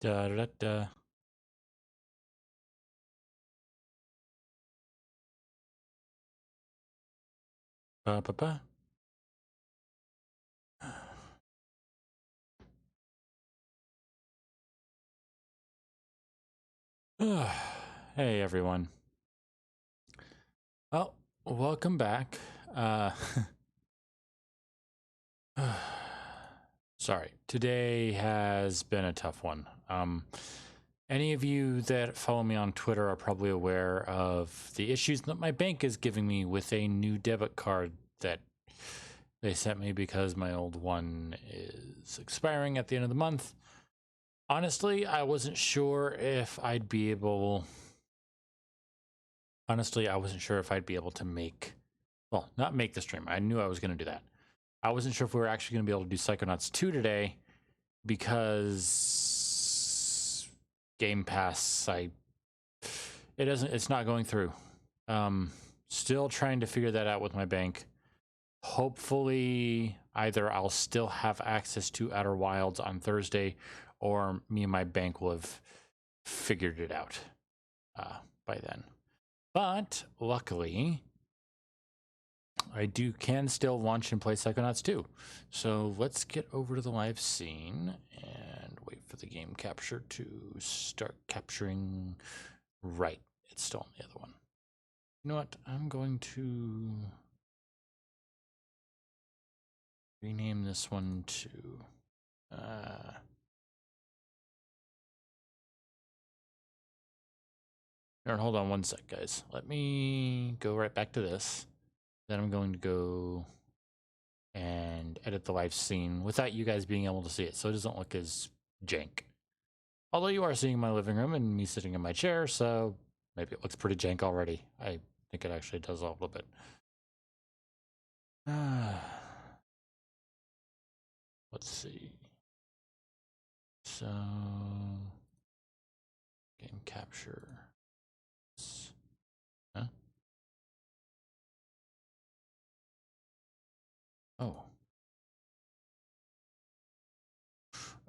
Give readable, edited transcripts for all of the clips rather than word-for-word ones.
Da da da. Ba ba ba. Hey everyone. Well, welcome back. Sorry, today has been a tough one. Any of you that follow me on Twitter are probably aware of the issues that my bank is giving me with a new debit card that they sent me because my old one is expiring at the end of the month. Honestly, I wasn't sure if I'd be able... Honestly, I wasn't sure if I'd be able to make... Well, not make the stream. I knew I was going to do that. I wasn't sure if we were actually going to be able to do Psychonauts 2 today because Game Pass, it's not going through. Still trying to figure that out with my bank. Hopefully, either I'll still have access to Outer Wilds on Thursday, or me and my bank will have figured it out by then. But luckily, I can still launch and play Psychonauts 2. So let's get over to the live scene and wait for the game capture to start capturing. Right, it's still on the other one. You know what? I'm going to rename this one to hold on one sec, guys. Let me go right back to this. Then I'm going to go and edit the live scene without you guys being able to see it, so it doesn't look as jank. Although you are seeing my living room and me sitting in my chair, so maybe it looks pretty jank already. I think it actually does a little bit. Let's see. So, game capture. Huh? Oh.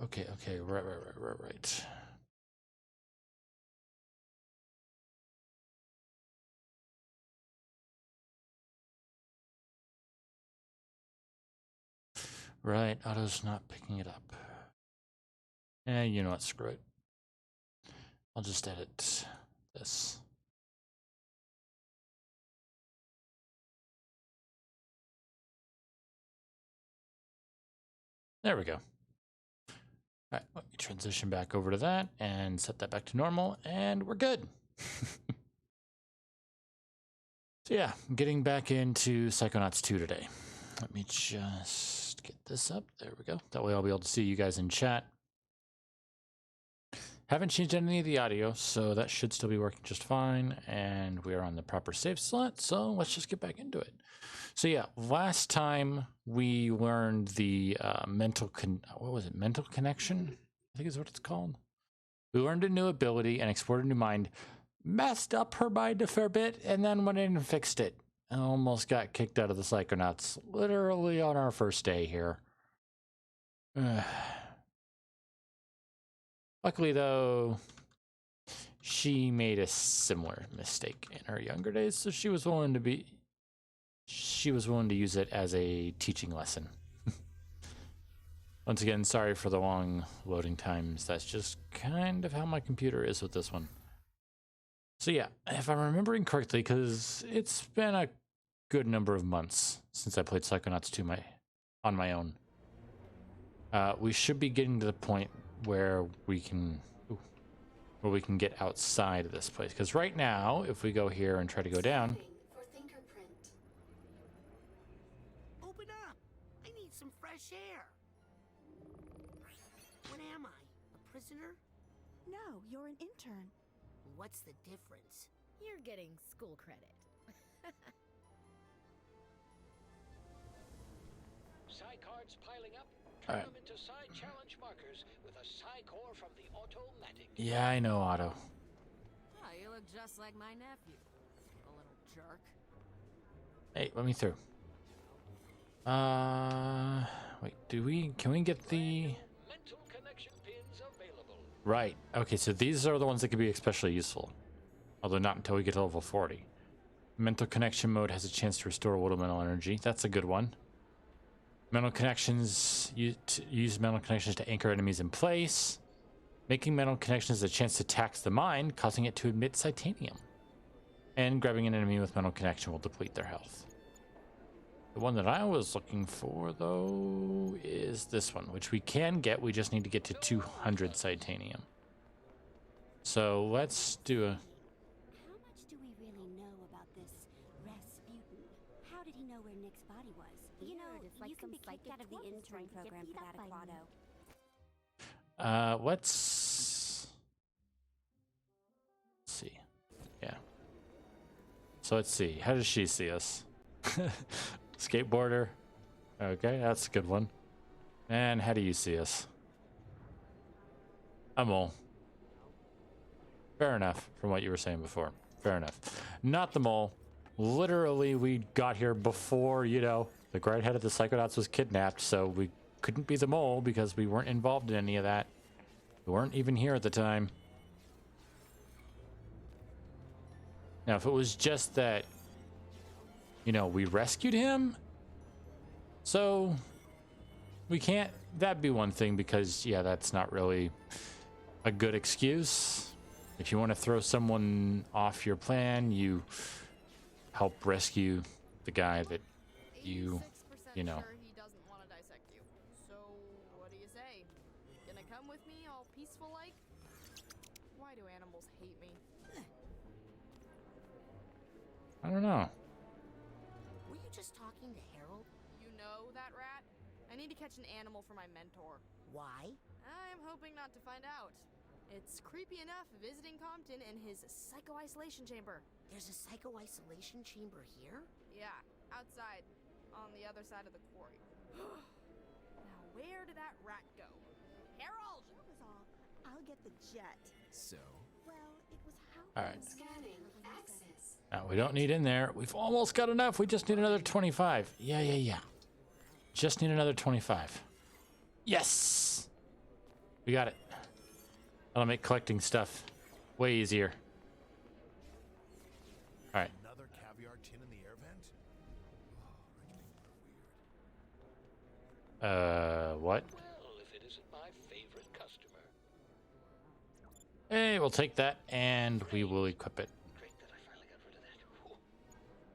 Okay, right. Right, Auto's not picking it up. You know what, screw it. I'll just edit this. There we go. All right, let me transition back over to that and set that back to normal, and we're good. So yeah, getting back into Psychonauts 2 today. Let me just get this up. There we go. That way I'll be able to see you guys in chat. Haven't changed any of the audio, so that should still be working just fine. And we are on the proper save slot, so let's just get back into it. So yeah, last time we learned the mental connection? I think is what it's called. We learned a new ability and explored a new mind. Messed up her mind a fair bit, and then went in and fixed it. I almost got kicked out of the Psychonauts literally on our first day here. Luckily, though, she made a similar mistake in her younger days, so she was willing to use it as a teaching lesson. Once again, sorry for the long loading times. That's just kind of how my computer is with this one. So yeah, if I'm remembering correctly, because it's been a good number of months since I played Psychonauts 2 on my own, we should be getting to the point where we can get outside of this place. Because right now, if we go here and try to go down... Open up! I need some fresh air. What am I? A prisoner? No, you're an intern. What's the difference? You're getting school credit. Psy cards piling up. All Turn right. them into Psy challenge markers with a Psy core from the Automatic. Yeah, I know, Otto. Oh, you look just like my nephew. A little jerk. Hey, let me through. Wait, can we get the... Mental connection pins available. Right. Okay, so these are the ones that could be especially useful. Although not until we get to level 40. Mental connection mode has a chance to restore a little mental energy. That's a good one. Mental connections, use mental connections to anchor enemies in place. Making mental connections a chance to tax the mind, causing it to emit titanium. And grabbing an enemy with mental connection will deplete their health. The one that I was looking for, though, is this one, which we can get. We just need to get to 200 titanium. So let's do a... How much do we really know about this Rasputin? How did he know where Nick's body was? You know, you can be kicked out of the intern program for that, Aquado. Let's see. Yeah. So let's see. How does she see us? Skateboarder. Okay, that's a good one. And how do you see us? A mole. Fair enough, from what you were saying before. Fair enough. Not the mole. Literally, we got here before, you know, the great head of the Psychonauts was kidnapped, so we couldn't be the mole because we weren't involved in any of that. We weren't even here at the time. Now, if it was just that, you know, we rescued him, so we can't, that'd be one thing because, yeah, that's not really a good excuse. If you want to throw someone off your plan, you help rescue the guy that you know. Sure he doesn't want to dissect you. So, what do you say? Gonna come with me all peaceful like? Why do animals hate me? I don't know. Were you just talking to Harold? You know that rat? I need to catch an animal for my mentor. Why? I'm hoping not to find out. It's creepy enough visiting Compton in his psycho-isolation chamber. There's a psycho-isolation chamber here? Yeah, outside, on the other side of the quarry. Now, where did that rat go? Harold! That was all. I'll get the jet. So, Well, it was how. All right. Scanning access. Now, we don't need in there. We've almost got enough. We just need another 25. Yeah. Just need another 25. Yes! We got it. That'll make collecting stuff way easier. All right. another caviar tin in the air vent? Oh, rich things are weird. What? Well, if it isn't my favorite customer. Hey, we'll take that and we will equip it. Great that I finally got rid of that. Whew.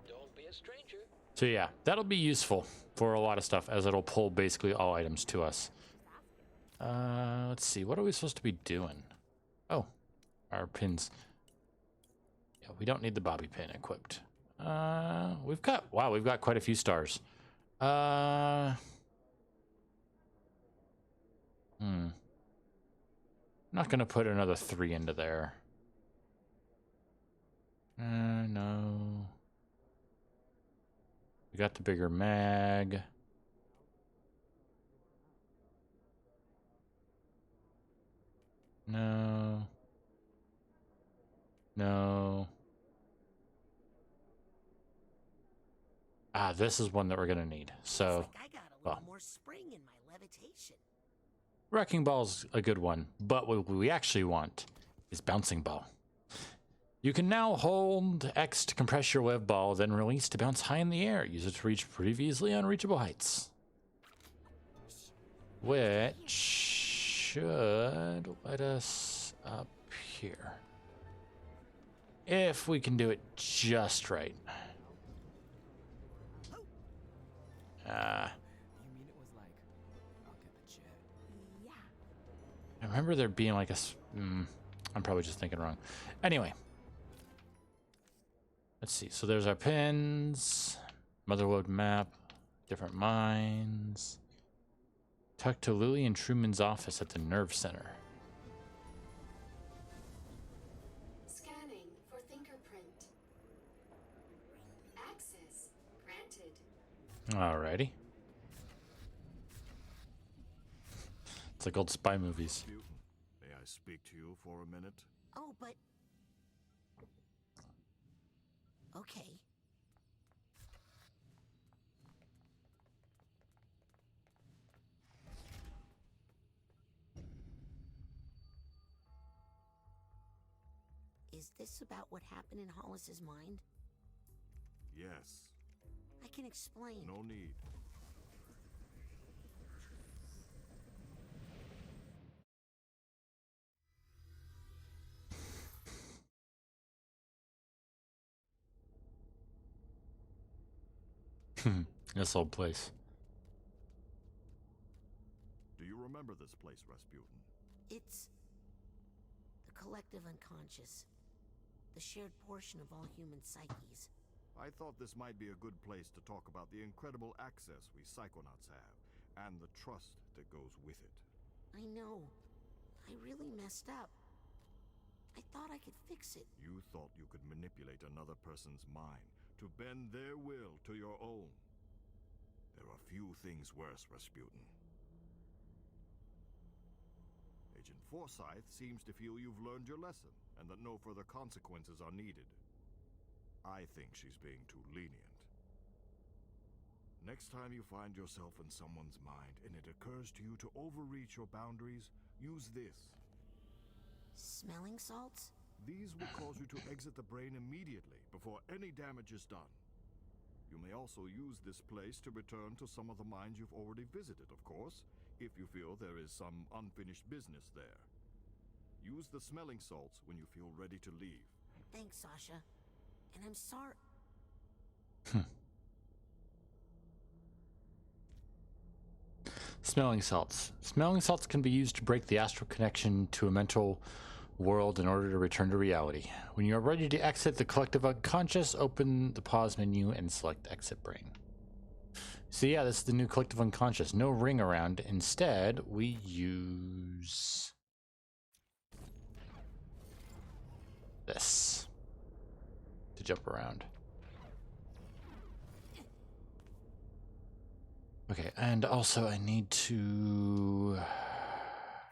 Don't be a stranger. So yeah, that'll be useful for a lot of stuff as it'll pull basically all items to us. Let's see. What are we supposed to be doing? Oh, our pins. Yeah, we don't need the bobby pin equipped. We've got quite a few stars. Not gonna put another 3 into there. No. We got the bigger mag. No. Ah, this is one that we're gonna need. So, Looks like I got a little more spring in my levitation. Wrecking Ball's a good one, but what we actually want is Bouncing Ball. You can now hold X to compress your web ball, then release to bounce high in the air. Use it to reach previously unreachable heights. Which should let us up here. If we can do it just right. You mean it was like, I'll get the jet? Yeah. I remember there being like a... I'm probably just thinking wrong. Anyway. Let's see. So there's our pins. Motherlode map. Different mines. Tucked to Lily and Truman's office at the nerve center. Scanning for fingerprint. Access granted. Alrighty. It's like old spy movies. May I speak to you for a minute? Oh, but... Okay. Is this about what happened in Hollis's mind? Yes. I can explain. No need. This old place. Do you remember this place, Rasputin? It's the collective unconscious, the shared portion of all human psyches. I thought this might be a good place to talk about the incredible access we Psychonauts have, and the trust that goes with it. I know. I really messed up. I thought I could fix it. You thought you could manipulate another person's mind to bend their will to your own. There are few things worse, Rasputin. Agent Forsyth seems to feel you've learned your lesson, and that no further consequences are needed. I think she's being too lenient. Next time you find yourself in someone's mind and it occurs to you to overreach your boundaries, use this. Smelling salts? These will cause you to exit the brain immediately before any damage is done. You may also use this place to return to some of the mines you've already visited, of course, if you feel there is some unfinished business there. Use the smelling salts when you feel ready to leave. Thanks, Sasha. And I'm sorry. Smelling salts. Smelling salts can be used to break the astral connection to a mental world in order to return to reality. When you are ready to exit the collective unconscious, open the pause menu and select exit brain. So yeah, this is the new collective unconscious. No ring around. Instead, we use this to jump around. Okay, and also I need to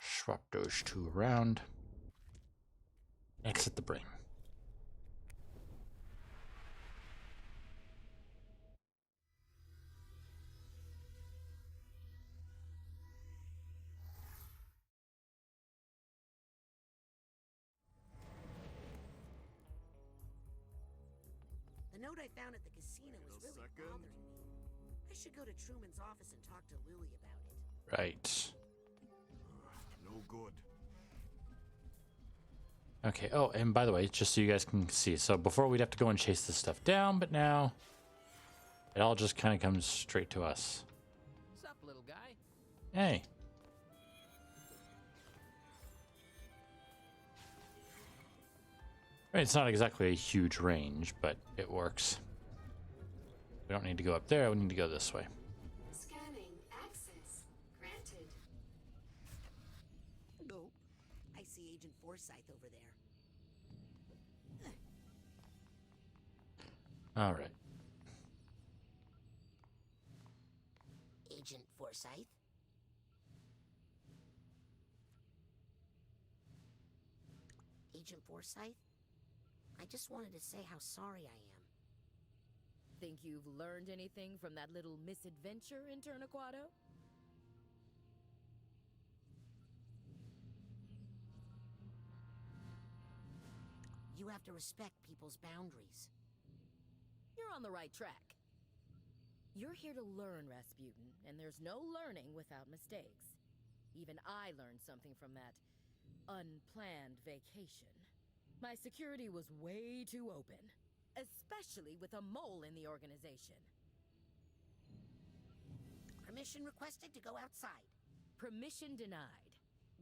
swap those two around. Exit the brain. The note I found at the casino was really bothering me. I should go to Truman's office and talk to Lily about it. Right. No good. Okay, oh, and by the way, just so you guys can see, so before we'd have to go and chase this stuff down, but now it all just kind of comes straight to us. Sup, little guy? Hey. I mean, it's not exactly a huge range, but it works. We don't need to go up there, we need to go this way. Scanning. Access. Granted. Oh, I see Agent Forsyth over there. All right. Agent Forsyth? Agent Forsyth? I just wanted to say how sorry I am. Think you've learned anything from that little misadventure in Turnaquado? You have to respect people's boundaries. You're on the right track. You're here to learn, Rasputin, and there's no learning without mistakes. Even I learned something from that unplanned vacation. My security was way too open, especially with a mole in the organization. Permission requested to go outside. Permission denied.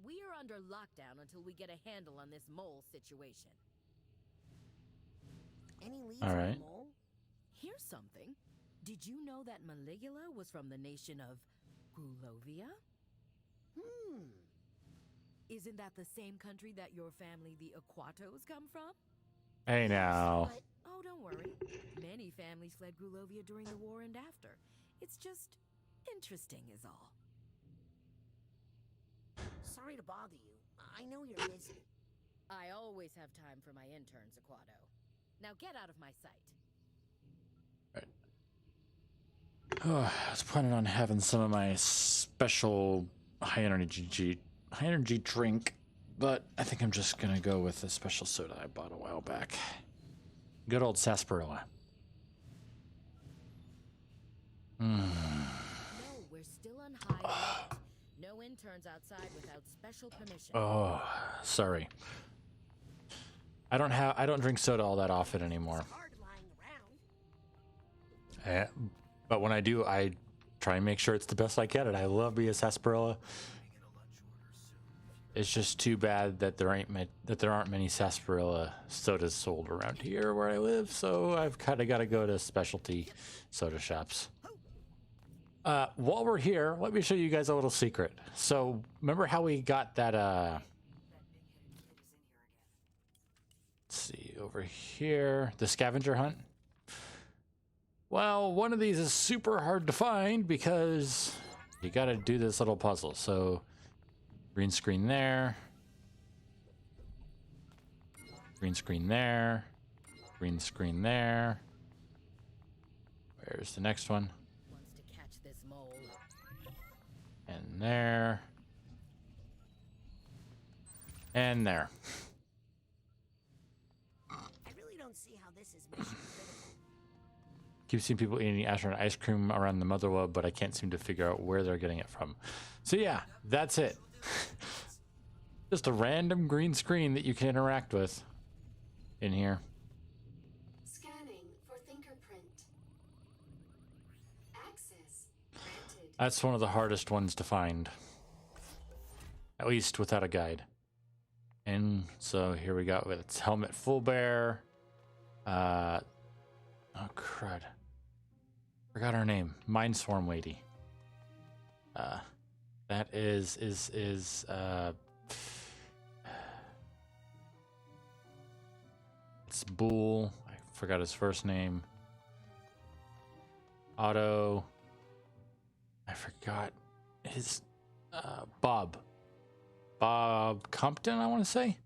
We are under lockdown until we get a handle on this mole situation. Any leads All on right. the mole? Here's something. Did you know that Maligula was from the nation of Grulovia? Isn't that the same country that your family, the Aquatos, come from? Hey now. But Oh, don't worry. Many families fled Grulovia during the war and after. It's just interesting is all. sorry to bother you. I know you're busy. I always have time for my interns, Aquato. Now get out of my sight. Oh, I was planning on having some of my special high energy drink But I think I'm just going to go with a special soda I bought a while back. Good old sarsaparilla. No, we're still on high alert. No interns outside without special permission. Oh, sorry. I don't drink soda all that often anymore. But when I do, I try and make sure it's the best I get. And I love me a sarsaparilla. It's just too bad that there aren't many sarsaparilla sodas sold around here where I live. So I've kind of got to go to specialty soda shops. While we're here, let me show you guys a little secret. So remember how we got that? Let's see over here, the Scavenger Hunt. Well, one of these is super hard to find because you got to do this little puzzle. So green screen there, green screen there, green screen there. Where's the next one? Wants to catch this mole. And there. And there. I really don't see how this is mission critical. Keep seeing people eating astronaut ice cream around the mother lode, but I can't seem to figure out where they're getting it from. So yeah, that's it. Just a random green screen that you can interact with in here. Scanning for fingerprint. Access granted. That's one of the hardest ones to find. At least without a guide. And so here we go. It's helmet full bear. Oh crud. Forgot her name. Mindstorm lady. That is it's Bull. I forgot his first name. Otto. I forgot his Bob. Bob Compton, I want to say.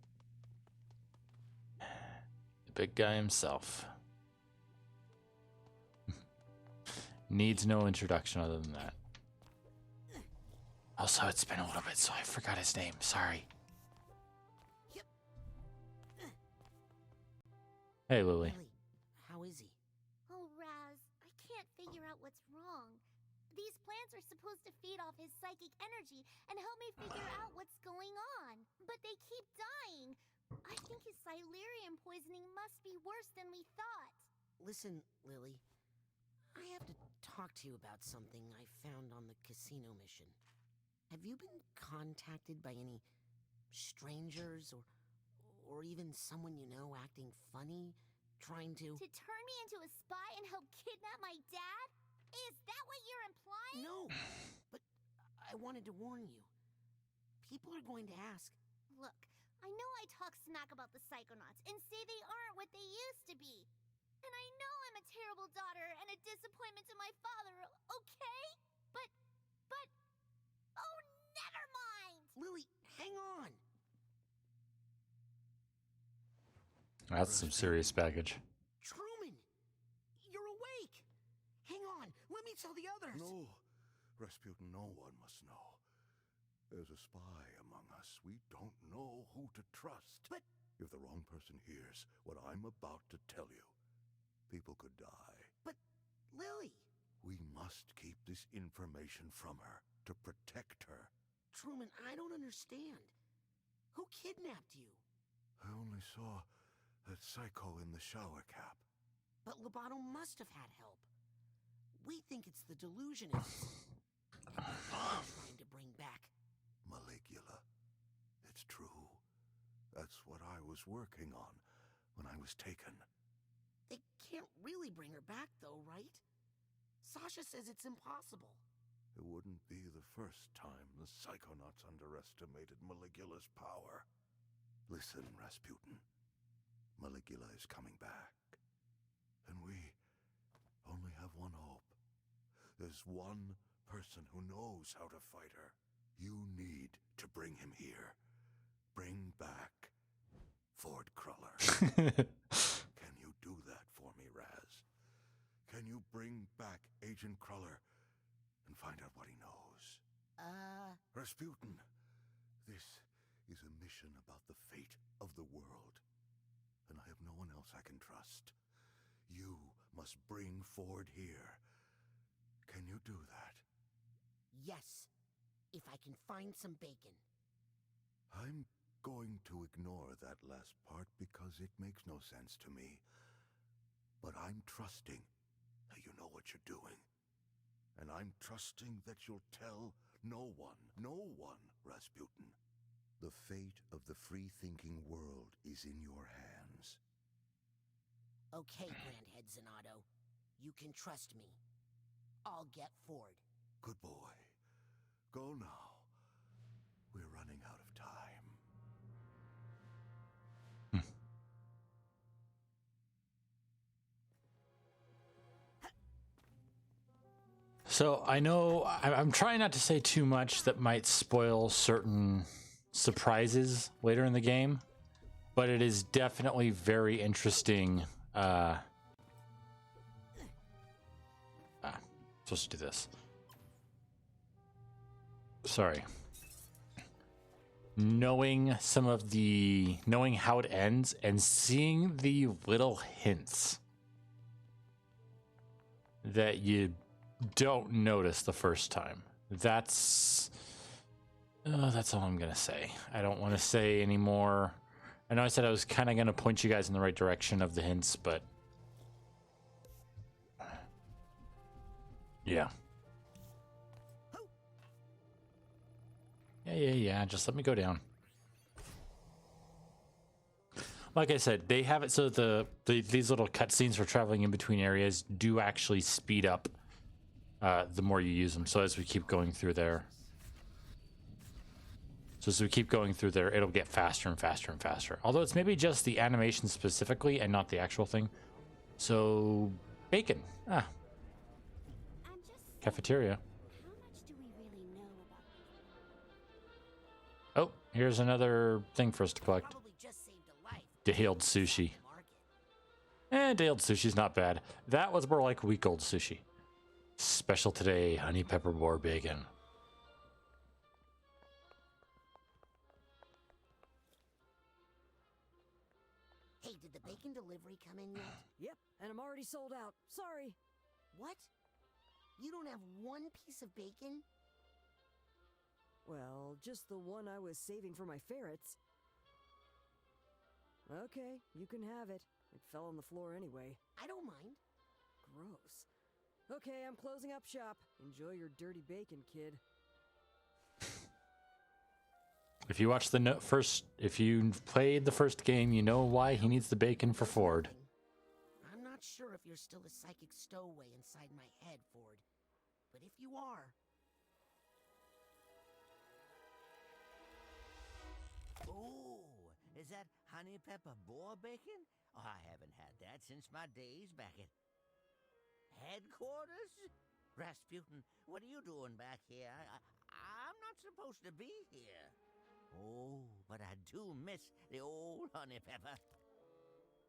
The big guy himself. Needs no introduction other than that. Also, it's been a little bit, so I forgot his name. Sorry. Hey, Lily. How is he? Oh, Raz, I can't figure out what's wrong. These plants are supposed to feed off his psychic energy and help me figure out what's going on. But they keep dying. I think his Silurium poisoning must be worse than we thought. Listen, Lily. I have to talk to you about something I found on the casino mission. Have you been contacted by any strangers or even someone you know acting funny, trying to... To turn me into a spy and help kidnap my dad? Is that what you're implying? No, but I wanted to warn you. People are going to ask... Look, I know I talk smack about the Psychonauts and say they aren't what they used to be. And I know I'm a terrible daughter and a disappointment to my father, okay? But, oh, never mind! Lily, hang on! That's some serious baggage. Truman! You're awake! Hang on, let me tell the others! No, Rasputin, no one must know. There's a spy among us. We don't know who to trust. But... If the wrong person hears what I'm about to tell you, people could die. But, Lily! We must keep this information from her to protect her. Truman, I don't understand. Who kidnapped you? I only saw that psycho in the shower cap. But Lobato must have had help. We think it's the delusionists. Trying to bring back Maligula. It's true. That's what I was working on when I was taken. They can't really bring her back, though, right? Sasha says it's impossible. It wouldn't be the first time the Psychonauts underestimated Maligula's power. Listen, Rasputin. Maligula is coming back. And we only have one hope. There's one person who knows how to fight her. You need to bring him here. Bring back Ford Cruller. Can you do that for me, Raz? Can you bring back Agent Cruller and find out what he knows? Uh... Rasputin, this is a mission about the fate of the world, and I have no one else I can trust. You must bring Ford here. Can you do that? Yes, if I can find some bacon. I'm going to ignore that last part because it makes no sense to me. But I'm trusting that you know what you're doing. And I'm trusting that you'll tell no one, Rasputin. The fate of the free-thinking world is in your hands. Okay, Grandhead Zanotto. You can trust me. I'll get Ford. Good boy. Go now. We're running out of time. So I know I'm trying not to say too much that might spoil certain surprises later in the game, but it is definitely very interesting. Supposed to do this. Sorry. Knowing how it ends and seeing the little hints that you don't notice the first time. That's all I'm gonna say. I don't want to say any more. I know I said I was kind of gonna point you guys in the right direction of the hints, but yeah. Yeah. Just let me go down. Like I said, they have it so these little cutscenes for traveling in between areas do actually speed up the more you use them. So as we keep going through there, it'll get faster and faster and faster. Although it's maybe just the animation specifically and not the actual thing. So bacon. Cafeteria. How much do we really know about Oh, here's another thing for us to collect. Probably just saved a life. Day-old sushi. Day-old sushi's not bad. That was more like week-old sushi. Special today, honey pepper boar bacon. Hey, did the bacon delivery come in yet? Yep, and I'm already sold out. Sorry. What? You don't have one piece of bacon? Well, just the one I was saving for my ferrets. Okay, you can have it. It fell on the floor anyway. I don't mind. Gross. Okay, I'm closing up shop. Enjoy your dirty bacon, kid. If you watch if you played the first game, you know why he needs the bacon for Ford. I'm not sure if you're still a psychic stowaway inside my head, Ford. But if you are... Ooh, is that honey pepper boar bacon? Oh, I haven't had that since my days back at headquarters? Rasputin, what are you doing back here? I'm not supposed to be here. Oh, but I do miss the old honey pepper.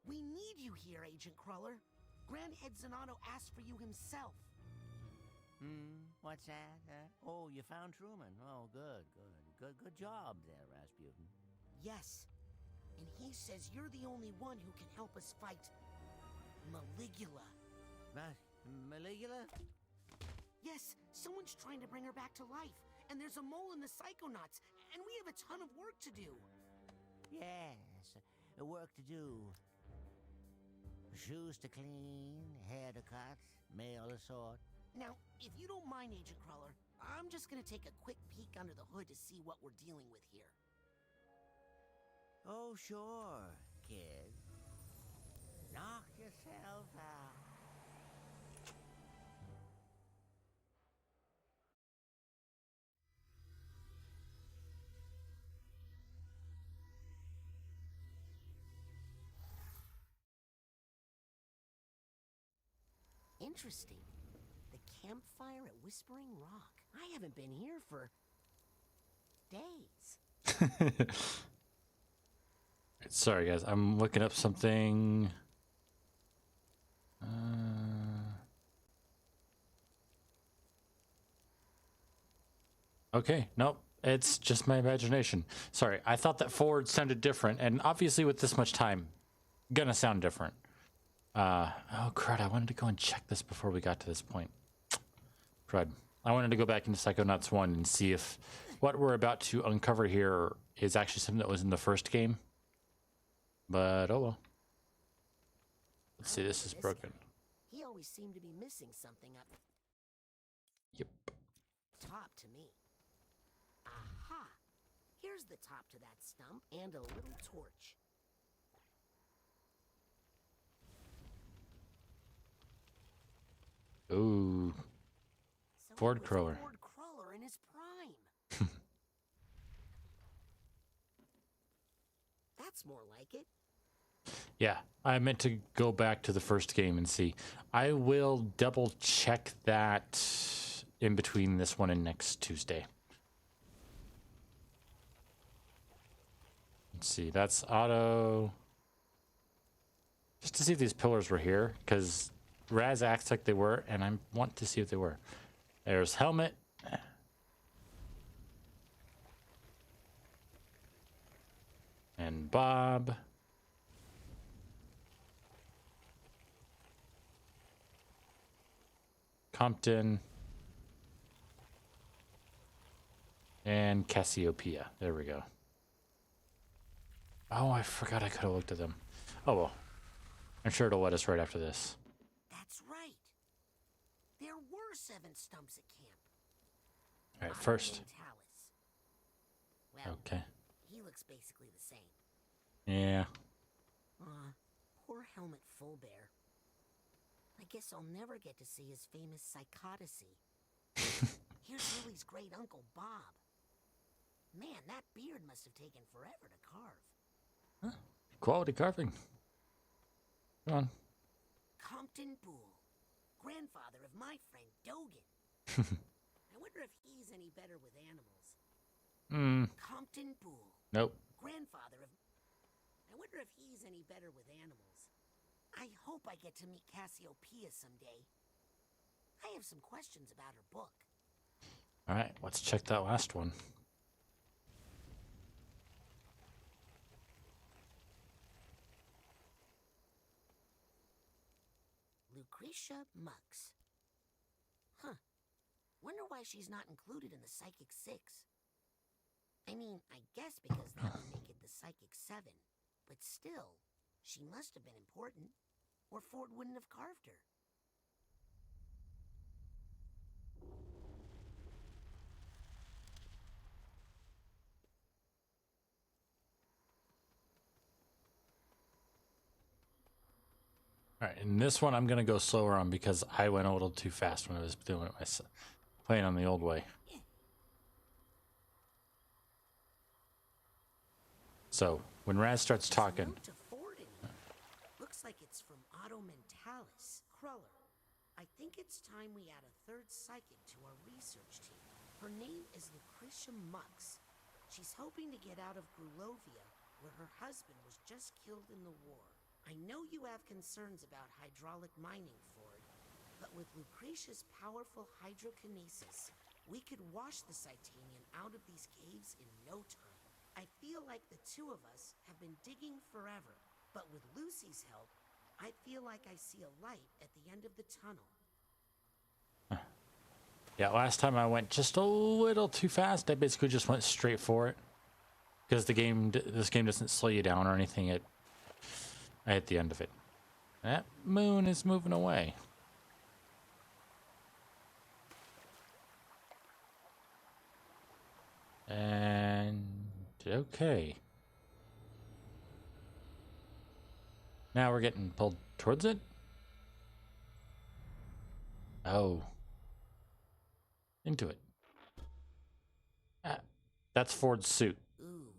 We need you here, Agent Cruller. Grandhead Zanotto asked for you himself. What's that? Oh, you found Truman. Oh, good job there, Rasputin. Yes, and he says you're the only one who can help us fight Maligula. Maligula? Yes, someone's trying to bring her back to life, and there's a mole in the Psychonauts, and we have a ton of work to do. Yes, work to do. Shoes to clean, hair to cut, mail to sort. Now, if you don't mind, Agent Cruller, I'm just gonna take a quick peek under the hood to see what we're dealing with here. Oh, sure, kid. Knock yourself out. Interesting. The campfire at Whispering Rock. I haven't been here for days. Sorry, guys. I'm looking up something. Okay. Nope. it's just my imagination. Sorry, I thought that forward sounded different, and obviously with this much time, gonna sound different. Oh crud, I wanted to go and check this before we got to this point. Crud. I wanted to go back into Psychonauts 1 and see if what we're about to uncover here is actually something that was in the first game. But, oh well. Let's see, this is broken. He always seemed to be missing something up Yep. top to me. Aha! Here's the top to that stump and a little torch. Ooh. So Ford it was Crawler. Ford Crawler in his prime. That's more like it. Yeah, I meant to go back to the first game and see. I will double check that in between this one and next Tuesday. Let's see, that's auto. Just to see if these pillars were here, because Raz acts like they were, and I want to see if they were. There's helmet. And Bob. Compton. And Cassiopeia. There we go. Oh, I forgot I could have looked at them. Oh well. I'm sure it'll let us right after this. That's right. There were 7 stumps at camp. Alright, first. Well, Okay. he looks basically the same. Yeah. Poor Helmet Fullbear. I guess I'll never get to see his famous psychotacy. Here's Lily's great uncle, Bob. Man, that beard must have taken forever to carve. Huh. Quality carving. Come on. Compton Boole, grandfather of my friend Dogan. I wonder if he's any better with animals. Compton Boole. Nope. Grandfather of... I wonder if he's any better with animals. I hope I get to meet Cassiopeia someday. I have some questions about her book. Alright, let's check that last one. Lucretia Mux. Huh. Wonder why she's not included in the Psychic 6. I mean, I guess because that would make it the Psychic 7. But still, she must have been important, or Ford wouldn't have carved her. All right, in this one, I'm going to go slower on because I went a little too fast when I was doing it myself, playing on the old way. So, when Raz starts talking... Note to Ford in here. Looks like it's from Otto Mentalis. Cruller, I think it's time we add a 3rd psychic to our research team. Her name is Lucretia Mux. She's hoping to get out of Grulovia, where her husband was just killed in the war. I know you have concerns about hydraulic mining, Ford, but with Lucretia's powerful hydrokinesis, we could wash the Titanium out of these caves in no time. I feel like the 2 of us have been digging forever, but with Lucy's help, I feel like I see a light at the end of the tunnel. Yeah, last time I went just a little too fast. I basically just went straight for it. Because this game doesn't slow you down or anything at the end of it. That moon is moving away. And okay. Now we're getting pulled towards it. Oh. Into it. That's Ford's suit. Ooh.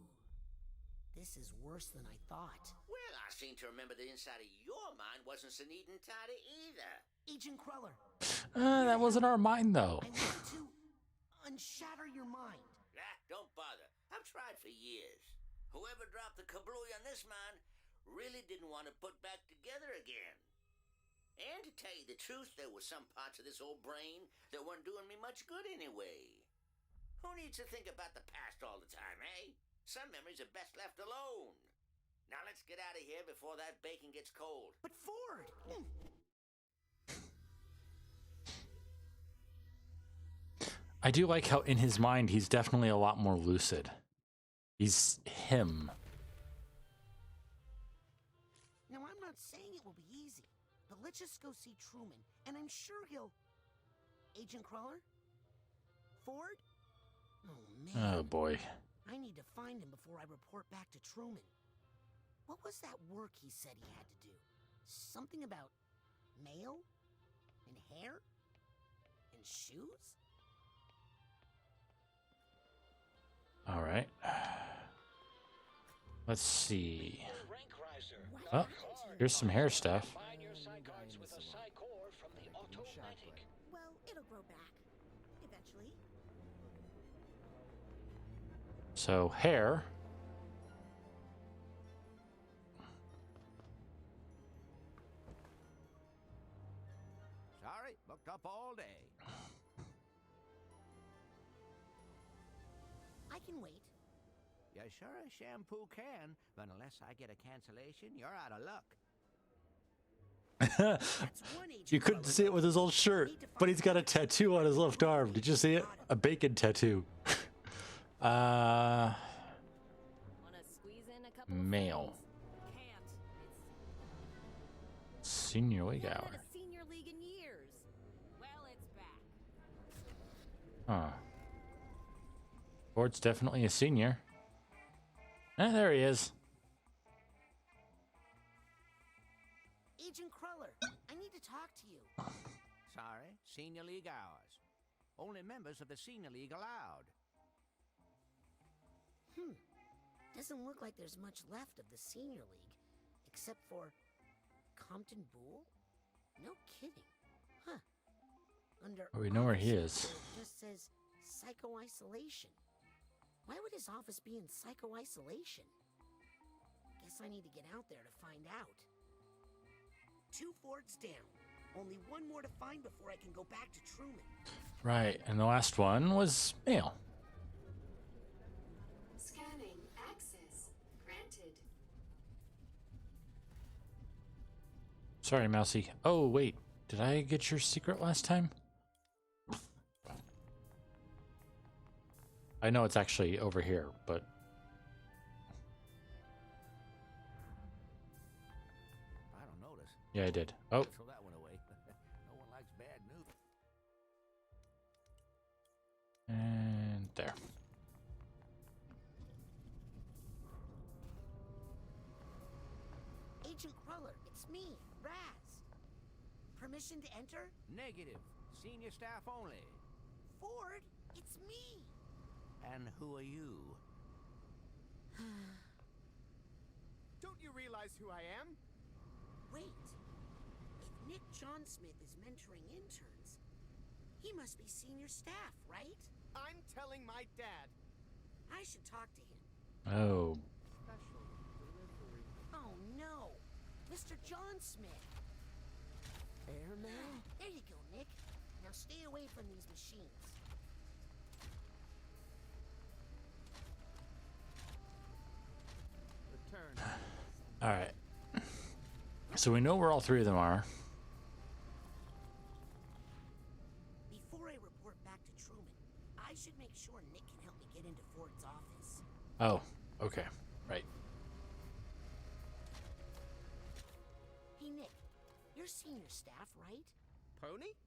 This is worse than I thought. Well, I seem to remember the inside of your mind wasn't so neat and tidy either. Agent Cruller. That wasn't our mind, though. I want to unshatter your mind. Don't bother. I've tried for years. Whoever dropped the kablooey on this mine really didn't want to put back together again. And to tell you the truth, there were some parts of this old brain that weren't doing me much good anyway. Who needs to think about the past all the time, eh? Some memories are best left alone. Now let's get out of here before that bacon gets cold. But Ford! I do like how in his mind he's definitely a lot more lucid. He's him. Now, I'm not saying it will be easy, but let's just go see Truman, and I'm sure he'll... Agent Crawler? Ford? Oh, man. Oh, boy. I need to find him before I report back to Truman. What was that work he said he had to do? Something about mail? And hair? And shoes? All right. Let's see. Oh, here's some hair stuff. Combine your psycards with a psycore from the automatic. Well, it'll grow back. Eventually. So, hair. Sorry, booked up all day. I can wait. You sure as shampoo can, but unless I get a cancellation, you're out of luck. That's one Agent You couldn't Crawler. see it with his old shirt, but he's got a tattoo on his left arm. Did you see it? A bacon tattoo. Wanna squeeze in a couple of Mail. things? Can't. It's Senior league not hour. at a senior league in years. Well, it's back. Huh. Ford's definitely a senior. There he is. Agent Crawler, I need to talk to you. Sorry, senior league hours. Only members of the senior league allowed. Doesn't look like there's much left of the Senior League, except for Compton Boole? No kidding. Huh. Under Oh, we know where he office, is. It just says psycho-isolation. Why would his office be in psycho-isolation? Guess I need to get out there to find out. 2 Fords down. Only one more to find before I can go back to Truman. Right, and the last one was mail. Scanning. Access granted. Sorry, Mousy. Oh, wait. Did I get your secret last time? I know it's actually over here, but... I don't notice. Yeah, I did. Oh, Throw that one away. No one likes bad news. and there. Agent Cruller, it's me, Raz. Permission to enter? Negative. Senior staff only. Ford, it's me. And who are you? Don't you realize who I am? Wait. If Nick John Smith is mentoring interns, he must be senior staff, right? I'm telling my dad. I should talk to him. Oh, Special delivery. Oh no, Mr. John Smith. Airman? There you go, Nick. Now stay away from these machines. Return. all right. So we know where all three of them are. Before I report back to Truman, I should make sure Nick can help me get into Ford's office. Oh, okay. Right. Hey, Nick, you're senior staff, right? Pony?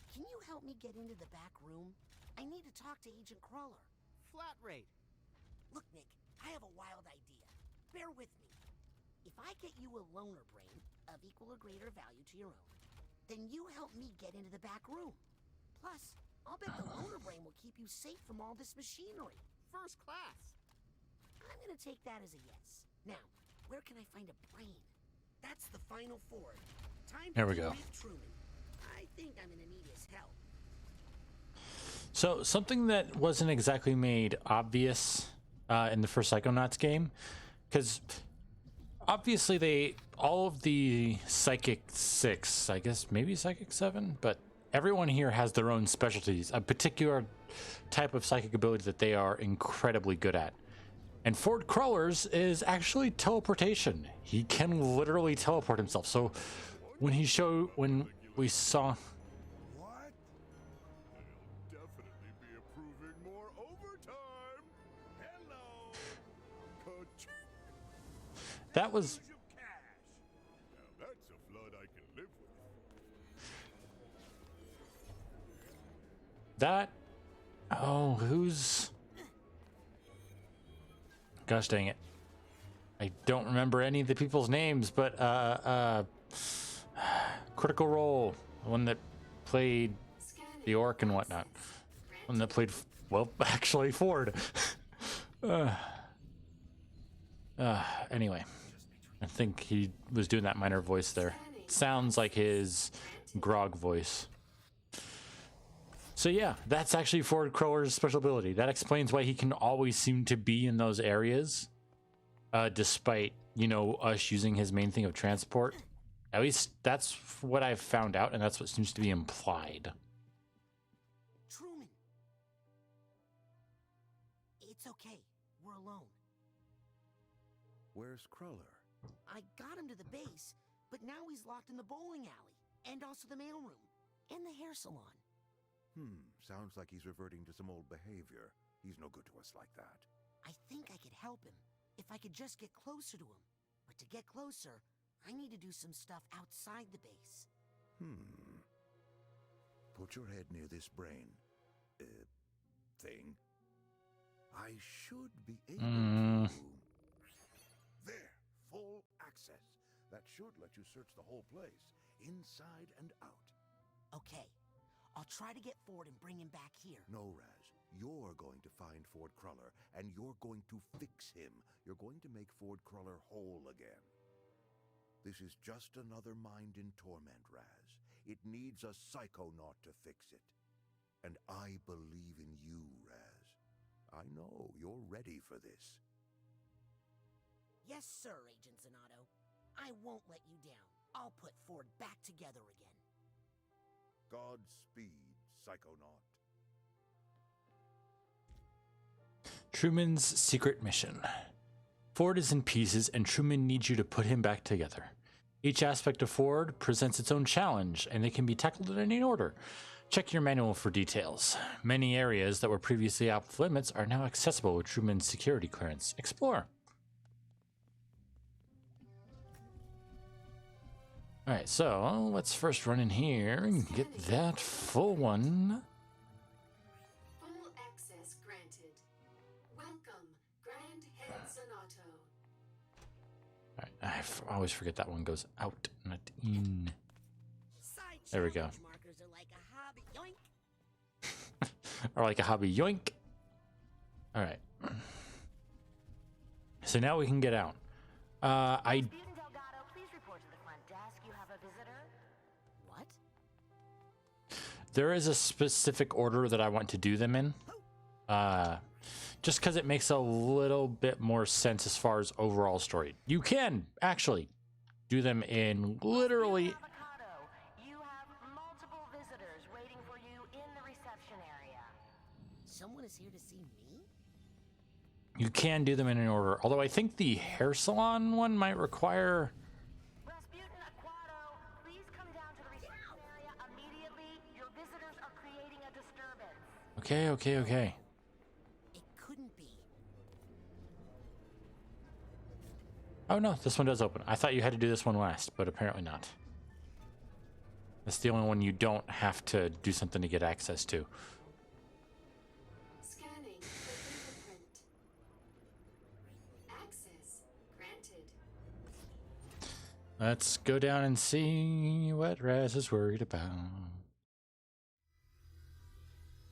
Can you help me get into the back room? I need to talk to Agent Crawler. Flat rate. Look, Nick, I have a wild idea. Bear with me. If I get you a loner brain of equal or greater value to your own, then you help me get into the back room. Plus, I'll bet the loner brain will keep you safe from all this machinery. First class. I'm gonna take that as a yes. Now, where can I find a brain? That's the final Ford. Time There to we go. meet Truman. I think I'm gonna need his help. So something that wasn't exactly made obvious in the first Psychonauts game, because obviously all of the Psychic 6, I guess maybe Psychic 7, but everyone here has their own specialties, a particular type of psychic ability that they are incredibly good at. And Ford Crawler's is actually teleportation. He can literally teleport himself. So when we saw What? They'll definitely be approving more overtime. Hello. Ka-ching. that was Here's your cash. Now that's a flood I can live with. that. Oh, who's? Gosh dang it. I don't remember any of the people's names, but Critical Role, the one that played the orc and whatnot. One that played, well, actually Ford. Anyway, I think he was doing that minor voice there. Sounds like his grog voice. So yeah, that's actually Ford Crawler's special ability. That explains why he can always seem to be in those areas, despite, you know, us using his main thing of transport. At least that's what I've found out, and that's what seems to be implied. Truman! It's okay. We're alone. Where's Cruller? I got him to the base, but now he's locked in the bowling alley, and also the mailroom, and the hair salon. Sounds like he's reverting to some old behavior. He's no good to us like that. I think I could help him if I could just get closer to him. But to get closer, I need to do some stuff outside the base. Put your head near this brain, thing. I should be able to... There, full access. That should let you search the whole place, inside and out. Okay, I'll try to get Ford and bring him back here. No, Raz. You're going to find Ford Cruller, and you're going to fix him. You're going to make Ford Cruller whole again. This is just another mind in torment, Raz. It needs a Psychonaut to fix it. And I believe in you, Raz. I know you're ready for this. Yes, sir, Agent Zanotto. I won't let you down. I'll put Ford back together again. Godspeed, Psychonaut. Truman's secret mission. Ford is in pieces, and Truman needs you to put him back together. Each aspect of Ford presents its own challenge, and they can be tackled in any order. Check your manual for details. Many areas that were previously off limits are now accessible with Truman's security clearance. Explore. Alright, so let's first run in here and get that full one. Full access granted. Welcome, Grand Head Zanotto. Alright, I always forget that one goes out, not in. There we go. Markers are like a hobby. Yoink! Or like a hobby, yoink. Alright. So now we can get out. What? There is a specific order that I want to do them in. Just because it makes a little bit more sense as far as overall story. You can actually do them in literally... You have multiple visitors waiting for you in the reception area. Someone is here to see me? You can do them in an order. Although I think the hair salon one might require... Rasputin, Aquato, please come down to the reception area immediately. Your visitors are creating a disturbance. Okay. It couldn't be. Oh no, this one does open. I thought you had to do this one last, but apparently not. That's the only one you don't have to do something to get access to. Scanning for fingerprint. Access granted. Let's go down and see what Raz is worried about.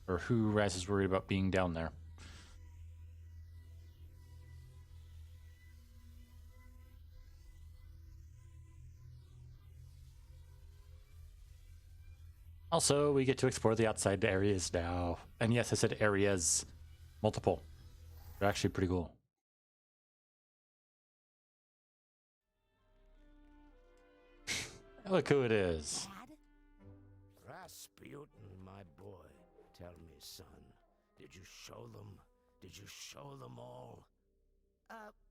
Or who Raz is worried about being down there. Also, we get to explore the outside areas now. And yes, I said areas. Multiple. They're actually pretty cool. Dad? Look who it is. Dad? Rasputin, my boy, tell me, son, did you show them? Did you show them all?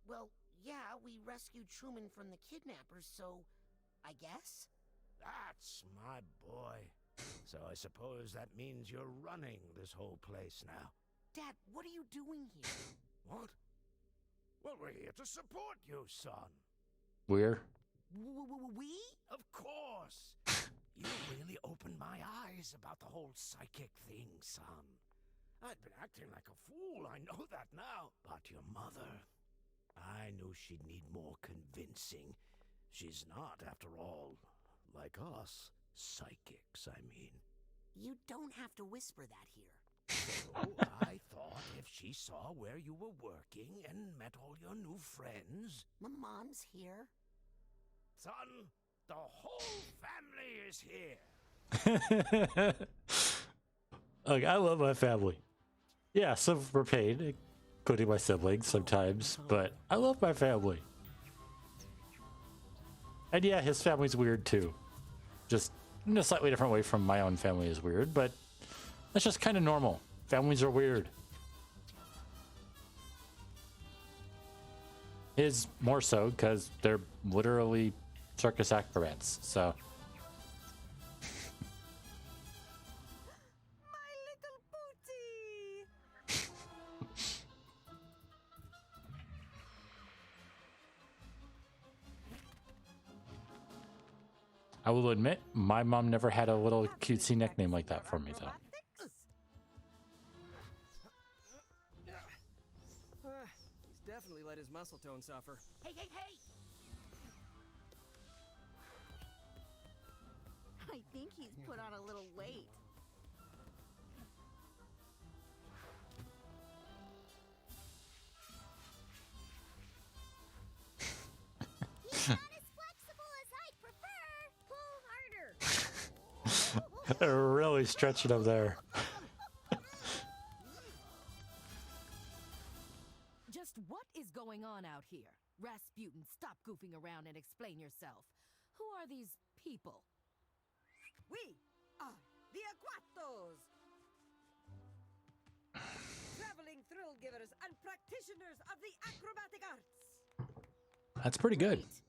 Well, yeah, we rescued Truman from the kidnappers, so I guess? That's my boy. So I suppose that means you're running this whole place now. Dad, what are you doing here? What? Well, we're here to support you, son. We're? We? Of course. You really opened my eyes about the whole psychic thing, son. I'd been acting like a fool, I know that now. But your mother, I knew she'd need more convincing. She's not, after all, like us. Psychics, I mean. You don't have to whisper that here. So I thought if she saw where you were working and met all your new friends... My mom's here. Son, the whole family is here. Look, I love my family. Yeah, some were paid, including my siblings sometimes, but I love my family. And yeah, his family's weird too. Just in a slightly different way from my own family is weird, but that's just kind of normal. Families are weird. His more so because they're literally circus acrobats, so. My little booty! I will admit, my mom never had a little cutesy nickname like that for me, though. He's definitely let his muscle tone suffer. Hey, hey, hey! I think he's put on a little weight. He's not as flexible as I'd prefer. Pull harder. Really stretching him there. Just what is going on out here? Rasputin, stop goofing around and explain yourself. Who are these people? We are the Aquatos! Traveling thrill givers and practitioners of the acrobatic arts! That's pretty good. Great.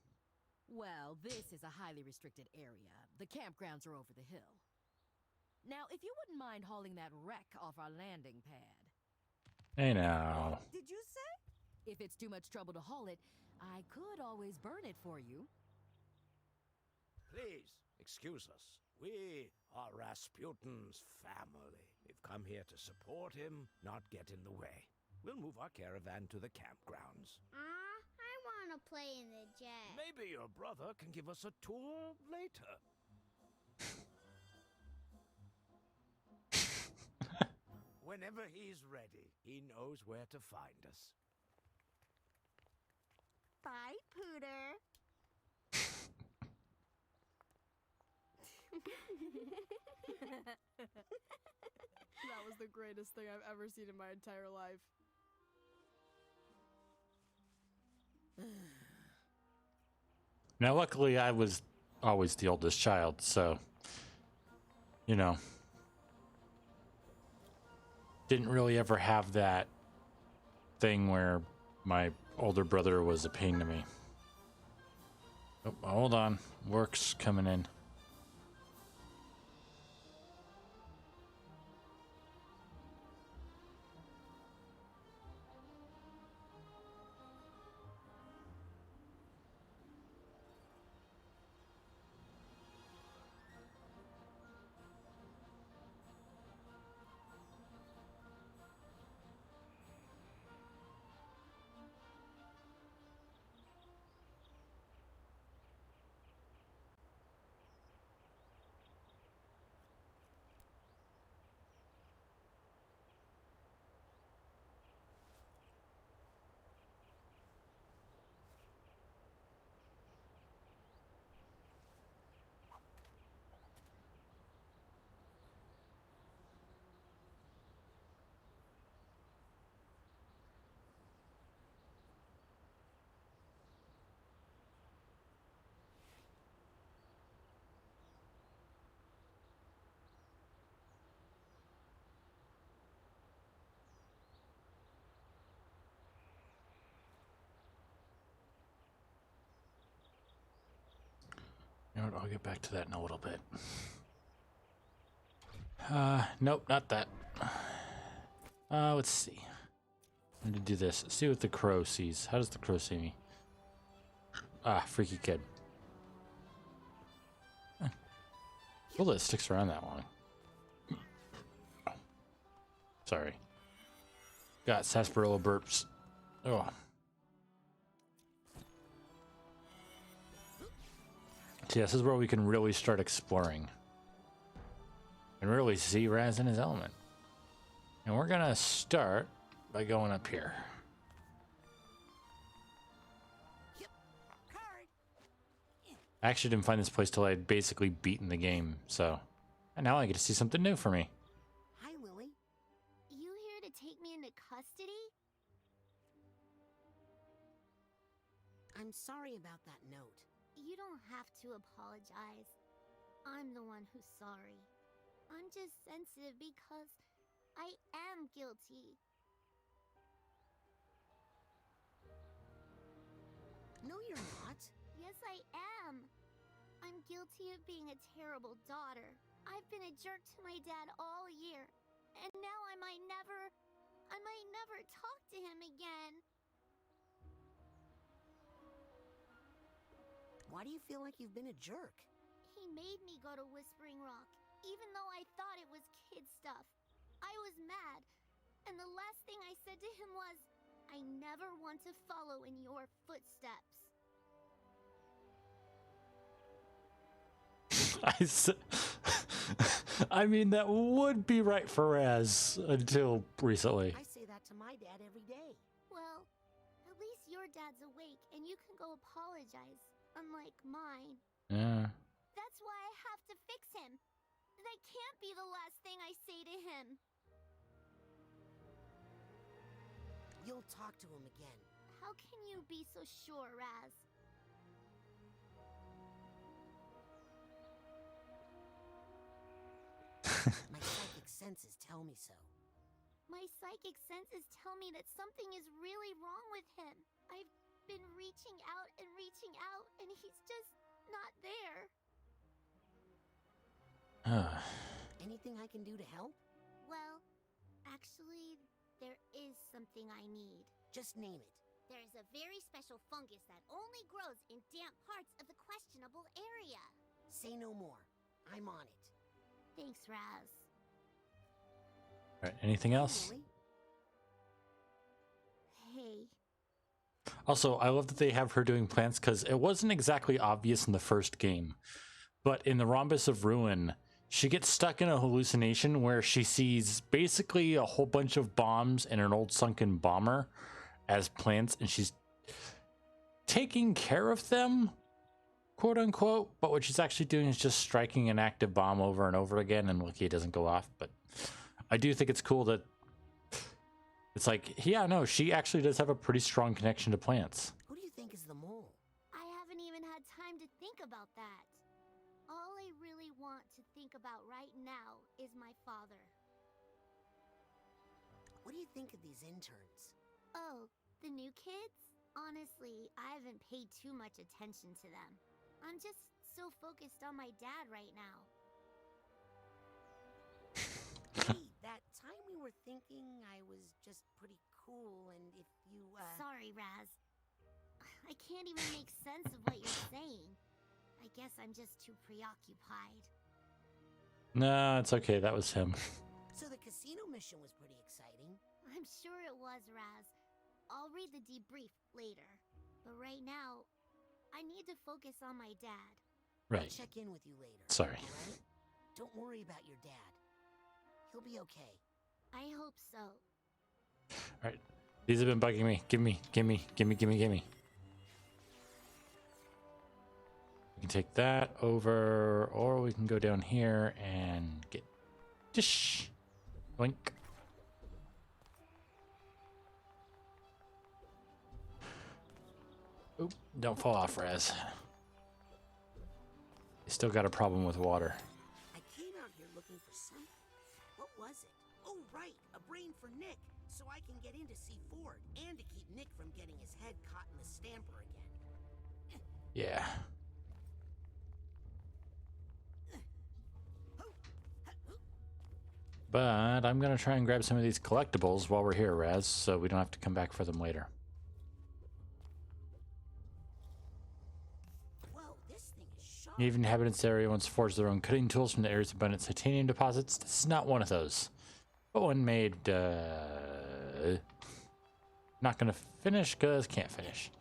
Well, this is a highly restricted area. The campgrounds are over the hill. Now, if you wouldn't mind hauling that wreck off our landing pad. Hey now. Did you say? If it's too much trouble to haul it, I could always burn it for you. Please, excuse us. We are Rasputin's family. We've come here to support him, not get in the way. We'll move our caravan to the campgrounds. I want to play in the jet. Maybe your brother can give us a tour later. Whenever he's ready, he knows where to find us. Bye, Pooter. That was the greatest thing I've ever seen in my entire life. Now, luckily, I was always the oldest child, so, you know, didn't really ever have that thing where my older brother was a pain to me. Oh, hold on. Work's coming in. know what? I'll get back to that in a little bit. Nope, not that. Let's see. I'm gonna do this. See what the crow sees. How does the crow see me? Ah, freaky kid. Well, it sticks around that long. Sorry. Got sarsaparilla burps. Oh. So yeah, this is where we can really start exploring. And really see Raz in his element. And we're gonna start by going up here. I actually didn't find this place till I'd basically beaten the game, so... And now I get to see something new for me. Hi, Lily. You here to take me into custody? I'm sorry about that note. You don't have to apologize. I'm the one who's sorry. I'm just sensitive because I am guilty. No, you're not. Yes, I am. I'm guilty of being a terrible daughter. I've been a jerk to my dad all year, and now I might never talk to him again. Why do you feel like you've been a jerk? He made me go to Whispering Rock, even though I thought it was kid stuff. I was mad, and the last thing I said to him was, I never want to follow in your footsteps. I mean, that would be right for Raz until recently. I say that to my dad every day. Well, at least your dad's awake and you can go apologize, unlike mine. Yeah. That's why I have to fix him. That can't be the last thing I say to him. You'll talk to him again. How can you be so sure, Raz? My psychic senses tell me so. My psychic senses tell me that something is really wrong with him. I've been reaching out, and he's just not there. Anything I can do to help? Well, actually, there is something I need. Just name it. There's a very special fungus that only grows in damp parts of the questionable area. Say no more. I'm on it. Thanks, Raz. All right, anything else? Hey. Also, I love that they have her doing plants because it wasn't exactly obvious in the first game. But in the Rhombus of Ruin, she gets stuck in a hallucination where she sees basically a whole bunch of bombs and an old sunken bomber as plants, and she's taking care of them, quote unquote. But what she's actually doing is just striking an active bomb over and over again, and lucky it doesn't go off. But I do think it's cool that it's like, yeah, no, she actually does have a pretty strong connection to plants. Who do you think is the mole? I haven't even had time to think about that. All I really want to think about right now is my father. What do you think of these interns? Oh, the new kids? Honestly, I haven't paid too much attention to them. I'm just so focused on my dad right now. Hey, that time we were thinking I was just pretty cool, and if you, Sorry, Raz. I can't even make sense of what you're saying. I guess I'm just too preoccupied. No, it's okay. That was him. So the casino mission was pretty exciting. I'm sure it was, Raz. I'll read the debrief later. But right now, I need to focus on my dad. Right. I'll check in with you later. Sorry. Right? Don't worry about your dad. He'll be okay. I hope so. All right. These have been bugging me. Give me. We can take that over, or we can go down here and get dish. Boink. Oop, don't fall off, Raz. You still got a problem with water. I came out here looking for something. What was it? Oh, right, a brain for Nick, so I can get in to see Ford, and to keep Nick from getting his head caught in the stamper again. Yeah. But I'm going to try and grab some of these collectibles while we're here, Raz, so we don't have to come back for them later. Whoa, this thing is sharp. Native inhabitants area once forged their own cutting tools from the area's abundant titanium deposits. This is not one of those. But one made, not going to finish because can't finish.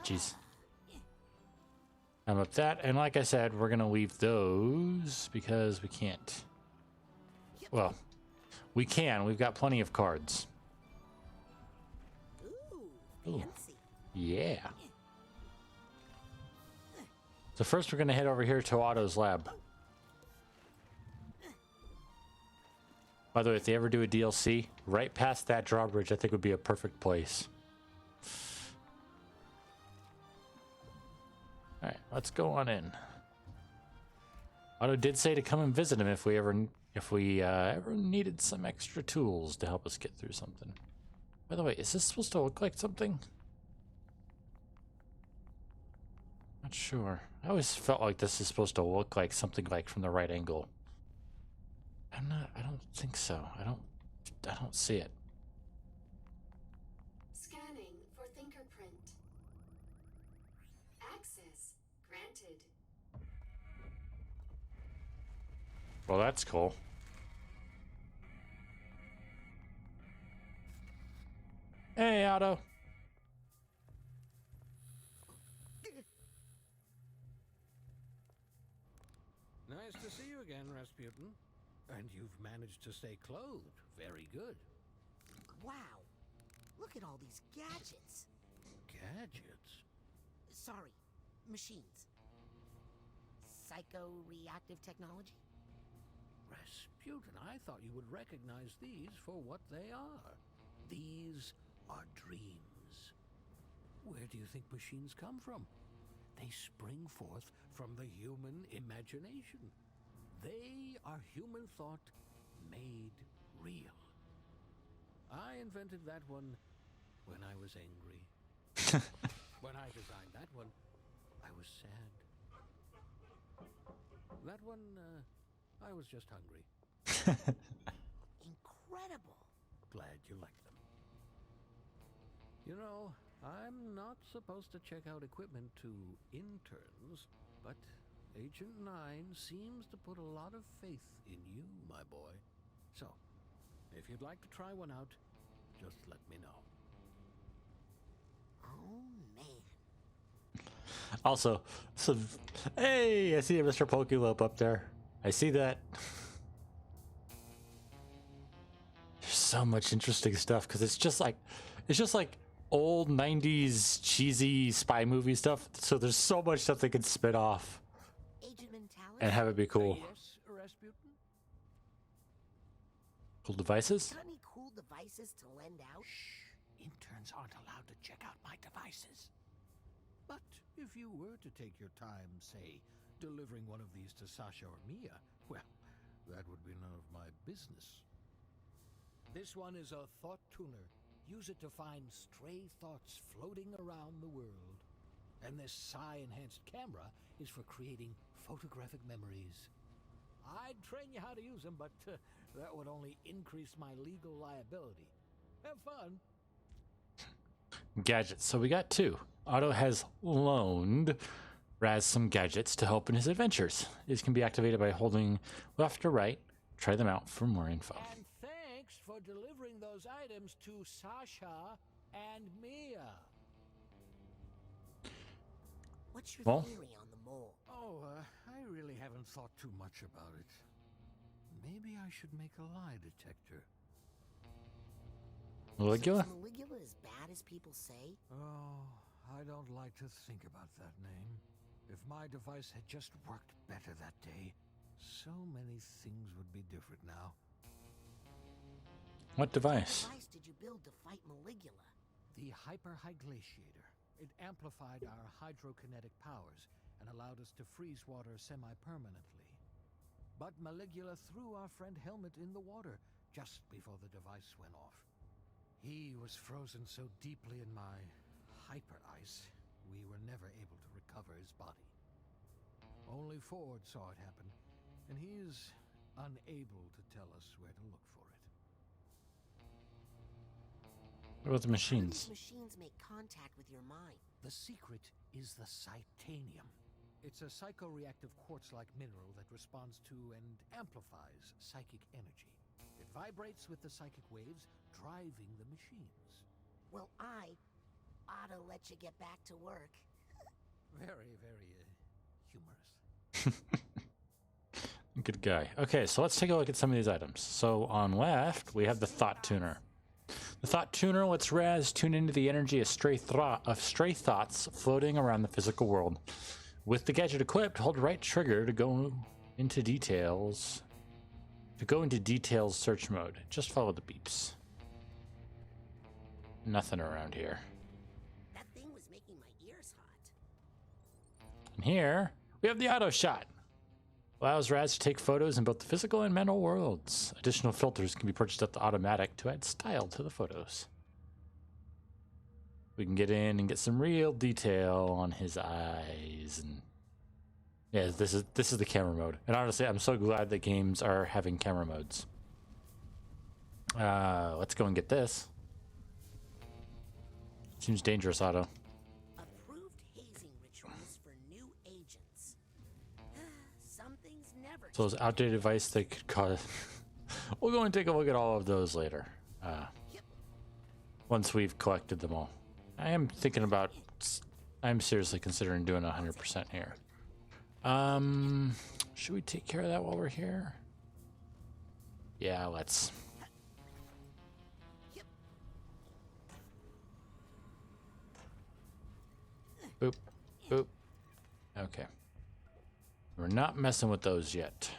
Jeez. I'm up that, and like I said, we're gonna leave those because we can't. Well, we can. We've got plenty of cards. Ooh, fancy. Yeah. So first, we're gonna head over here to Otto's lab. By the way, if they ever do a DLC, right past that drawbridge, I think would be a perfect place. All right, let's go on in. Otto did say to come and visit him if we ever needed some extra tools to help us get through something. By the way, is this supposed to look like something? Not sure. I always felt like this is supposed to look like something like from the right angle. I don't think so. I don't see it. Scanning for fingerprint. Access granted. Well, that's cool. Hey, Otto. Nice to see you again, Rasputin. And you've managed to stay clothed. Very good. Wow. Look at all these gadgets. Gadgets? Sorry, machines. Psycho-reactive technology? Rasputin, I thought you would recognize these for what they are. These are dreams. Where do you think machines come from? They spring forth from the human imagination. They are human thought made real. I invented that one when I was angry. When I designed that one, I was sad. That one, I was just hungry. Incredible. Glad you like them. You know, I'm not supposed to check out equipment to interns, but Agent 9 seems to put a lot of faith in you, my boy. So, if you'd like to try one out, just let me know. Oh, man. Also, hey, I see a Mr. Pokelope up there. I see that. There's so much interesting stuff because it's just like old 90s cheesy spy movie stuff. So there's so much stuff they can spit off and have it be cool. Yes, Rasputin? Cool devices? Got any cool devices to lend out? Shh. Interns aren't allowed to check out my devices. But if you were to take your time, say, delivering one of these to Sasha or Mia, well, that would be none of my business. This one is a thought tuner. Use it to find stray thoughts floating around the world. And this psi-enhanced camera is for creating photographic memories. I'd train you how to use them, but that would only increase my legal liability. Have fun. Gadgets. So we got two. Otto has loaned Raz some gadgets to help in his adventures. These can be activated by holding left or right. Try them out for more info. And thanks for delivering those items to Sasha and Mia. What's your theory on the mole? Oh, I really haven't thought too much about it. Maybe I should make a lie detector. Maligula? Is Maligula as bad as people say? Oh, I don't like to think about that name. If my device had just worked better that day, so many things would be different now. What device? What device did you build to fight Maligula? The Hyper-Hyglaciator. It amplified our hydrokinetic powers and allowed us to freeze water semi-permanently. But Maligula threw our friend Helmet in the water just before the device went off. He was frozen so deeply in my hyper-ice, we were never able to recover his body. Only Ford saw it happen, and he's unable to tell us where to look for it. What about the machines? How do these machines make contact with your mind? The secret is the Psytanium. It's a psychoreactive quartz-like mineral that responds to and amplifies psychic energy. It vibrates with the psychic waves, driving the machines. Well, I ought to let you get back to work. Very, very humorous. Good guy. Okay, so let's take a look at some of these items. So on left, we have the Thought Tuner. The Thought Tuner lets Raz tune into the energy of stray thoughts floating around the physical world. With the gadget equipped, hold right trigger to go into details. To go into details search mode, just follow the beeps. Nothing around here. That thing was making my ears hot. And here, we have the auto shot. Allows Raz to take photos in both the physical and mental worlds. Additional filters can be purchased at the automatic to add style to the photos. We can get in and get some real detail on his eyes, and yeah, this is the camera mode. And honestly, I'm so glad that games are having camera modes. Let's go and get this. Seems dangerous, Otto. Approved hazing rituals for new agents. Some things never. So those outdated devices that could cause. We'll go and take a look at all of those later. Once we've collected them all. I'm seriously considering doing 100% here. Should we take care of that while we're here? Yeah, let's. Boop, boop. Okay. We're not messing with those yet.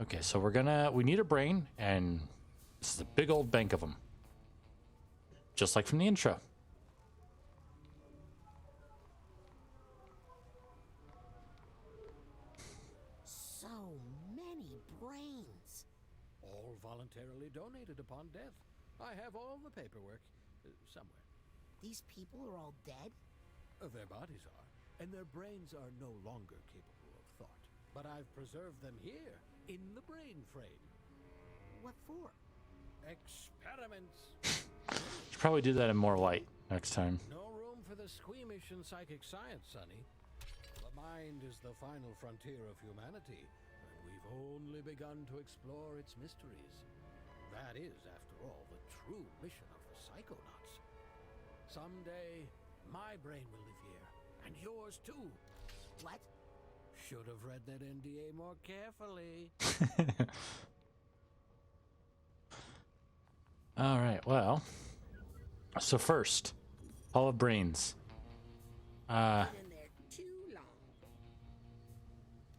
Okay, so we need a brain, and this is a big old bank of them. Just like from the intro. So many brains. All voluntarily donated upon death. I have all the paperwork somewhere. These people are all dead? Their bodies are, and their brains are no longer capable of thought. But I've preserved them here, in the brain frame. What for? Experiments. Should probably do that in more light next time. No room for the squeamish in psychic science, Sonny. The mind is the final frontier of humanity, and we've only begun to explore its mysteries. That is, after all, the true mission of the Psychonauts. Someday, my brain will live here, and yours too. What? Should have read that NDA more carefully. All right, well. So first, Hall of Brains. Been in there too long.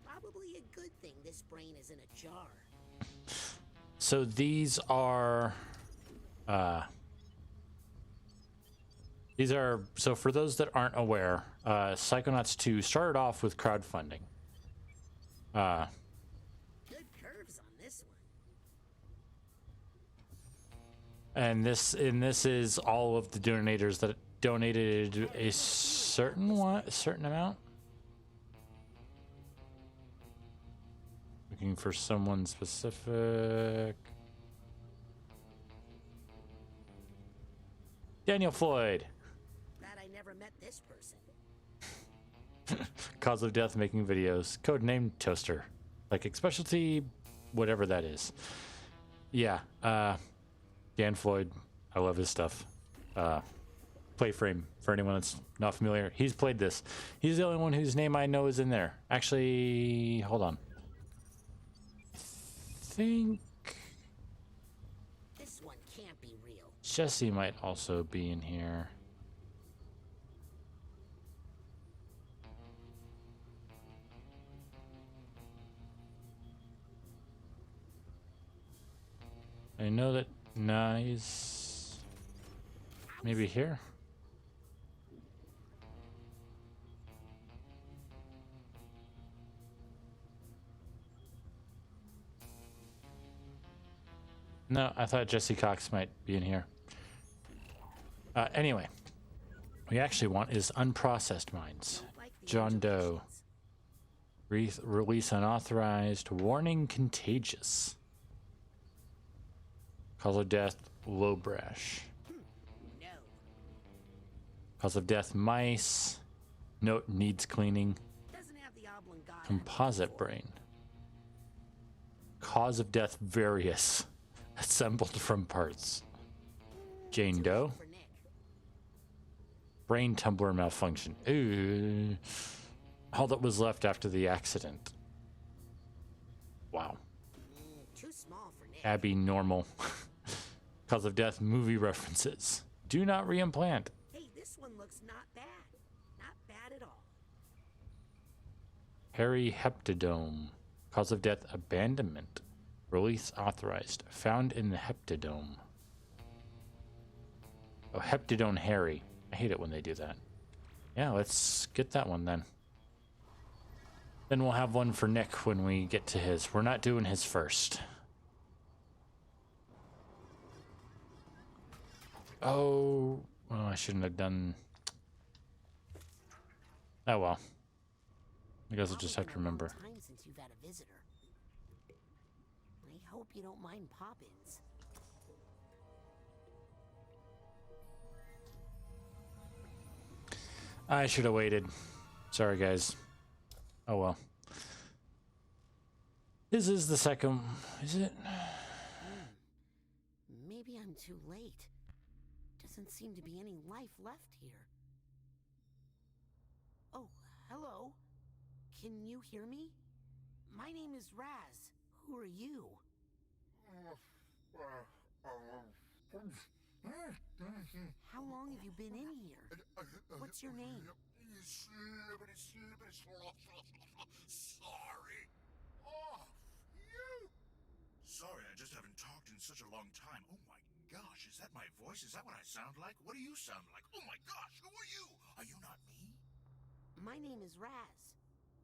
Probably a good thing this brain is in a jar. So these are so for those that aren't aware, Psychonauts 2 started off with crowdfunding. Good curves on this one. And this is all of the donators that donated a certain amount. Looking for someone specific. Daniel Floyd. Glad I never met this person. Cause of death making videos. Codename Toaster. Like specialty, whatever that is. Yeah. Dan Floyd. I love his stuff. Playframe, for anyone that's not familiar. He's played this. He's the only one whose name I know is in there. Actually, hold on. I think This one can't be real. Jesse might also be in here. I know that he's maybe here. No, I thought Jesse Cox might be in here. Anyway, we actually want is unprocessed mines. John Doe. Release unauthorized. Warning contagious. Cause of death, low brash. No. Cause of death, mice. Note needs cleaning. Doesn't have the oblongata. Composite brain. Cause of death, various. Assembled from parts. Jane Doe. Brain tumbler malfunction. Ooh. All that was left after the accident. Wow. Too small for Nick. Abby normal. Cause of death, movie references. Do not reimplant. Hey, this one looks not bad. Not bad at all. Harry Heptadome. Cause of death, abandonment. Release authorized. Found in the Heptadome. Oh, Heptadone Harry. I hate it when they do that. Yeah, let's get that one then. Then we'll have one for Nick when we get to his. We're not doing his first. Oh, well, I shouldn't have done. Oh well. I guess I'll just have to remember. Time since you've had a visitor. I hope you don't mind pop-ins. I should have waited. Sorry, guys. Oh well. This is the second. Is it? Maybe I'm too late. Doesn't seem to be any life left here. Oh, hello. Can you hear me? My name is Raz. Who are you? How long have you been in here? What's your name? Sorry. Oh, you. Sorry, I just haven't talked in such a long time. Oh my gosh, is that my voice? Is that what I sound like? What do you sound like? Oh my gosh, who are you? Are you not me? My name is Raz.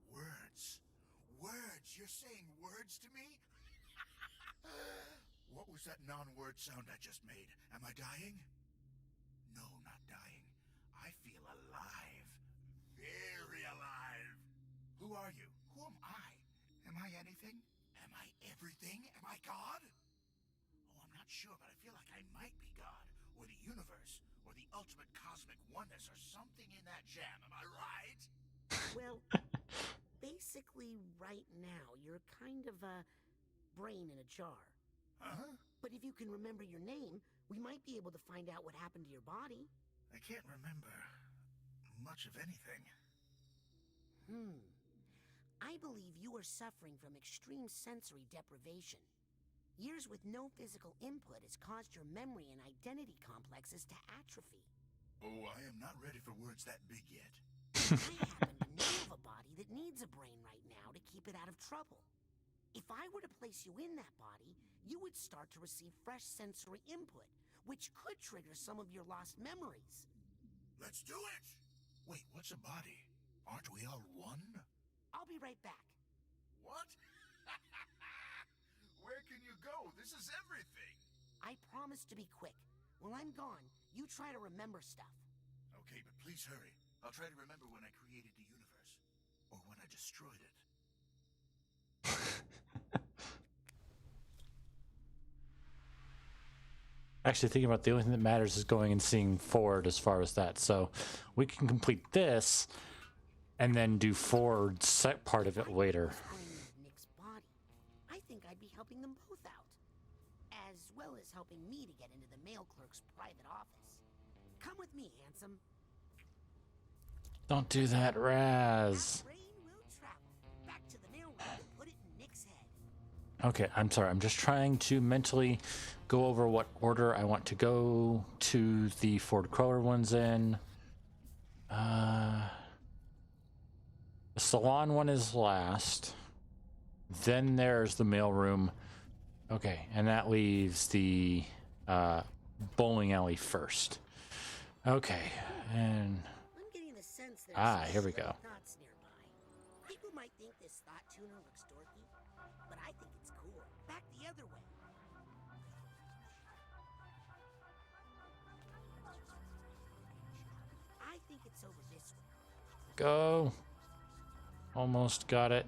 Words. Words. You're saying words to me? What was that non-word sound I just made? Am I dying? No, not dying. I feel alive. Very alive. Who are you? Who am I? Am I anything? Am I everything? Am I God? Oh, I'm not sure, but I feel like I might be God, or the universe, or the ultimate cosmic oneness, or something in that jam. Am I right? Well, basically, right now, you're kind of a brain in a jar. Huh? But if you can remember your name, we might be able to find out what happened to your body. I can't remember much of anything. I believe you are suffering from extreme sensory deprivation. Years with no physical input has caused your memory and identity complexes to atrophy. Oh, I am not ready for words that big yet. I happen to know of a body that needs a brain right now to keep it out of trouble. If I were to place you in that body, you would start to receive fresh sensory input, which could trigger some of your lost memories. Let's do it! Wait, what's a body? Aren't we all one? I'll be right back. What? Where can you go? This is everything. I promise to be quick. While I'm gone, you try to remember stuff. Okay, but please hurry. I'll try to remember when I created the universe. Or when I destroyed it. Actually, thinking about the only thing that matters is going and seeing forward as far as that. So we can complete this and then do forward set part of it later. Nick's body. I think I'd be helping them both out, as well as helping me to get into the mail clerk's private office. Come with me, handsome. Don't do that, Raz. Brain will travel back to the mailroom and put it in Nick's head. Okay, I'm sorry. I'm just trying to mentally go over what order I want to go to the Ford Crawler ones in. The salon one is last. Then there's the mailroom. Okay, and that leaves the bowling alley first. Okay, and I'm getting the sense there's here we go. thoughts nearby. People might think this thought tuner looks dorky, but I think it's cool. Back the other way. It's over this way. Go. Almost got it.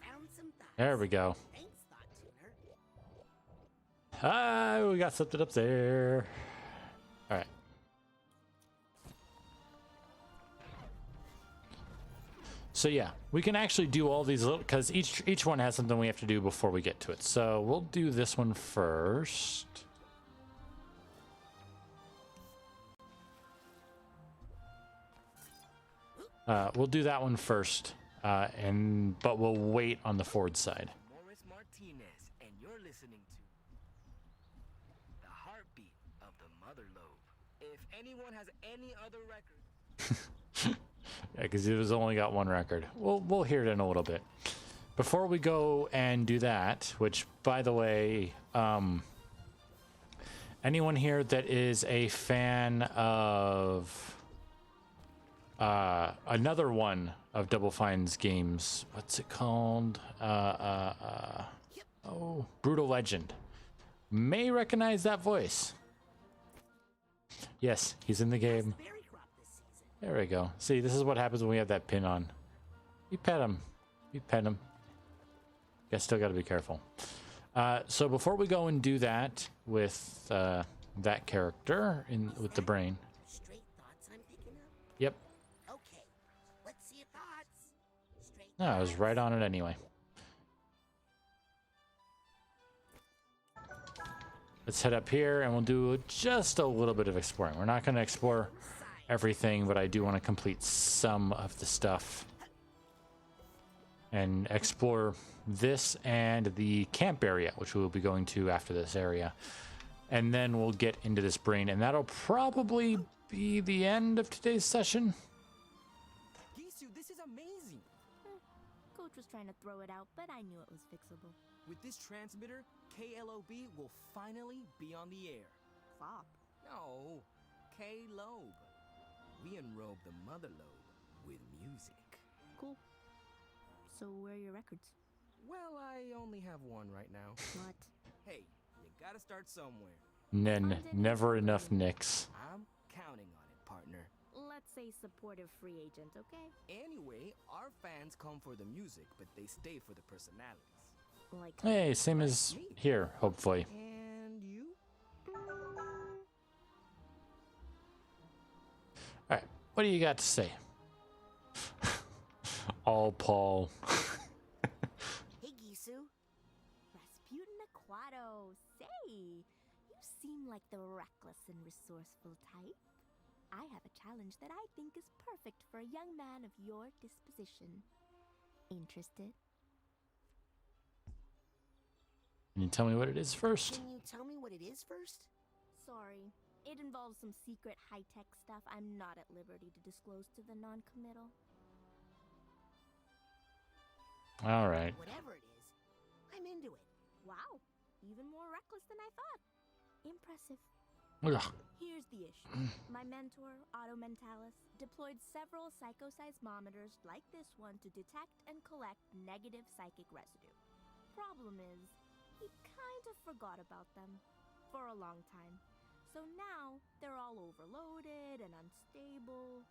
Found some thoughts. There we go. Thanks, Thought Tuner. Ah, we got something up there. All right. So yeah, we can actually do all these little, because each one has something we have to do before we get to it. So we'll do this one first. We'll do that one first, but we'll wait on the forward side. Morris Martinez, and you're listening to the heartbeat of the mother lobe. If anyone has any other record, Yeah, because he was only got one record. We'll hear it in a little bit. Before we go and do that, which, by the way, anyone here that is a fan of another one of Double Fine's games, what's it called? Brutal Legend, may recognize that voice. Yes, he's in the game. There we go. See, this is what happens when we have that pin on. You pet him. You pet him. You still got to be careful. So before we go and do that with that character with the brain. Straight thoughts I'm picking up? Yep. Okay. Let's see your thoughts. Straight No, I was right on it anyway. Let's head up here and we'll do just a little bit of exploring. We're not going to explore everything, but I do want to complete some of the stuff and explore this and the camp area, which we will be going to after this area. And then we'll get into this brain, and that'll probably be the end of today's session. Gisu, this is amazing. Coach was trying to throw it out, but I knew it was fixable. With this transmitter, KLOB will finally be on the air. Fop. No, K-Lobe. We enrobe the mother lobe with music. Cool. So where are your records? Well, I only have one right now. What? Hey, you gotta start somewhere. Never enough nicks. I'm counting on it, partner. Let's say supportive free agent, okay? Anyway, our fans come for the music, but they stay for the personalities. Like, Hey, same as here, hopefully. And you? All right, what do you got to say? All Paul. Hey, Gisu. Rasputin Aquato, say, you seem like the reckless and resourceful type. I have a challenge that I think is perfect for a young man of your disposition. Interested? Can you tell me what it is first? Can you tell me what it is first? Sorry. It involves some secret high-tech stuff I'm not at liberty to disclose to the non-committal. All right. Whatever it is, I'm into it. Wow. Even more reckless than I thought. Impressive. Ugh. Here's the issue. My mentor, Otto Mentalis, deployed several psychoseismometers like this one to detect and collect negative psychic residue. Problem is, he kind of forgot about them for a long time. So now, they're all overloaded and unstable.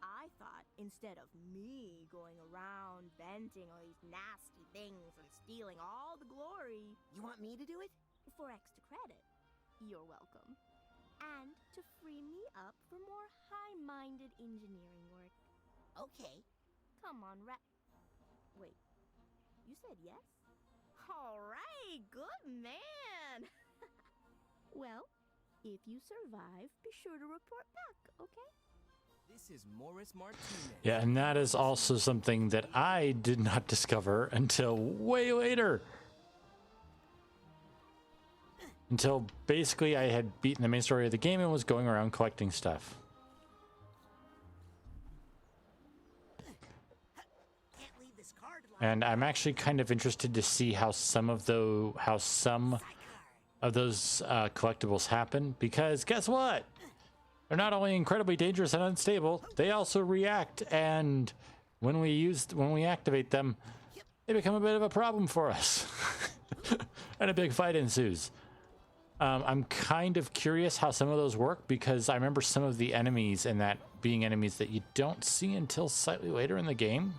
I thought instead of me going around venting all these nasty things and stealing all the glory... You want me to do it? For extra credit. You're welcome. And to free me up for more high-minded engineering work. Okay. Come on, Wait, you said yes? All right, good man. Well, if you survive, be sure to report back, okay? This is Morris Martinez. Yeah, and that is also something that I did not discover until way later. Until basically I had beaten the main story of the game and was going around collecting stuff. And I'm actually kind of interested to see how some of those collectibles happen, because guess what? They're not only incredibly dangerous and unstable, they also react, and when we activate them, they become a bit of a problem for us. And a big fight ensues. I'm kind of curious how some of those work, because I remember some of the enemies in that being enemies that you don't see until slightly later in the game.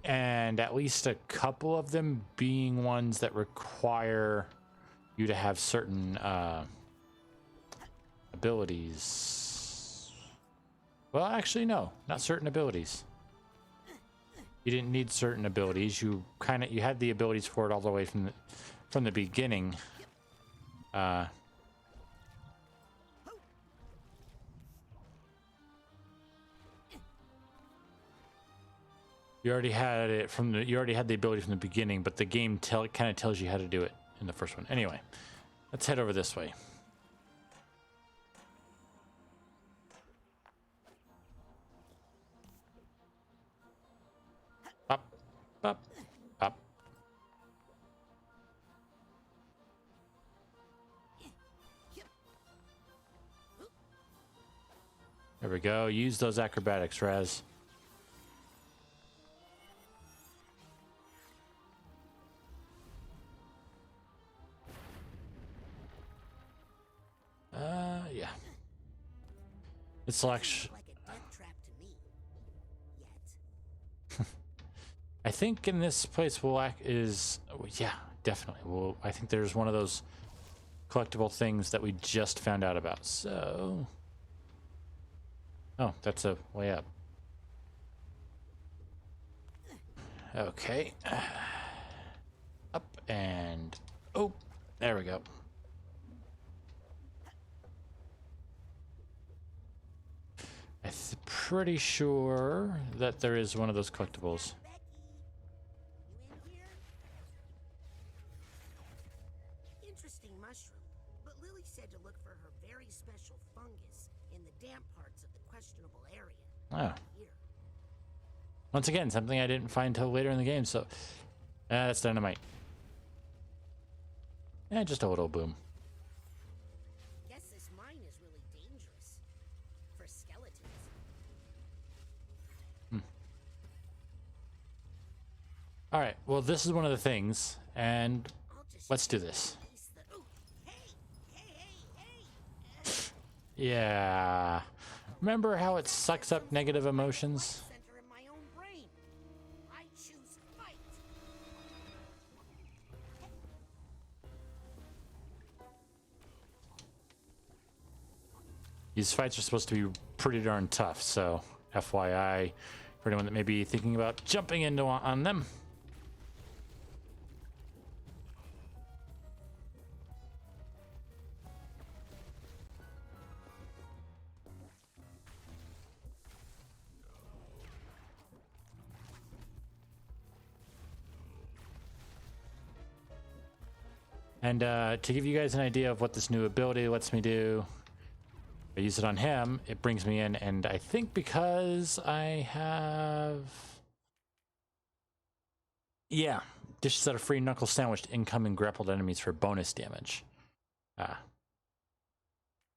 And at least a couple of them being ones that require you to have certain abilities. Well, actually, no, not certain abilities. You didn't need certain abilities. You had the abilities for it all the way from the beginning. You already had it you already had the ability from the beginning, but the game kind of tells you how to do it in the first one. Anyway, let's head over this way. Up, up, up. There we go. Use those acrobatics, Raz. Yeah. It's actually... I think in this place yeah, definitely. Well, I think there's one of those collectible things that we just found out about. So, oh, that's a way up. Okay. Up and oh, there we go. I'm pretty sure that there is one of those collectibles. Interesting mushroom, but Lily said to look for her very special fungus in the damp parts of the questionable area. Oh. Once again, something I didn't find until later in the game, so that's dynamite. Just a little boom. Guess this mine is really dangerous for skeletons. All right, well, this is one of the things, and let's do this. Yeah. Remember how it sucks up negative emotions? These fights are supposed to be pretty darn tough, so FYI for anyone that may be thinking about jumping into on them. And to give you guys an idea of what this new ability lets me do, I use it on him, it brings me in, and I think because I have... Yeah, dishes out a free knuckle sandwich to incoming grappled enemies for bonus damage.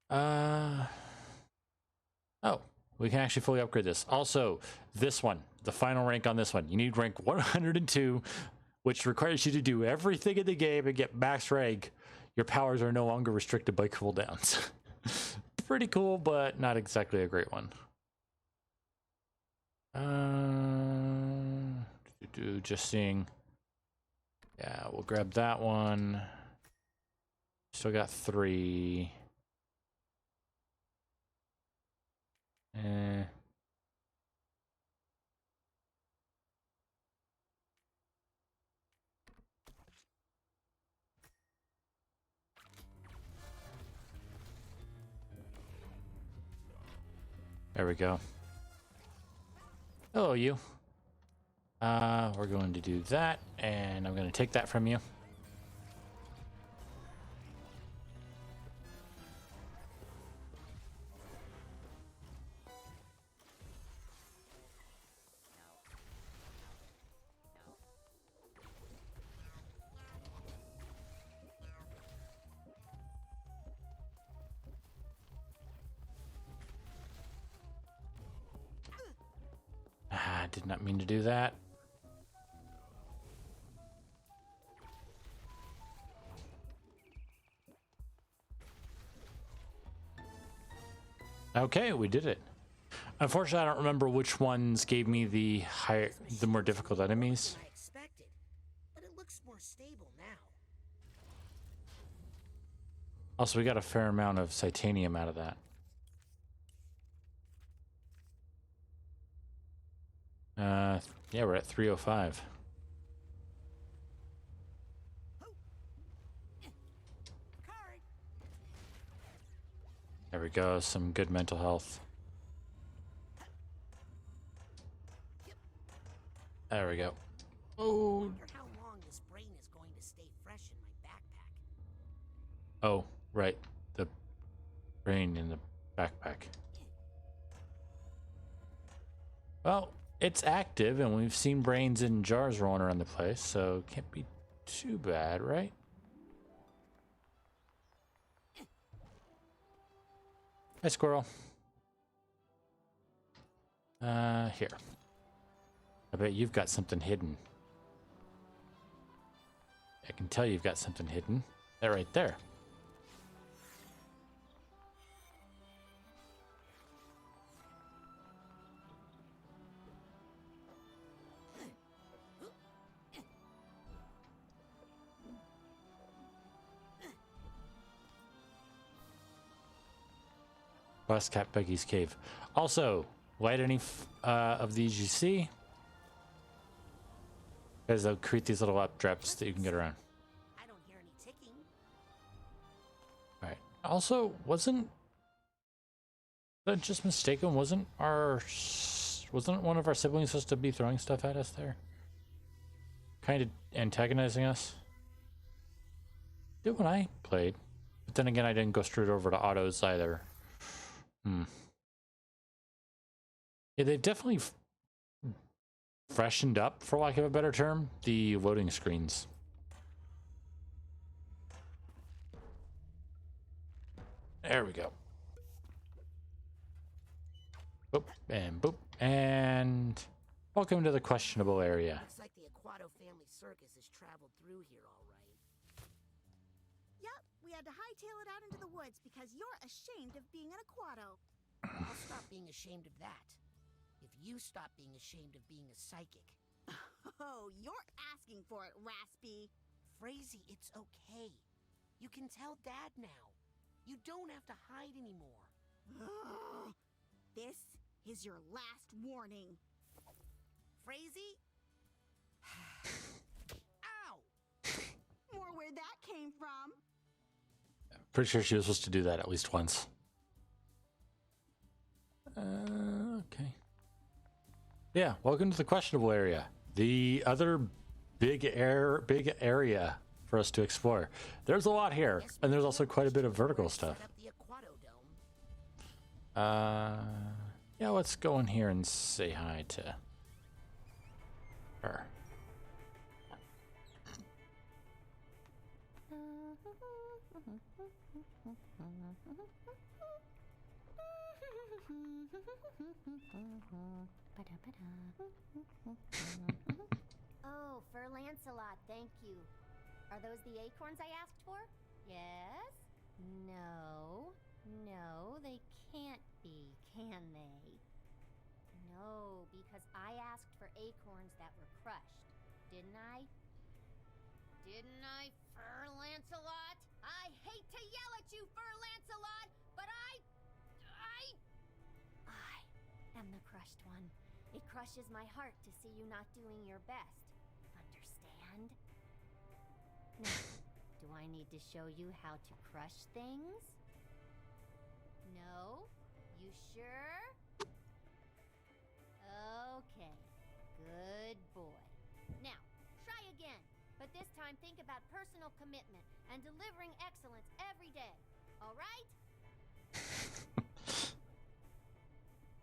Oh, we can actually fully upgrade this. Also, this one, the final rank on this one, you need rank 102, which requires you to do everything in the game and get max rank. Your powers are no longer restricted by cooldowns. Pretty cool, but not exactly a great one. Just seeing. Yeah, we'll grab that one. Still got 3. There we go. Hello, you. We're going to do that, and I'm going to take that from you. Did not mean to do that. Okay, we did it. Unfortunately, I don't remember which ones gave me the more difficult enemies. I expected, but it looks more stable now. Also, we got a fair amount of titanium out of that. Yeah, we're at 305. There we go, some good mental health. There we go. Oh. I wonder how long this brain is going to stay fresh in my backpack. Oh, right. The brain in the backpack. Well, it's active, and we've seen brains in jars rolling around the place, so it can't be too bad, right? Hi, squirrel. Here. I bet you've got something hidden. I can tell you've got something hidden. That right there. Boss Cat Becky's cave. Also, light any of these you see, because they'll create these little up traps that you can get around. I don't hear any ticking. All right. Also, wasn't that just mistaken? Wasn't one of our siblings supposed to be throwing stuff at us there? Kind of antagonizing us. Did when I played, but then again, I didn't go straight over to autos either. Yeah, they've definitely freshened up, for lack of a better term, the loading screens. There we go. Boop, and boop, and welcome to the questionable area. Looks like the Aquato family circus has traveled through here all right. Yup, we had to hightail it out into the woods because you're ashamed of being an Aquato. I'll stop being ashamed of that. If you stop being ashamed of being a psychic. Oh, you're asking for it, Raspy. Frazee, it's okay. You can tell Dad now. You don't have to hide anymore. This is your last warning. Frazee? Ow! More where that came from. Pretty sure she was supposed to do that at least once. Okay. Yeah, welcome to the questionable area. The other big area for us to explore. There's a lot here, and there's also quite a bit of vertical stuff. Yeah, let's go in here and say hi to her. Oh, Fur Lancelot, thank you. Are those the acorns I asked for? Yes? No. No, they can't be, can they? No, because I asked for acorns that were crushed, didn't I? Didn't I, Fur Lancelot? I hate to yell at you, Fur Lancelot, but I am the crushed one. It crushes my heart to see you not doing your best. Understand? Now, do I need to show you how to crush things? No? You sure? Okay. Good boy. Now, try again. But this time think about personal commitment and delivering excellence every day. All right?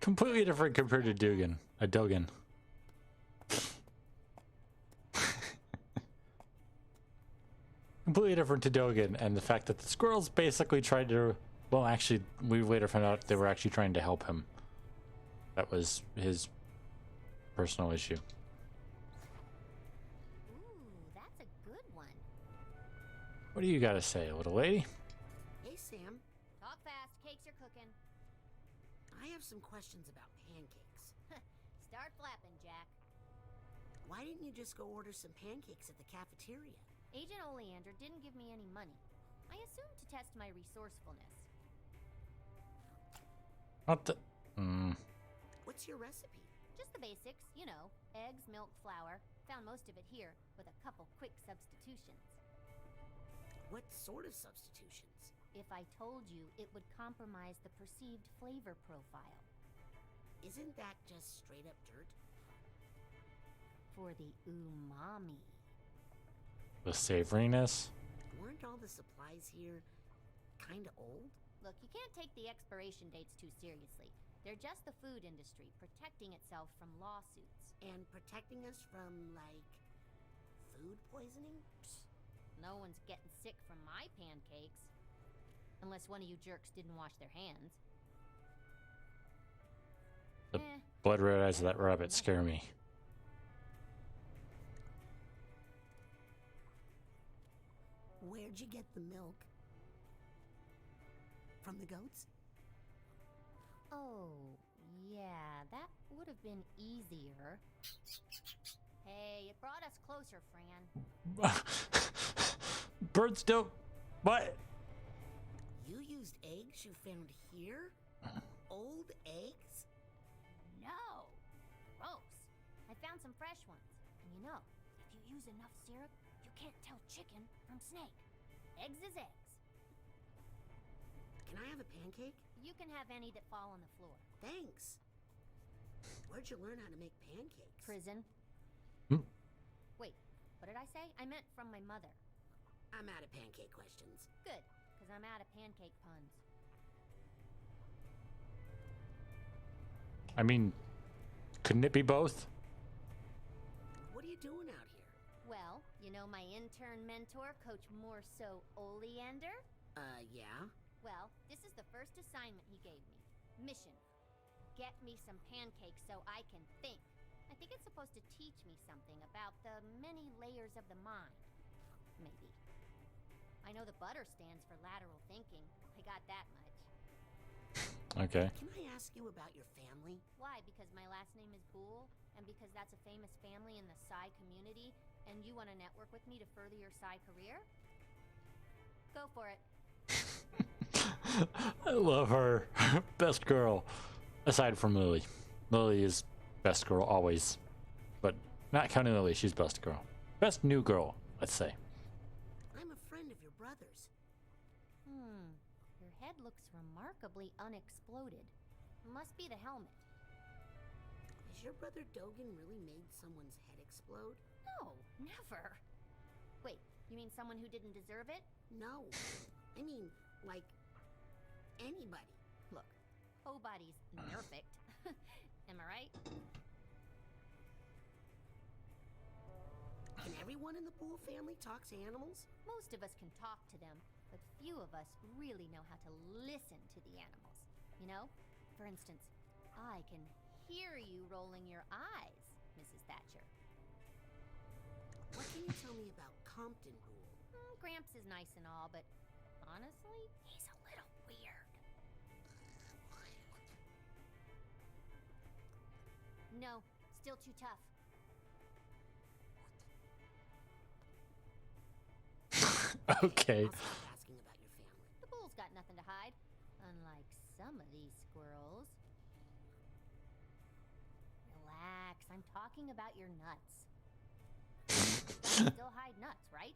Completely different compared to Dugan. Dogan. Completely different to Dogan, and the fact that the squirrels basically tried to... Well, actually, we later found out they were actually trying to help him. That was his personal issue. Ooh, that's a good one. What do you got to say, little lady? Hey, Sam. Talk fast. Cakes are cooking. I have some questions about pancakes. Start flapping, Jack. Why didn't you just go order some pancakes at the cafeteria? Agent Oleander didn't give me any money. I assumed to test my resourcefulness. What the? What's your recipe? Just the basics, you know. Eggs, milk, flour. Found most of it here, with a couple quick substitutions. What sort of substitutions? If I told you, it would compromise the perceived flavor profile. Isn't that just straight up dirt? For the umami. The savoriness? Weren't all the supplies here kinda old? Look, you can't take the expiration dates too seriously. They're just the food industry, protecting itself from lawsuits. And protecting us from, like, food poisoning? Psst. No one's getting sick from my pancakes. Unless one of you jerks didn't wash their hands. The blood red eyes of that rabbit scare me. Where'd you get the milk? From the goats? Oh, yeah, that would have been easier. Hey, it brought us closer, Fran. Birds don't... What? You used eggs you found here? Old eggs? No! Gross. I found some fresh ones. And you know, if you use enough syrup, you can't tell chicken from snake. Eggs is eggs. Can I have a pancake? You can have any that fall on the floor. Thanks. Where'd you learn how to make pancakes? Prison. Wait, what did I say? I meant from my mother. I'm out of pancake questions. Good, because I'm out of pancake puns. I mean, couldn't it be both? What are you doing out here? Well, you know my intern mentor, Coach Morso Oleander? Yeah? Well, this is the first assignment he gave me. Mission. Get me some pancakes so I can think. I think it's supposed to teach me something about the many layers of the mind. Maybe. I know the butter stands for lateral thinking. I got that much. Okay. Can I ask you about your family? Why? Because my last name is Boole, and because that's a famous family in the Psy community, and you want to network with me to further your Psy career? Go for it. I love her. Best girl. Aside from Lily. Lily is best girl always. But not counting Lily, she's best girl. Best new girl, let's say. I'm a friend of your brother's. Your head looks remarkably unexploded. Must be the helmet. Has your brother Dogan really made someone's head explode? No, never. Wait, you mean someone who didn't deserve it? No. I mean, like, anybody. Look, nobody's perfect. Am I right? Can everyone in the Boole family talk to animals? Most of us can talk to them, but few of us really know how to listen to the animals. You know? For instance, I can hear you rolling your eyes, Mrs. Thatcher. What can you tell me about Compton Boole? Gramps is nice and all, but honestly, he's a little weird. No, still too tough. Okay. I'll stop asking about your family. The Boole's got nothing to hide, unlike some of these squirrels. Relax, I'm talking about your nuts. You still hide nuts, right?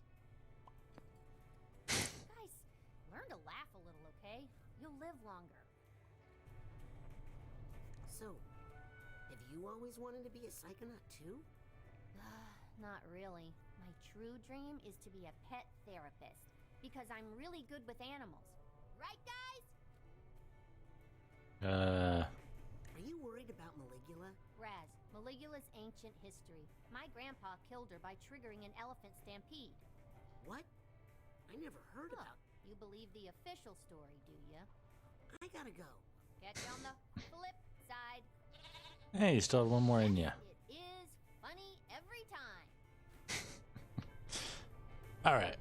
Guys, learn to laugh a little, okay? You'll live longer. So, have you always wanted to be a Psychonaut too? Not really. My true dream is to be a pet therapist, because I'm really good with animals. Right, guys? Are you worried about Maligula? Raz, Maligula's ancient history. My grandpa killed her by triggering an elephant stampede. What? I never heard about. You believe the official story, do ya? I gotta go. Catch you on the flip side. Hey, you still have one more in you. It is funny every time. All right,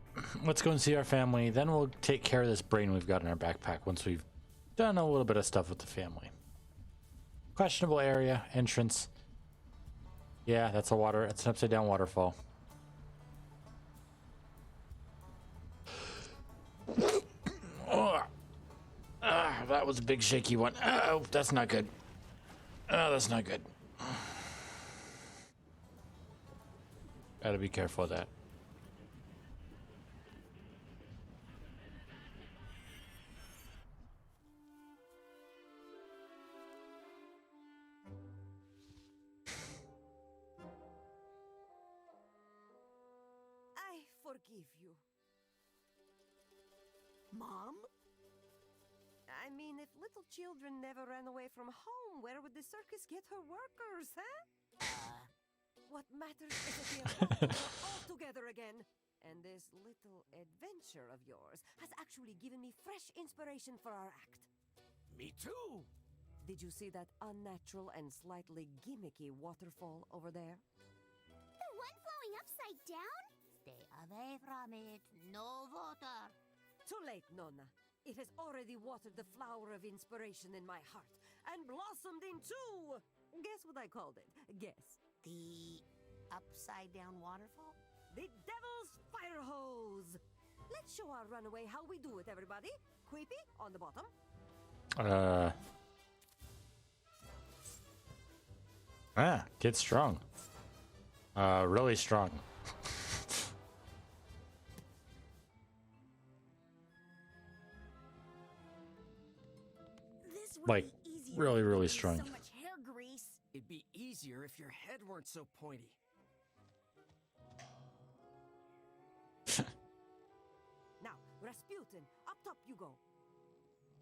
let's go and see our family. Then we'll take care of this brain we've got in our backpack once we've done a little bit of stuff with the family. Questionable area. Entrance. Yeah, that's a water. It's an upside down waterfall. Oh, that was a big shaky one. Oh, that's not good. Oh, that's not good. Gotta be careful of that. I forgive you. Mom? I mean, if little children never ran away from home, where would the circus get her workers, huh? What matters is that we are all together again. And this little adventure of yours has actually given me fresh inspiration for our act. Me too. Did you see that unnatural and slightly gimmicky waterfall over there? The one flowing upside down? Stay away from it. No water. Too late, Nonna. It has already watered the flower of inspiration in my heart and blossomed into... Guess what I called it? Guess. The upside down waterfall? The Devil's Fire Hose! Let's show our runaway how we do it, everybody. Queepy, on the bottom. Kid's strong. Really strong. Like, really, really strong. So much hair grease. It'd be easier if your head weren't so pointy. Now, Rasputin, up top you go.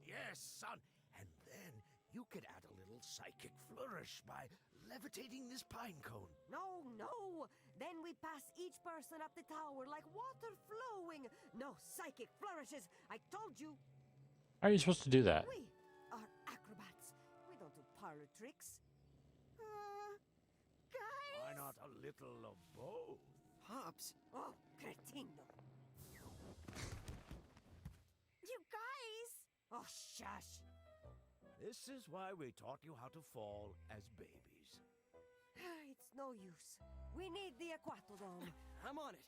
Yes, son. And then you could add a little psychic flourish by levitating this pine cone. No, no. Then we pass each person up the tower like water flowing. No psychic flourishes. I told you. How are you supposed to do that? We are acrobats. We don't do parlor tricks. Guys? Why not a little of both? Pops? Oh, cretino. You guys! Oh, shush. This is why we taught you how to fall as babies. It's no use. We need the Aquatodome. I'm on it.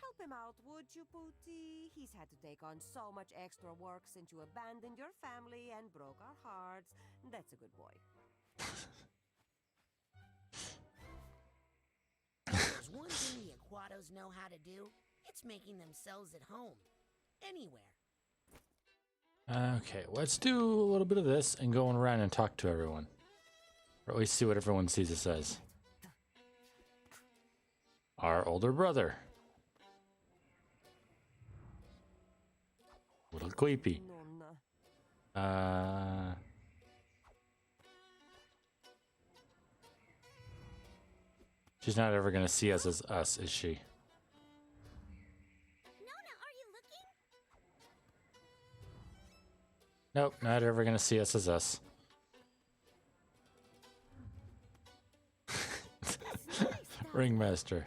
Help him out, would you, Pooty? He's had to take on so much extra work since you abandoned your family and broke our hearts. That's a good boy. There's one thing the Aquatos know how to do. It's making themselves at home. Anywhere. Okay, let's do a little bit of this and go around and talk to everyone. Or at least see what everyone sees us as. Our older brother. Little creepy. She's not ever gonna see us as us, is she? Nona, are you looking? Nope, not ever gonna see us as us. Ringmaster.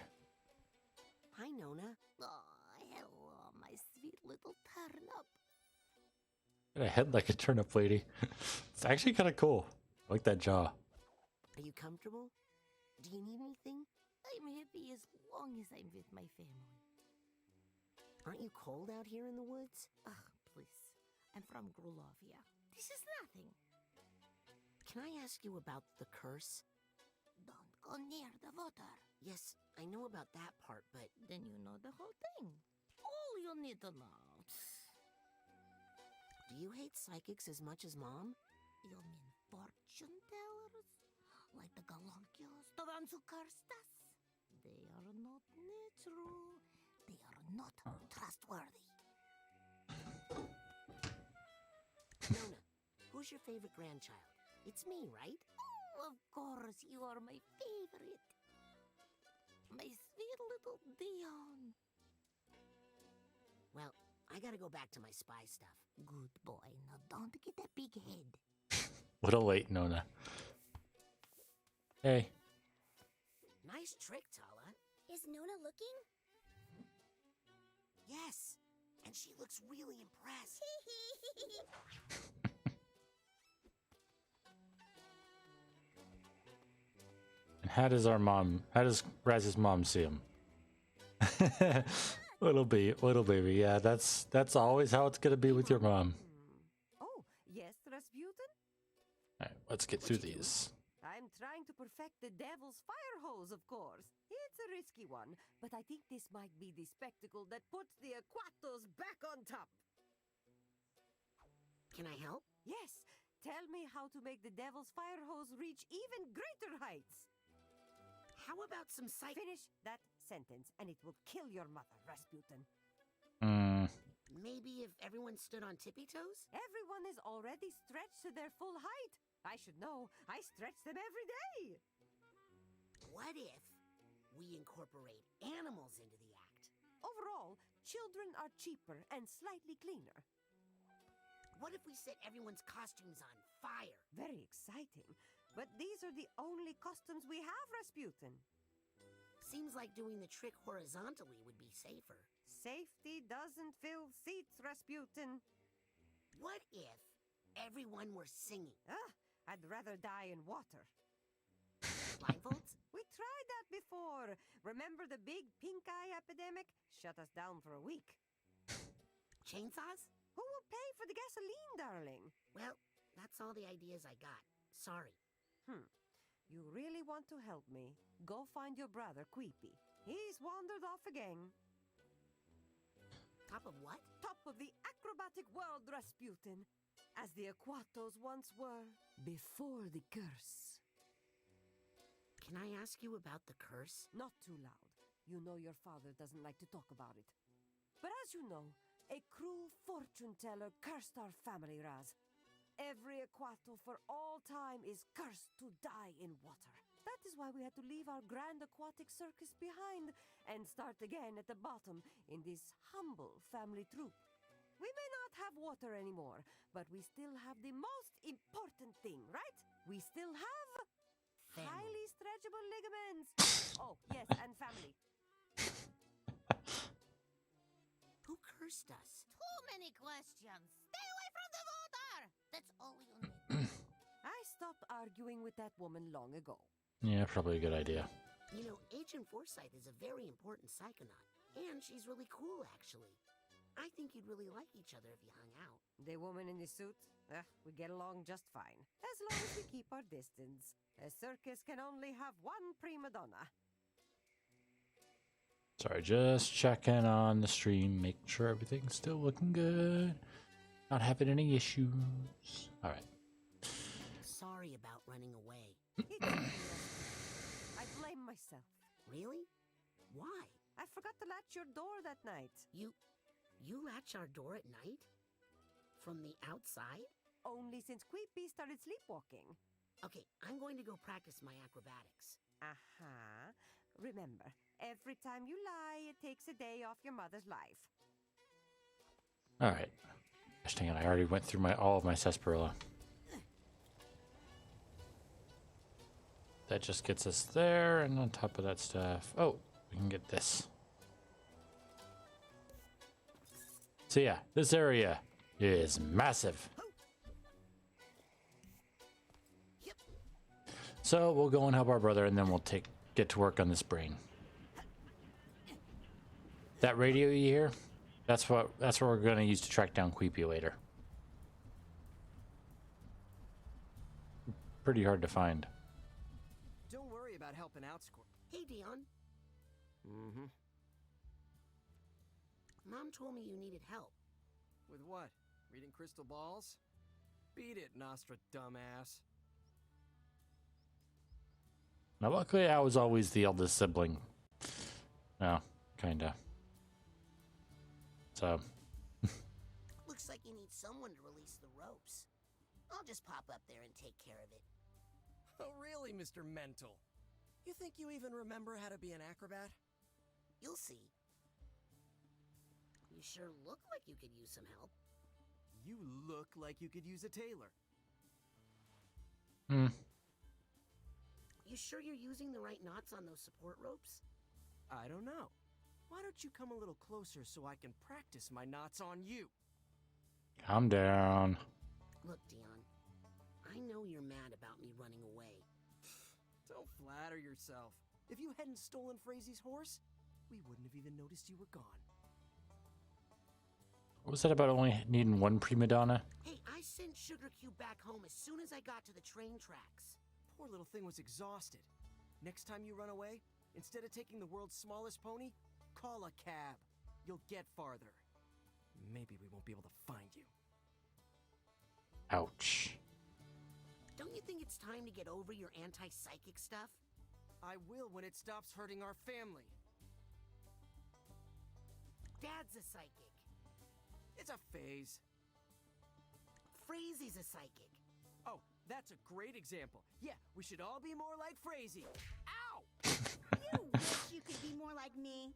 Hi, Nona. Oh, hello, my sweet little turnip. Got a head like a turnip lady. It's actually kind of cool. I like that jaw. Are you comfortable? Do you need anything? I'm happy as long as I'm with my family. Aren't you cold out here in the woods? Ugh, please. I'm from Grulovia. This is nothing. Can I ask you about the curse? Don't go near the water. Yes, I know about that part, but... Then you know the whole thing. All you need to know. Do you hate psychics as much as Mom? You mean fortune tellers? Like the Galunculos, the ones who cursed us? They are not natural. They are not trustworthy. Nona, who's your favorite grandchild? It's me, right? Oh, of course, you are my favorite. My sweet little Dion. Well, I gotta go back to my spy stuff. Good boy. Now don't get a big head. Little late, Nona. Hey. Nice trick, Tala. Is Nona looking? Yes, and she looks really impressed. How does Raz's mom see him? little baby. Yeah, that's always how it's gonna be with your mom. Oh, yes, Rasputin? All right, let's get through these. I'm trying to perfect the devil's fire hose, of course. It's a risky one, but I think this might be the spectacle that puts the Aquatos back on top. Can I help? Yes. Tell me how to make the devil's fire hose reach even greater heights. How about some Finish that sentence, and it will kill your mother, Rasputin. Maybe if everyone stood on tippy toes? Everyone is already stretched to their full height. I should know. I stretch them every day. What if we incorporate animals into the act? Overall, children are cheaper and slightly cleaner. What if we set everyone's costumes on fire? Very exciting. But these are the only costumes we have, Rasputin. Seems like doing the trick horizontally would be safer. Safety doesn't fill seats, Rasputin. What if everyone were singing? I'd rather die in water. Blindfolds? We tried that before. Remember the big pink eye epidemic? Shut us down for a week. Chainsaws? Who will pay for the gasoline, darling? Well, that's all the ideas I got. Sorry. You really want to help me? Go find your brother, Queepy. He's wandered off again. Top of what? Top of the acrobatic world, Rasputin. As the Aquatos once were, before the curse. Can I ask you about the curse? Not too loud. You know your father doesn't like to talk about it. But as you know, a cruel fortune teller cursed our family, Raz. Every Aquato for all time is cursed to die in water. That is why we had to leave our grand aquatic circus behind and start again at the bottom in this humble family troupe. We may not have water anymore, but we still have the most important thing, right? We still have highly stretchable ligaments. Oh, yes, and family. Who cursed us? Too many questions. Stay away from the water. That's all you need. I stopped arguing with that woman long ago. Yeah, probably a good idea. You know, Agent Forsyth is a very important Psychonaut. And she's really cool, actually. I think you'd really like each other if you hung out. The woman in the suit? We get along just fine. As long as we keep our distance. A circus can only have one prima donna. Sorry, just checking on the stream, making sure everything's still looking good. Not having any issues. All right. Sorry about running away. I blame myself. Really? Why? I forgot to latch your door that night. You latch our door at night? From the outside? Only since Queepy started sleepwalking. Okay, I'm going to go practice my acrobatics. Remember, every time you lie, it takes a day off your mother's life. All right. Gosh dang it, I already went through all of my sarsaparilla. That just gets us there, and on top of that stuff... Oh, we can get this. So yeah, this area is massive. So we'll go and help our brother, and then we'll get to work on this brain. That radio you hear? That's what we're gonna use to track down Queepy later. Pretty hard to find. Don't worry about helping out, Squirt. Hey, Dion. Mom told me you needed help. With what? Reading crystal balls? Beat it, Nostra dumbass. Now, luckily, I was always the eldest sibling. No, kinda. So. Looks like you need someone to release the ropes. I'll just pop up there and take care of it. Oh, really, Mr. Mental? You think you even remember how to be an acrobat? You'll see. You sure look like you could use some help. You look like you could use a tailor. You sure you're using the right knots on those support ropes? I don't know. Why don't you come a little closer so I can practice my knots on you? Calm down. Look, Dion. I know you're mad about me running away. Don't flatter yourself. If you hadn't stolen Frazy's horse, we wouldn't have even noticed you were gone. What was that about only needing one prima donna? Hey, I sent Sugar Cube back home as soon as I got to the train tracks. Poor little thing was exhausted. Next time you run away, instead of taking the world's smallest pony, call a cab. You'll get farther. Maybe we won't be able to find you. Ouch. Don't you think it's time to get over your anti-psychic stuff? I will when it stops hurting our family. Dad's a psychic. It's a phase. Frazy's a psychic. Oh, that's a great example. Yeah, we should all be more like Frazy. Ow! You wish you could be more like me.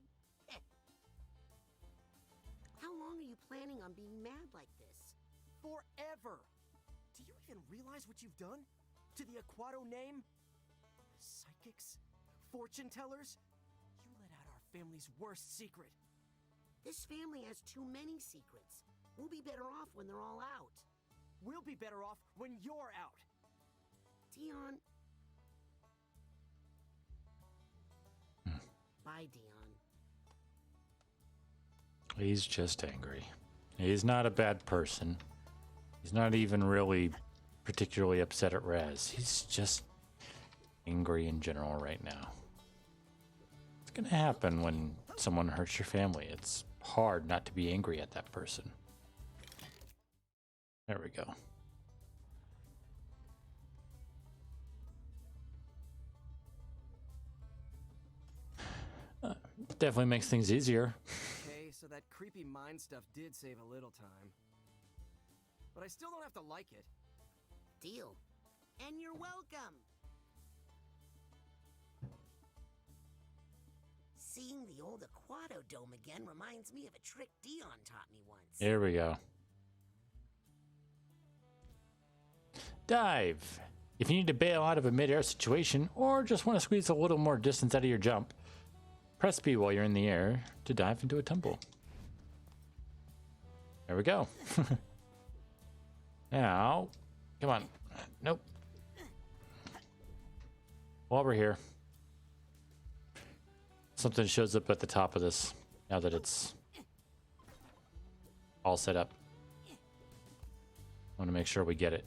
How long are you planning on being mad like this? Forever. Do you even realize what you've done? To the Aquato name? Psychics? Fortune tellers? You let out our family's worst secret. This family has too many secrets. We'll be better off when they're all out. We'll be better off when you're out. Dion. Bye, Dion. He's just angry. He's not a bad person. He's not even really particularly upset at Raz. He's just angry in general right now. It's gonna happen when someone hurts your family. It's hard not to be angry at that person. There we go. Definitely makes things easier. Okay, so that creepy mind stuff did save a little time. But I still don't have to like it. Deal. And you're welcome. Seeing the old Aquato Dome again reminds me of a trick Dion taught me once. There we go. Dive. If you need to bail out of a mid-air situation or just want to squeeze a little more distance out of your jump, press B while you're in the air to dive into a tumble. There we go. Now, come on. Nope. While we're here, something shows up at the top of this now that it's all set up. I want to make sure we get it.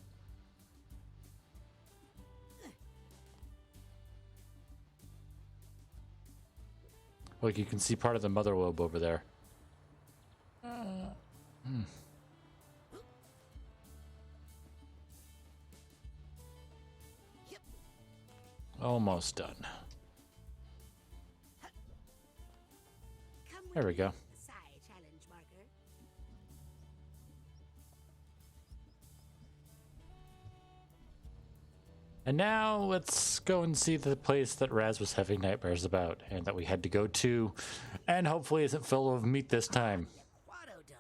Look, you can see part of the mother lobe over there. Almost done. There we go. And now let's go and see the place that Raz was having nightmares about and that we had to go to, and hopefully isn't full of meat this time. Aquato Dome.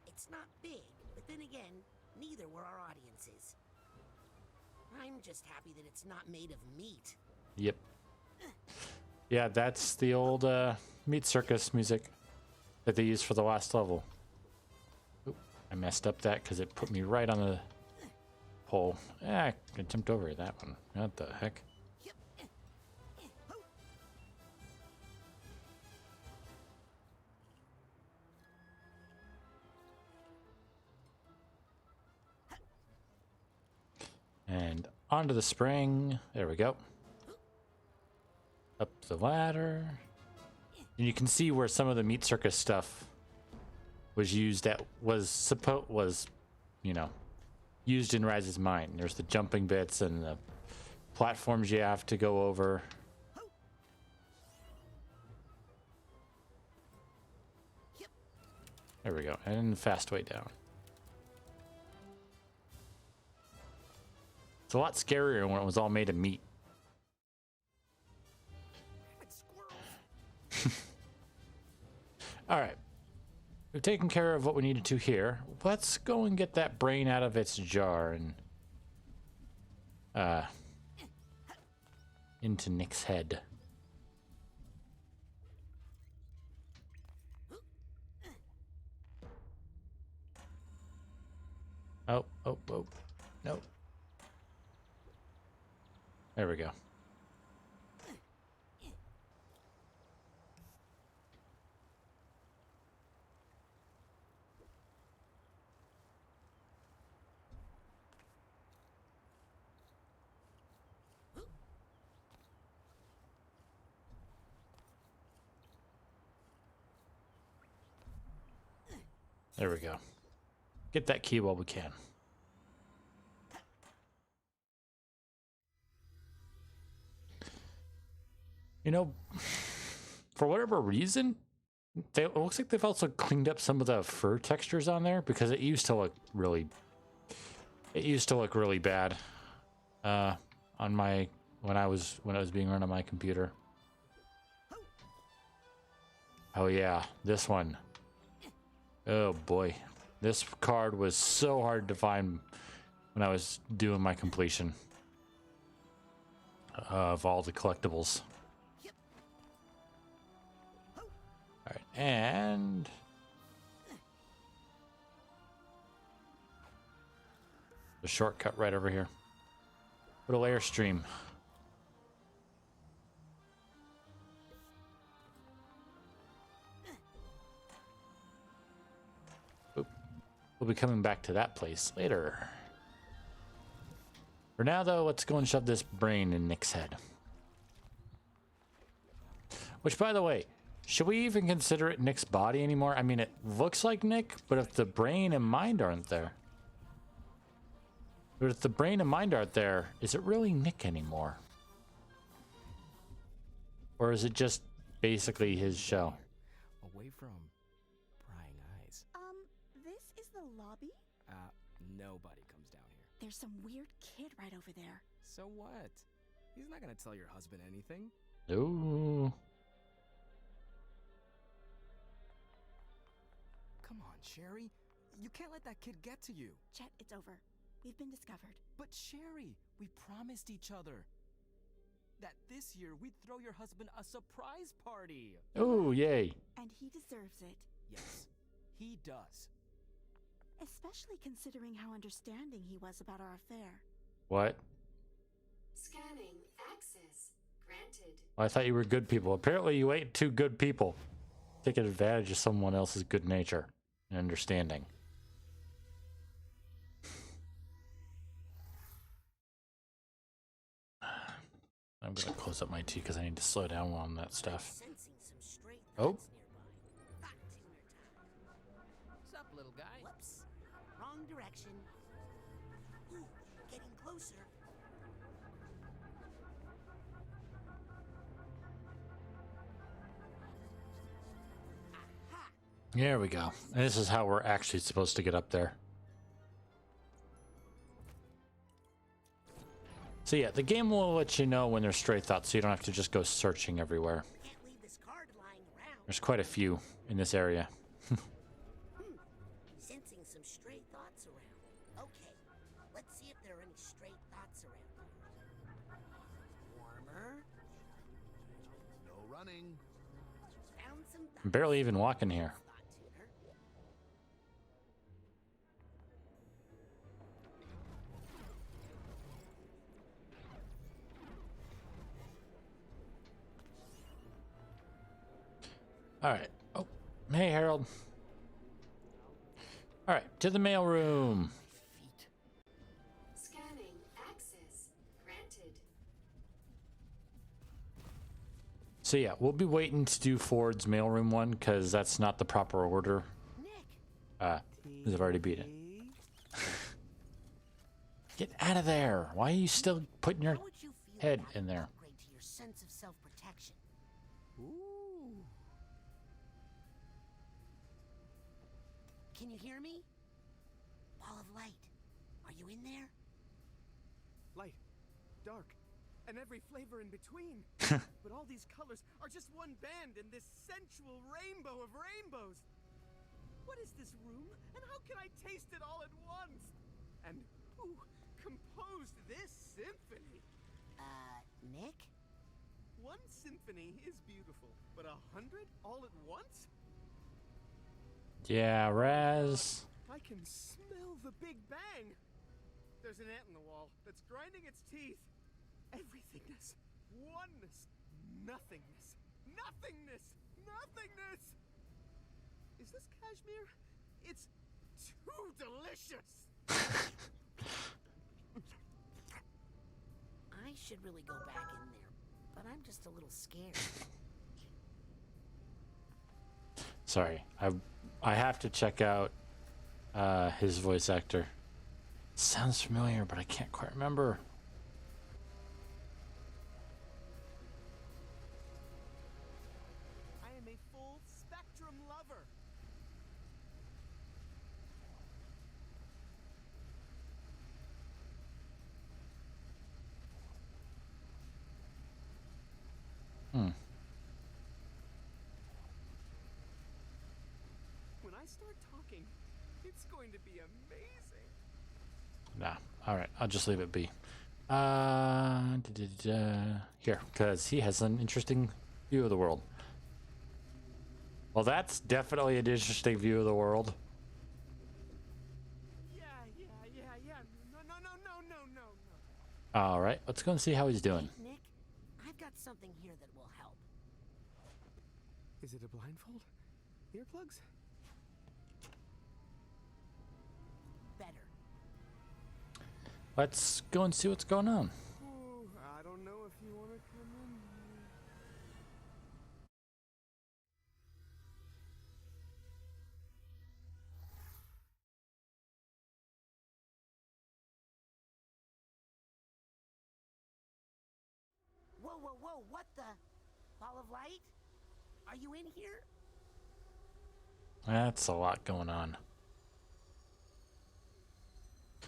It's not big, but then again, neither were our audiences. I'm just happy that it's not made of meat. Yep. Yeah, that's the old meat circus music that they used for the last level. Oop, I messed up that because it put me right on the pole. I jumped over that one. What the heck? And onto the spring. There we go. Up the ladder. And you can see where some of the meat circus stuff was used at used in Raz's mind. There's the jumping bits and the platforms you have to go over. There we go. And the fast way down. It's a lot scarier when it was all made of meat. All right. We've taken care of what we needed to here. Let's go and get that brain out of its jar and into Nick's head. Oh. Nope. There we go. There we go. Get that key while we can. You know, for whatever reason, it looks like they've also cleaned up some of the fur textures on there, because it used to look really bad on my when it was being run on my computer. Oh yeah, this one. Oh boy, this card was so hard to find when I was doing my completion of all the collectibles. All right, and the shortcut right over here. Little airstream. We'll be coming back to that place later. For now, though, let's go and shove this brain in Nick's head. Which, by the way, should we even consider it Nick's body anymore? I mean, it looks like Nick, but if the brain and mind aren't there... But if the brain and mind aren't there, is it really Nick anymore? Or is it just basically his shell? Away from prying eyes. This is the lobby? Nobody comes down here. There's some weird kid right over there. So what? He's not gonna tell your husband anything. Ooh. Come on, Sherry. You can't let that kid get to you. Chet, it's over. We've been discovered. But Sherry, we promised each other that this year we'd throw your husband a surprise party. Oh, yay. And he deserves it. Yes, he does. Especially considering how understanding he was about our affair. What? Scanning access granted. Well, I thought you were good people. Apparently you ain't two good people. Taking advantage of someone else's good nature and understanding. I'm gonna close up my tea because I need to slow down on that stuff. Oh. What's up, little guy? Whoops. Wrong direction. Ooh, getting closer. There we go. And this is how we're actually supposed to get up there. So yeah, the game will let you know when there's stray thoughts, so you don't have to just go searching everywhere. Can't leave this card lying around. There's quite a few in this area. Sensing some stray thoughts around. Okay, let's see if there are any stray thoughts around here. Warmer. No running. Found some I'm barely even walking here. All right. Oh, hey, Harold. All right, to the mailroom. Scanning access granted. So yeah, we'll be waiting to do Ford's mailroom one because that's not the proper order. Because I've already beat it. Get out of there! Why are you still putting your head in there? Upgrade to your sense of self-protection. Ooh. Can you hear me? Ball of light. Are you in there? Light, dark, and every flavor in between. But all these colors are just one band in this sensual rainbow of rainbows. What is this room, and how can I taste it all at once? And who composed this symphony? Nick? One symphony is beautiful, but 100 all at once? Yeah, Raz. I can smell the Big Bang. There's an ant in the wall that's grinding its teeth. Everythingness, oneness, nothingness, nothingness, nothingness. Is this cashmere? It's too delicious. I should really go back in there, but I'm just a little scared. Sorry, I have to check out his voice actor. Sounds familiar, but I can't quite remember. I am a full spectrum lover. When I start talking, it's going to be amazing. Nah. Alright, I'll just leave it be. Here, because he has an interesting view of the world. Well, that's definitely an interesting view of the world. Yeah. No. Alright, let's go and see how he's doing. Nick, I've got something here that will help. Is it a blindfold? Earplugs? Better. Let's go and see what's going on. Ooh, I don't know if you want to come in here. Whoa, what the? Ball of light? Are you in here? That's a lot going on.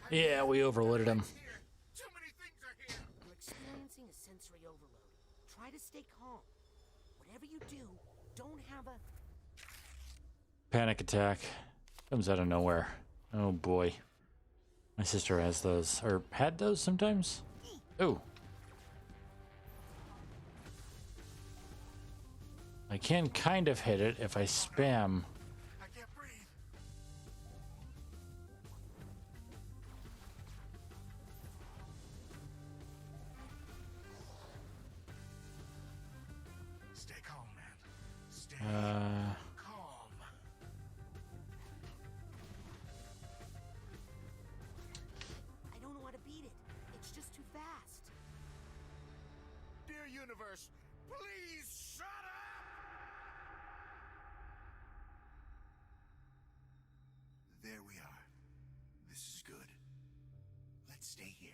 Yeah, we overloaded him. I'm experiencing a sensory overload. Try to stay calm. Whatever you do, don't have a... Panic attack. Comes out of nowhere. Oh boy. My sister has those, or had those sometimes. Oh. I can kind of hit it if I spam. I can't breathe. Stay calm, man. Stay calm. I don't know how to beat it. It's just too fast. Dear universe, please shut up! There we are. This is good. Let's stay here.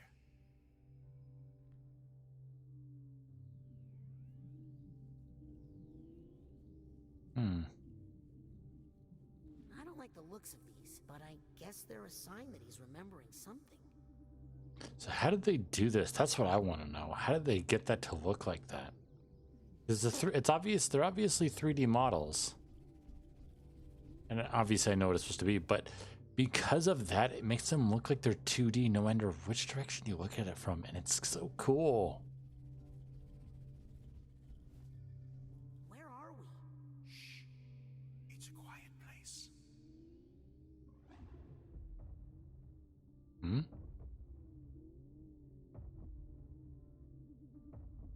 I don't like the looks of these, but I guess they're a sign that he's remembering something. So how did they do this? That's what I want to know. How did they get that to look like that? Because it's obvious they're obviously 3D models, and obviously I know what it's supposed to be, but because of that, it makes them look like they're 2D no matter which direction you look at it from, and it's so cool. Where are we? Shh. It's a quiet place.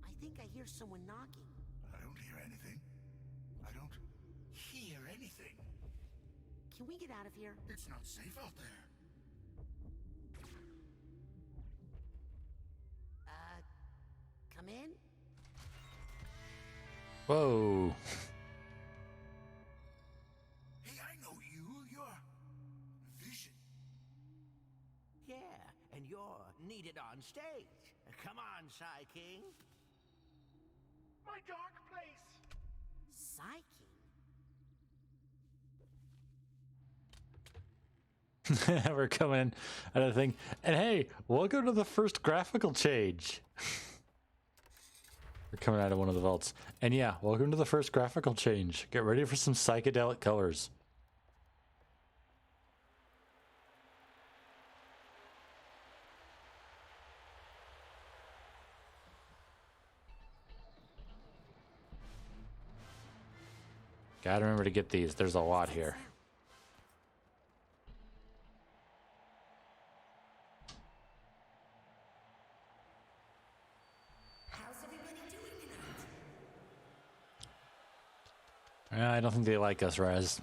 I think I hear someone knocking. I don't hear anything. I don't hear anything. Can we get out of here? It's not safe out there. Come in? Whoa. Hey, I know you. You're Vision. Yeah, and you're needed on stage. Come on, Psy King. My dark place. Psyche? We're coming out of the thing. And hey, welcome to the first graphical change. We're coming out of one of the vaults. And yeah, welcome to the first graphical change. Get ready for some psychedelic colors. Gotta remember to get these. There's a lot here. I don't think they like us, Raz.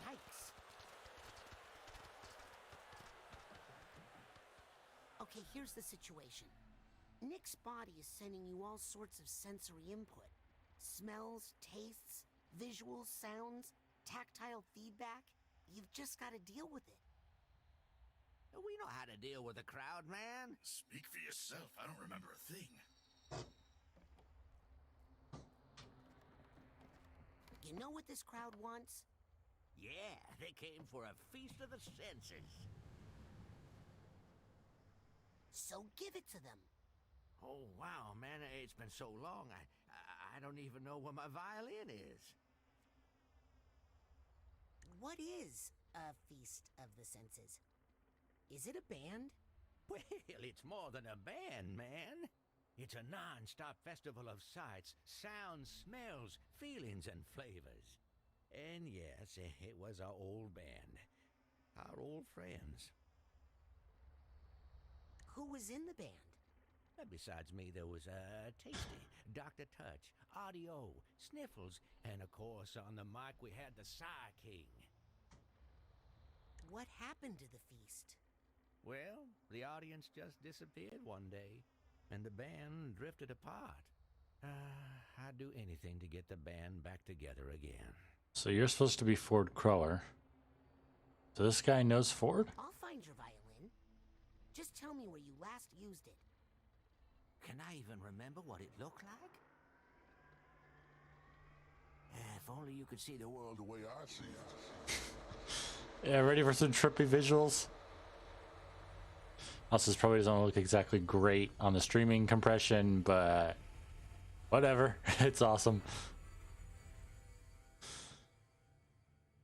Yikes. Okay, here's the situation. Nick's body is sending you all sorts of sensory input. Smells, tastes, visuals, sounds, tactile feedback. You've just got to deal with it. We know how to deal with a crowd, man. Speak for yourself. I don't remember a thing. You know what this crowd wants? Yeah, they came for a feast of the senses. So give it to them. Oh, wow, man, it's been so long. I don't even know where my violin is. What is a feast of the senses? Is it a band? Well, it's more than a band, man. It's a non-stop festival of sights, sounds, smells, feelings, and flavors. And yes, it was our old band. Our old friends. Who was in the band? Besides me, there was Tasty, Dr. Touch, Audio, Sniffles, and of course, on the mic we had the Psy King. What happened to the feast? Well, the audience just disappeared one day, and the band drifted apart. I'd do anything to get the band back together again. So you're supposed to be Ford Cruller. So this guy knows Ford? I'll find your violin. Just tell me where you last used it. Can I even remember what it looked like? If only you could see the world the way I see it. Yeah, ready for some trippy visuals? Also, this probably doesn't look exactly great on the streaming compression, but whatever. It's awesome.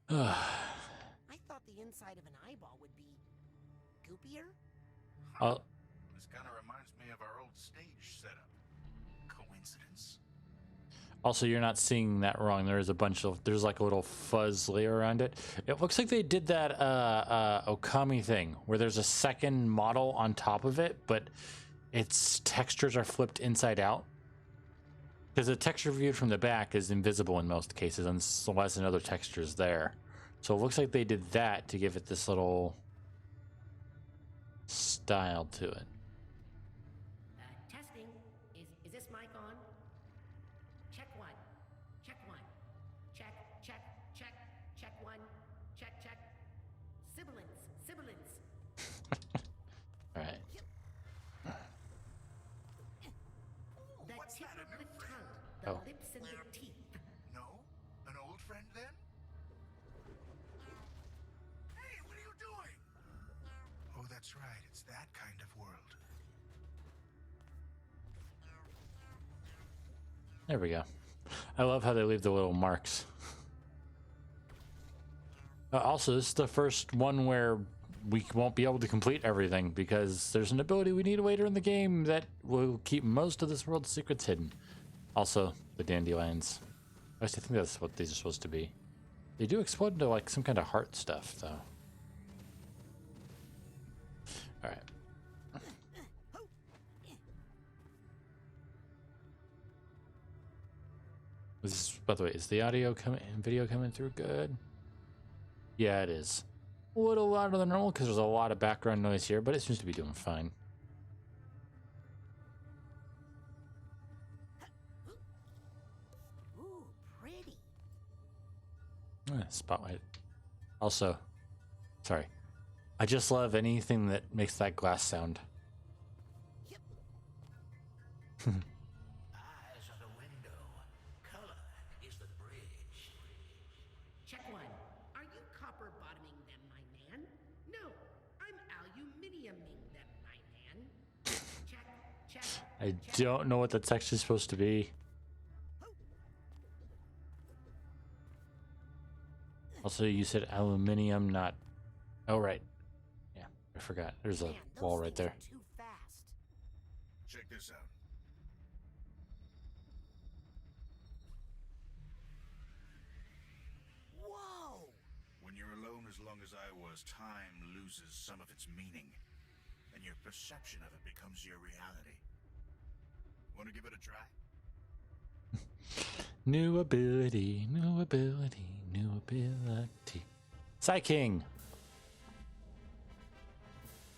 I thought the inside of an eyeball would be goopier. Oh. This kind of reminds me of our old stage setup. Coincidence? Also, you're not seeing that wrong. There's like a little fuzz layer around it. It looks like they did that Okami thing where there's a second model on top of it, but its textures are flipped inside out. Because the texture viewed from the back is invisible in most cases, unless another texture is there. So it looks like they did that to give it this little style to it. Testing. Is this mic on? Check one. Check one. Check, check, check, check one. Check, check. Sibilance, sibilance. All right. The tip of the tongue, the Oh. lips and the teeth. No? An old friend then? Hey, what are you doing? Oh, that's right. It's that kind of world. There we go. I love how they leave the little marks. Also, this is the first one where we won't be able to complete everything because there's an ability we need later in the game that will keep most of this world's secrets hidden. Also, the dandelions. I think that's what these are supposed to be. They do explode into like some kind of heart stuff, though. All right. By the way, is the audio video coming through good? Yeah, it is. A little louder than normal because there's a lot of background noise here, but it seems to be doing fine. Ooh, pretty. Spotlight. Also, sorry. I just love anything that makes that glass sound. Eyes are the window. Color is the bridge. Check one. Are you copper bottoming them, my man? No, I'm aluminiuming them, my man. Check, check. I don't know what the text is supposed to be. Also, you said aluminium, not... Oh, right. Yeah, I forgot. There's a wall right there. Too fast. Check this out. Whoa! When you're alone as long as I was, time loses some of its meaning, and your perception of it becomes your reality. Want to give it a try? New ability, new ability, new ability. Psy-King!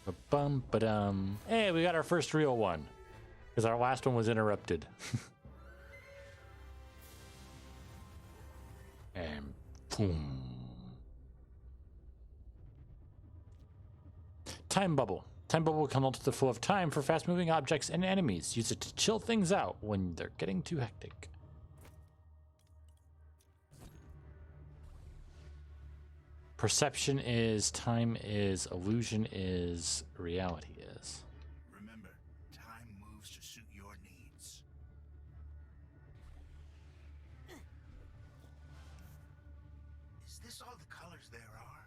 Ba-bum, ba-dum. Hey, we got our first real one. Because our last one was interrupted. And boom. Time Bubble. Time Bubble can alter the flow of time for fast-moving objects and enemies. Use it to chill things out when they're getting too hectic. Perception is, time is, illusion is, reality is. Remember, time moves to suit your needs. Is this all the colors there are?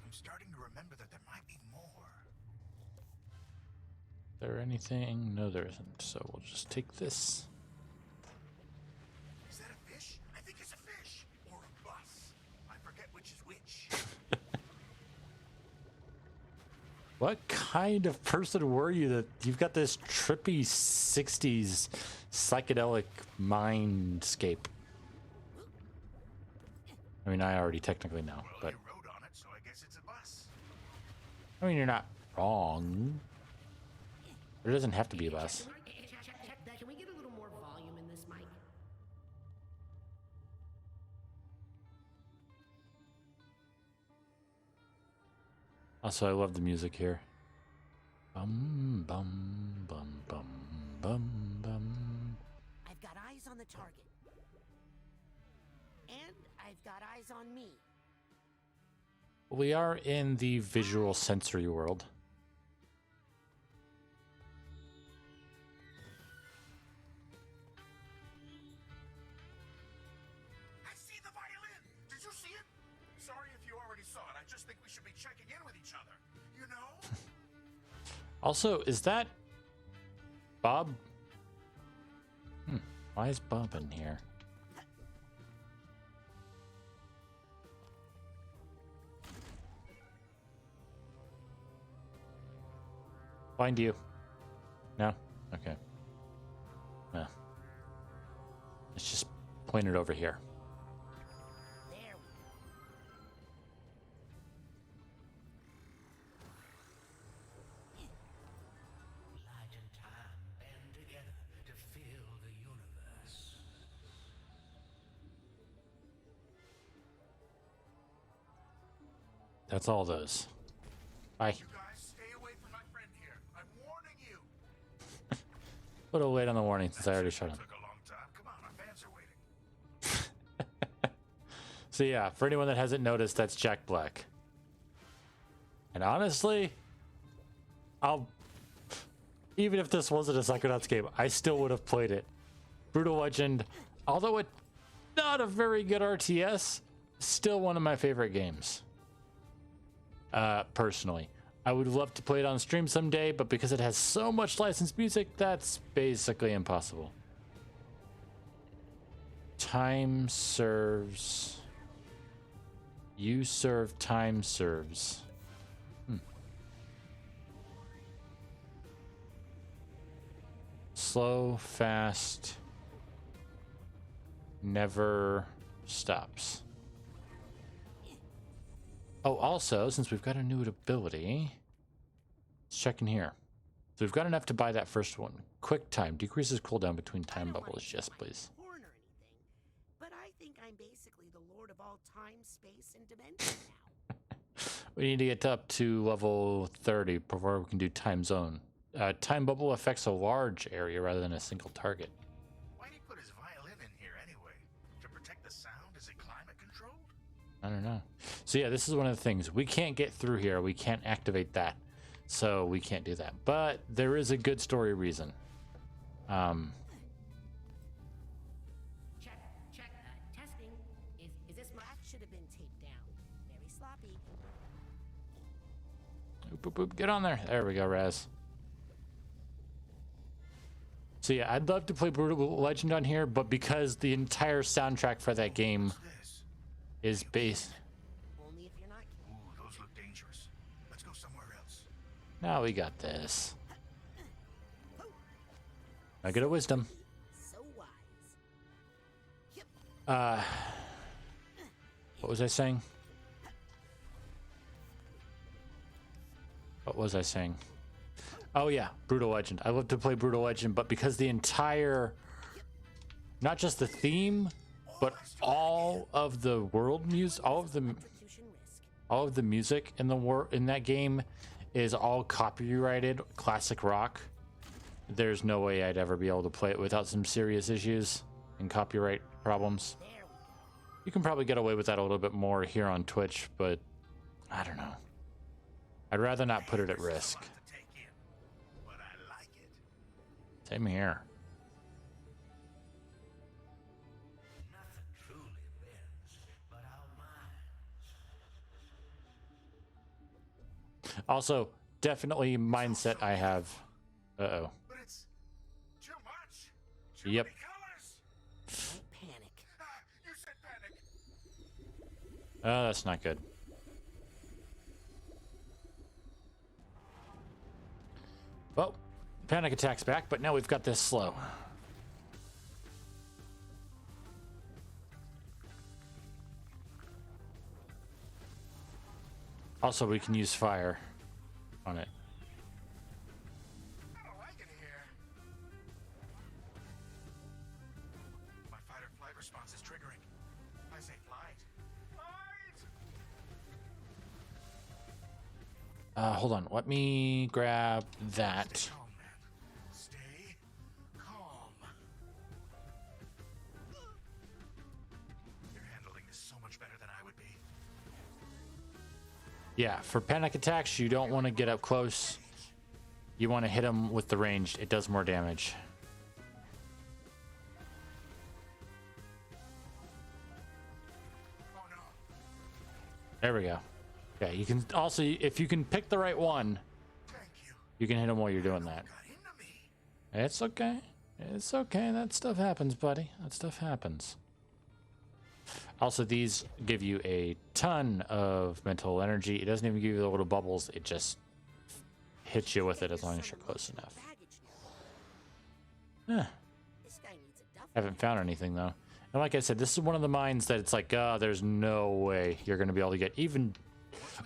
I'm starting to remember that there might be more. Is there anything? No, there isn't. So we'll just take this. Is that a fish? I think it's a fish. Or a bus. I forget which is which. What kind of person were you that you've got this trippy 60s psychedelic mindscape? I mean, I already technically know, but... You rode on it, so I guess it's a bus. I mean, you're not wrong. It doesn't have to be a bus. Check that. Can we get a little more volume in this mic? Also, I love the music here. Bum, bum, bum, bum, bum, bum. I've got eyes on the target. And I've got eyes on me. We are in the visual sensory world. I see the violin! Did you see it? Sorry if you already saw it. I just think we should be checking in with each other. You know? Also, is that Bob? Why is Bob in here? Find you. No? Okay. No. Let's just point it over here. There we Light and time band together to fill the universe. That's all those. Bye. You guys, stay away from my friend here. I'm warning you. A little late on the warning since I already showed him. Took a long time. Come on, our fans are waiting. So yeah, for anyone that hasn't noticed, that's Jack Black. And honestly, even if this wasn't a Psychonauts game, I still would have played it. Brutal Legend, although it's not a very good RTS, still one of my favorite games. Personally. I would love to play it on stream someday, but because it has so much licensed music, that's basically impossible. Time serves. You serve, time serves. Slow, fast, never stops. Oh, also, since we've got a new ability, let's check in here. So we've got enough to buy that first one. Quick time decreases cooldown between time bubbles. Yes, please. horn or anything, but I think I'm basically the lord of all time, space, and dimension now. We need to get up to level 30 before we can do time zone. Time bubble affects a large area rather than a single target. Why did he put his violin in here anyway? To protect the sound? Is it climate controlled? I don't know. So yeah, this is one of the things. We can't get through here. We can't activate that. So we can't do that. But there is a good story reason. Check. Testing. Is this my... That should have been taped down. Very sloppy. Oop, oop, oop. Get on there. There we go, Raz. So yeah, I'd love to play Brutal Legend on here, but because the entire soundtrack for that game is based... Only if you're not. Ooh, those look dangerous. Let's go somewhere else. Now we got this. I get a wisdom. So wise. What was I saying? What was I saying? Oh yeah, Brutal Legend. I love to play Brutal Legend, but because the entire, not just the theme, but all of the world music, all of the music in the in that game is all copyrighted classic rock, there's no way I'd ever be able to play it without some serious issues and copyright problems. You can probably get away with that a little bit more here on Twitch, but I don't know. I'd rather not put it at risk. Same here. Also, definitely mindset I have. Uh-oh. But it's too much. Yep. Don't panic. You said panic. Oh, that's not good. Well, panic attack's back, but now we've got this slow. Also, we can use fire on it. I don't like it here. My fight or flight response is triggering. I say flight. Flight! Hold on. Let me grab that. Stay calm, man. Stay calm. You're handling this so much better than I would be. Yeah, for panic attacks, you don't want to get up close. You want to hit them with the ranged. It does more damage. Oh no. There we go. Yeah, you can also, if you can pick the right one, you can hit them while you're doing that. It's okay. It's okay. That stuff happens, buddy. That stuff happens. Also, these give you a ton of mental energy. It doesn't even give you the little bubbles. It just hits you with it as long as you're close enough. Haven't found anything, though. And like I said, this is one of the mines that it's like, there's no way you're going to be able to get even,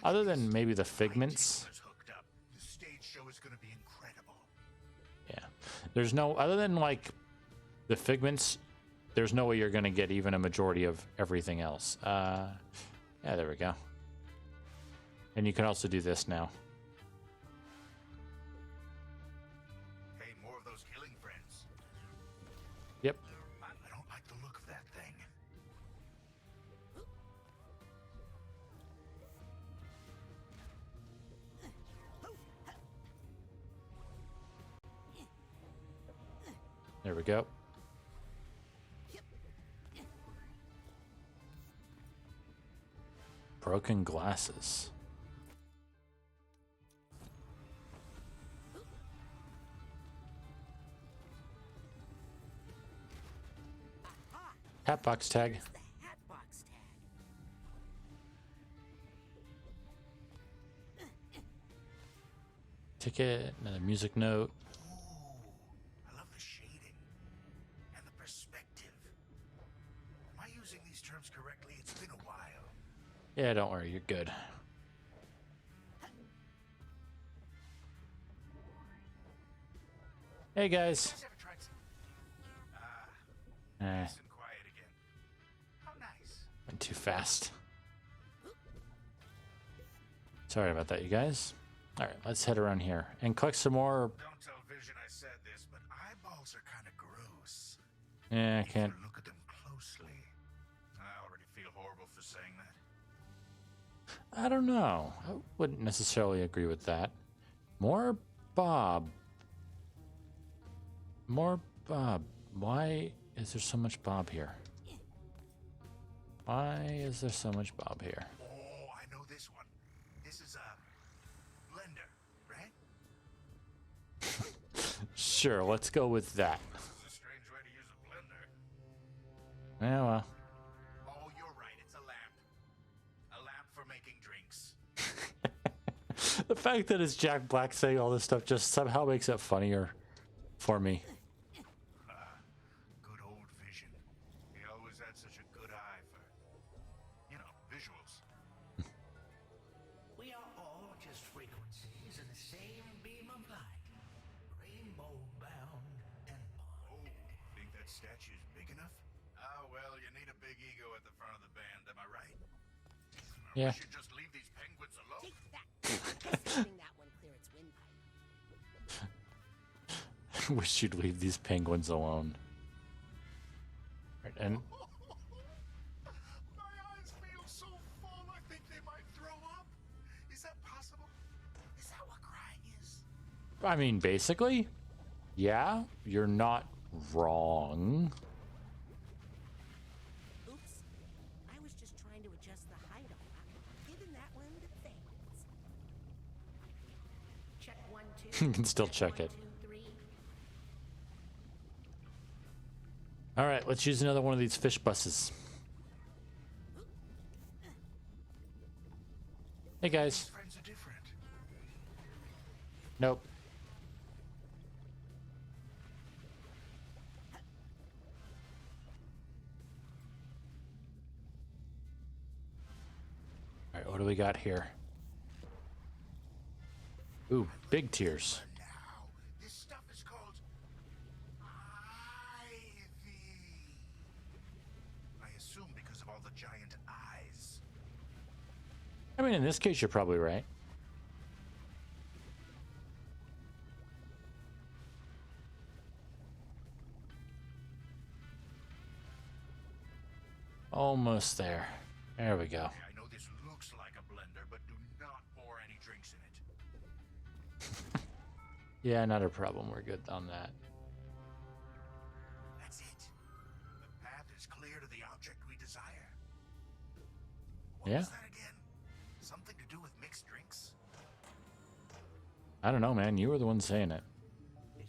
other than maybe the figments. The stage show is going to be incredible. Yeah. There's no, other than like the figments, there's no way you're going to get even a majority of everything else. Yeah, there we go. And you can also do this now. Hey, more of those killing friends. Yep. I don't like the look of that thing. There we go. Broken glasses. Hatbox tag. Ticket, another music note. I love the shading and the perspective. Am I using these terms correctly? It's been a while. Yeah, don't worry, you're good. Hey guys. Nice and quiet again. How nice. Went too fast. Sorry about that, you guys. All right, let's head around here and collect some more. Don't tell Vision I said this, but eyeballs are kind of gross. Yeah, I can't. Look at them closely. I already feel horrible for saying that. I don't know. I wouldn't necessarily agree with that. More Bob. More Bob. Why is there so much Bob here? Why is there so much Bob here? Oh, I know this one. This is a blender, right? Sure, let's go with that. This is a strange way to use a blender. Yeah, well. Oh, you're right. It's a lamp. A lamp for making drinks. The fact that it's Jack Black saying all this stuff just somehow makes it funnier for me. Good old Vision. He always had such a good eye for, visuals. We are all just frequencies in the same beam of light. Rainbow bound and bond. Oh, think that statue's big enough? Ah, well, you need a big ego at the front of the band, am I right? Yeah. We should just leave these penguins alone. Take that. That one, Wish you'd leave these penguins alone. Right, and My eyes feel so full, I think they might throw up. Is that possible? Is that what crying is? I mean, basically, yeah, you're not wrong. Oops. I was just trying to adjust the height on that. Giving that one the fades. Check 1, 2. You can still check it. 1, 2, 3. All right, let's use another one of these fish buses. Hey guys. Friends are different. Nope. All right, what do we got here? Ooh, big tears. This stuff is called ivy. I assume because of all the giant eyes. I mean, in this case, you're probably right. Almost there. There we go. I know this looks like a blender, but do not pour any drinks in it. Yeah, not a problem. We're good on that. That's it. The path is clear to the object we desire. What Yeah. was that again? Something to do with mixed drinks? I don't know, man. You were the one saying it.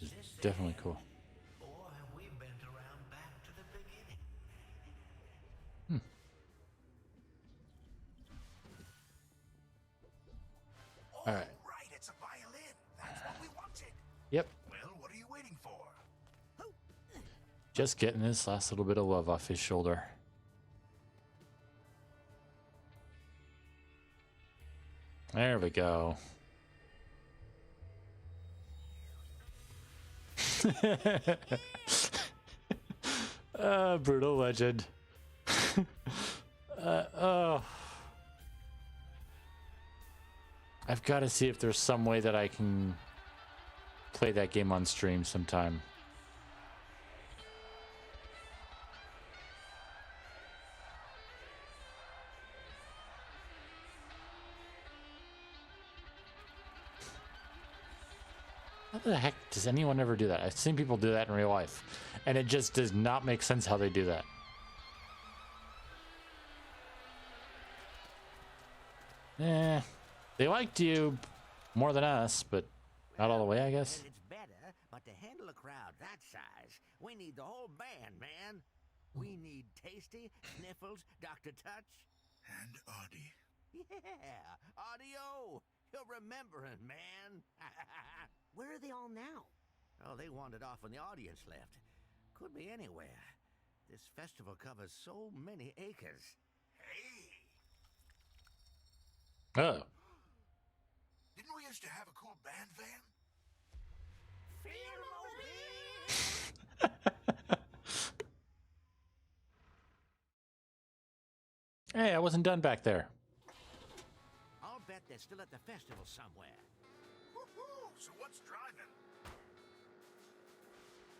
It's definitely cool. Or have we bent around back to the beginning? All right. Right, it's a violin. That's what we wanted. Yep. Well, what are you waiting for? Just getting this last little bit of love off his shoulder. There we go. Brutal legend. Oh. I've got to see if there's some way that I can play that game on stream sometime. How the heck does anyone ever do that? I've seen people do that in real life, and it just does not make sense how they do that. They liked you more than us, but not all the way, I guess. It's better, but to handle a crowd that size, we need the whole band, man. We need Tasty, Sniffles, Dr. Touch. And Audie. Yeah, Audio. You're remembering, man. Where are they all now? Oh, they wandered off when the audience left. Could be anywhere. This festival covers so many acres. Hey, Oh. didn't we used to have a cool band van? Hey, I wasn't done back there. I'll bet they're still at the festival somewhere. Woohoo! So what's driving?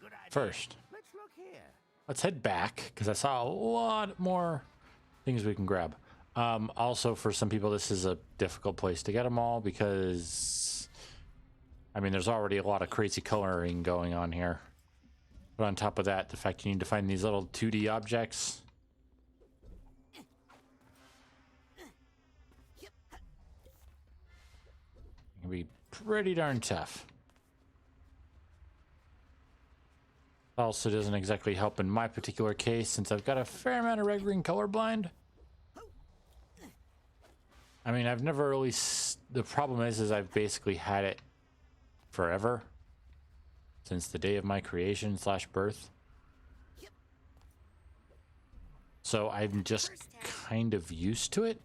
Good idea. First, Let's look here. let's head back, because I saw a lot more things we can grab. Also, for some people, this is a difficult place to get them all, because, I mean, there's already a lot of crazy coloring going on here. But on top of that, the fact you need to find these little 2D objects. Can be pretty darn tough. Also doesn't exactly help in my particular case, since I've got a fair amount of red-green colorblind. I mean, I've never really... The problem is I've basically had it forever. Since the day of my creation / birth. So I'm just kind of used to it.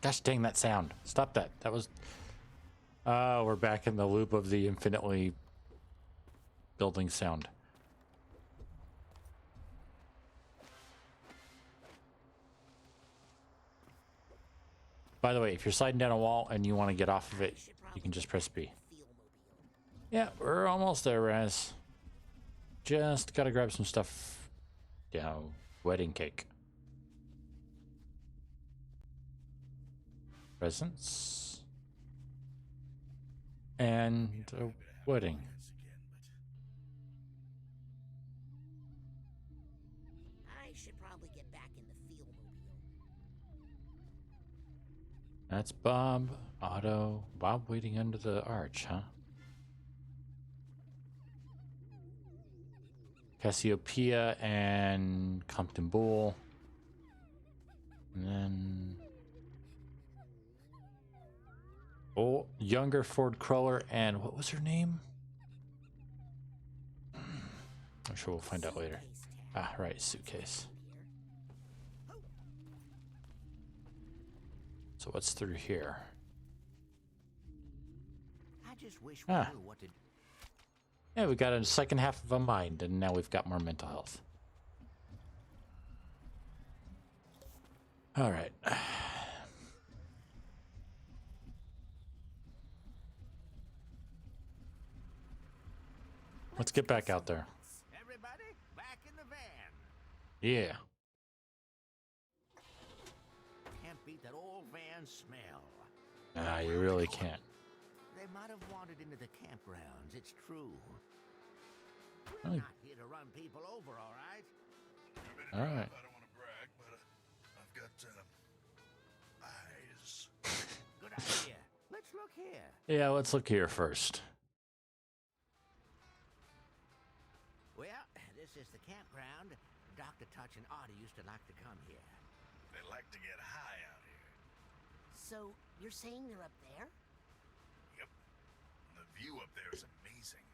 Gosh dang that sound. Stop that. That was... Oh, we're back in the loop of the infinitely building sound. By the way, if you're sliding down a wall and you want to get off of it, you can just press B. Yeah, we're almost there, Raz. Just gotta grab some stuff. Yeah, wedding cake. Presents. And a wedding. I should probably get back in the Feel-mobile. That's Bob, Otto, Bob waiting under the arch, huh? Cassiopeia and Compton Bull. And then... oh, younger Ford Cruller and what was her name? I'm sure we'll find out later. Ah, right, suitcase. So what's through here? I just wish we Ah. knew what to do. Yeah, we got a second half of a mind, and now we've got more mental health. All right. Let's get back out there. Everybody, back in the van. Yeah. Can't beat that old van smell. Nah, you really can't. They might have wandered into the campgrounds, it's true. We're Really? not here to run people over, all right? All right. I don't want to brag, but I've got eyes. Good idea. Let's look here. Yeah, let's look here first. Well, this is the campground. Dr. Touch and Artie used to like to come here. They like to get high out here. So, you're saying they're up there? Yep. The view up there is amazing.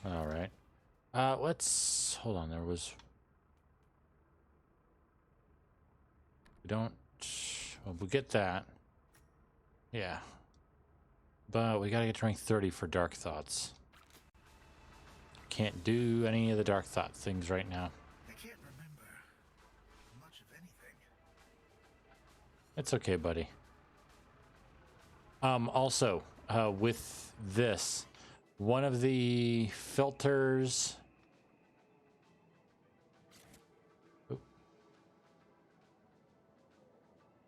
All right. Let's hold on. There was. We don't. Well, we'll get that. Yeah. But we gotta get to rank 30 for Dark Thoughts. Can't do any of the Dark Thought things right now. I can't remember much of anything. It's okay, buddy. Also, with this, one of the filters... Oop.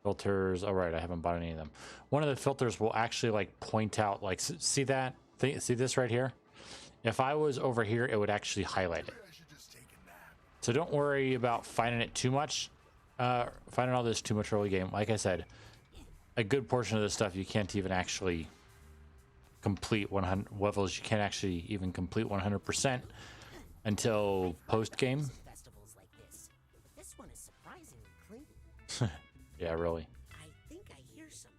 Filters, all right, I haven't bought any of them. One of the filters will actually like point out, like, see that? See this right here? If I was over here, it would actually highlight it. So don't worry about finding it too much. Finding all this too much early game. Like I said, a good portion of this stuff you can't even actually complete 100 levels. You can't actually even complete 100% until post game. Festivals like this. But this one is surprisingly clean. Yeah, really. I think I hear something.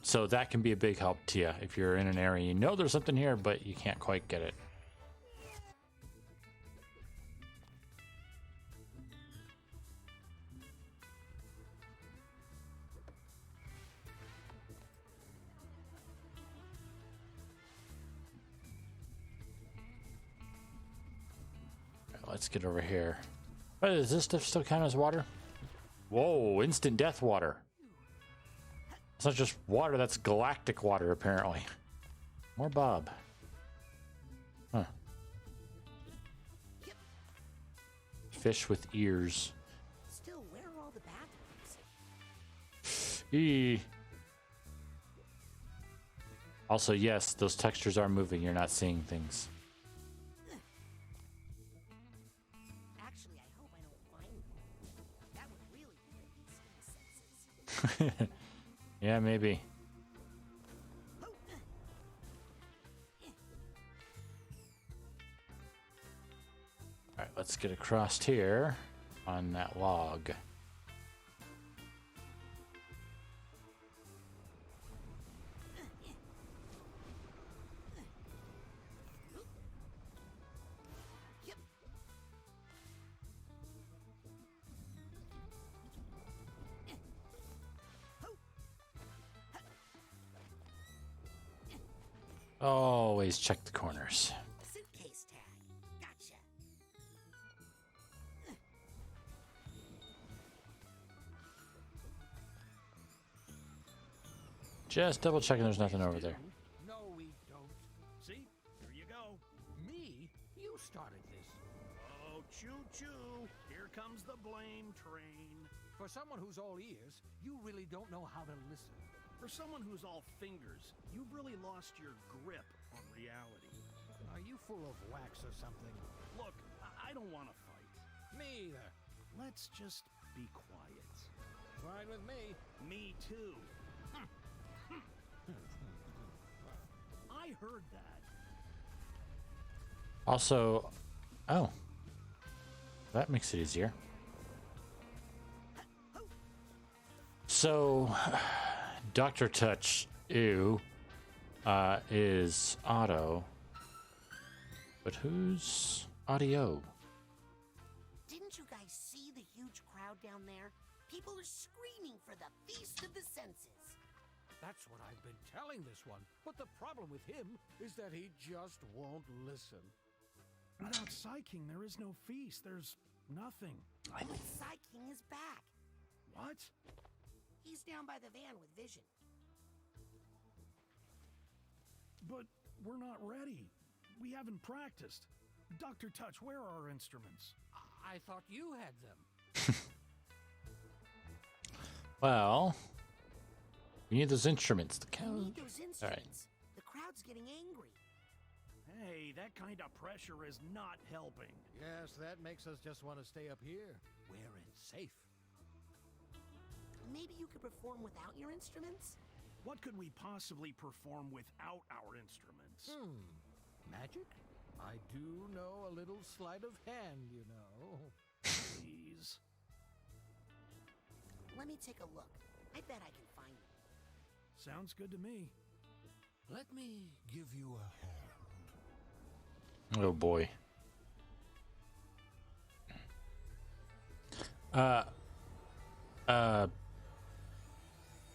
So that can be a big help to you if you're in an area you know there's something here, but you can't quite get it. Let's get over here. Oh, does this stuff still count as water? Whoa, instant death water. It's not just water, that's galactic water, apparently. More Bob. Huh. Fish with ears. Still, where are all the bathrooms? Eee. Also, yes, those textures are moving. You're not seeing things. Actually, I hope I don't find them. That would really hurt these senses. Yeah, maybe. Alright, let's get across here on that log. Always check the corners. Suitcase tag. Gotcha. Just double checking there's nothing over there. No, we don't. See? Here you go. Me? You started this. Oh, choo-choo. Here comes the blame train. For someone who's all ears, you really don't know how to listen. For someone who's all fingers, you've really lost your grip on reality. Are you full of wax or something? Look, I don't want to fight. Me either. Let's just be quiet. Fine with me. Me too. I heard that. Also, oh, that makes it easier. So, Dr. Touch, ew, is Otto. But who's Audio? Didn't you guys see the huge crowd down there? People are screaming for the Feast of the Senses. That's what I've been telling this one. But the problem with him is that he just won't listen. Without Psy-King, there is no feast. There's nothing. But Psy-King is back. What? He's down by the van with Vision. But we're not ready. We haven't practiced. Dr. Touch, where are our instruments? I thought you had them. Well, we need those instruments. The We need those instruments. All right. The crowd's getting angry. Hey, that kind of pressure is not helping. Yes, that makes us just want to stay up here, where it's safe. Maybe you could perform without your instruments? What could we possibly perform without our instruments? Magic? I do know a little sleight of hand, you know. Please. Let me take a look. I bet I can find them. Sounds good to me. Let me give you a hand. Oh boy.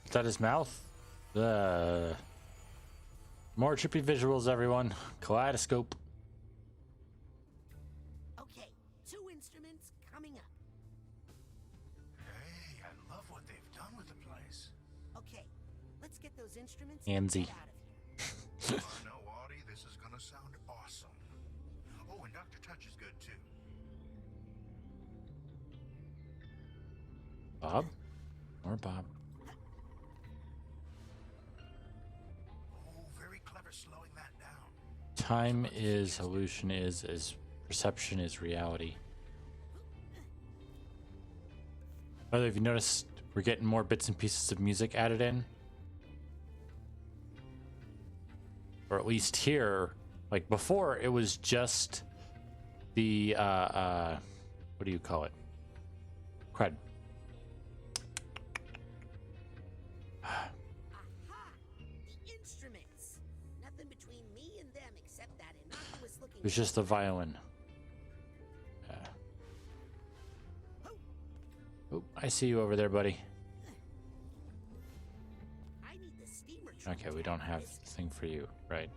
Is that his mouth? More trippy visuals, everyone. Kaleidoscope. Okay, 2 instruments coming up. Hey, I love what they've done with the place. Okay, let's get those instruments Handsy. and get out of here. No, Audie, this is gonna sound awesome. Oh, and Dr. Touch is good too. Bob? Or Bob? Oh, very clever slowing that down. Time is, illusion is, as perception is reality. By the way, have you noticed we're getting more bits and pieces of music added in? Or at least here, like before, it was just the, what do you call it? Crud. Aha! The instruments! Nothing between me and them except that innocuous looking... It was just the violin. Oh, I see you over there, buddy. I need the steamer Okay, we don't have the thing for you, right?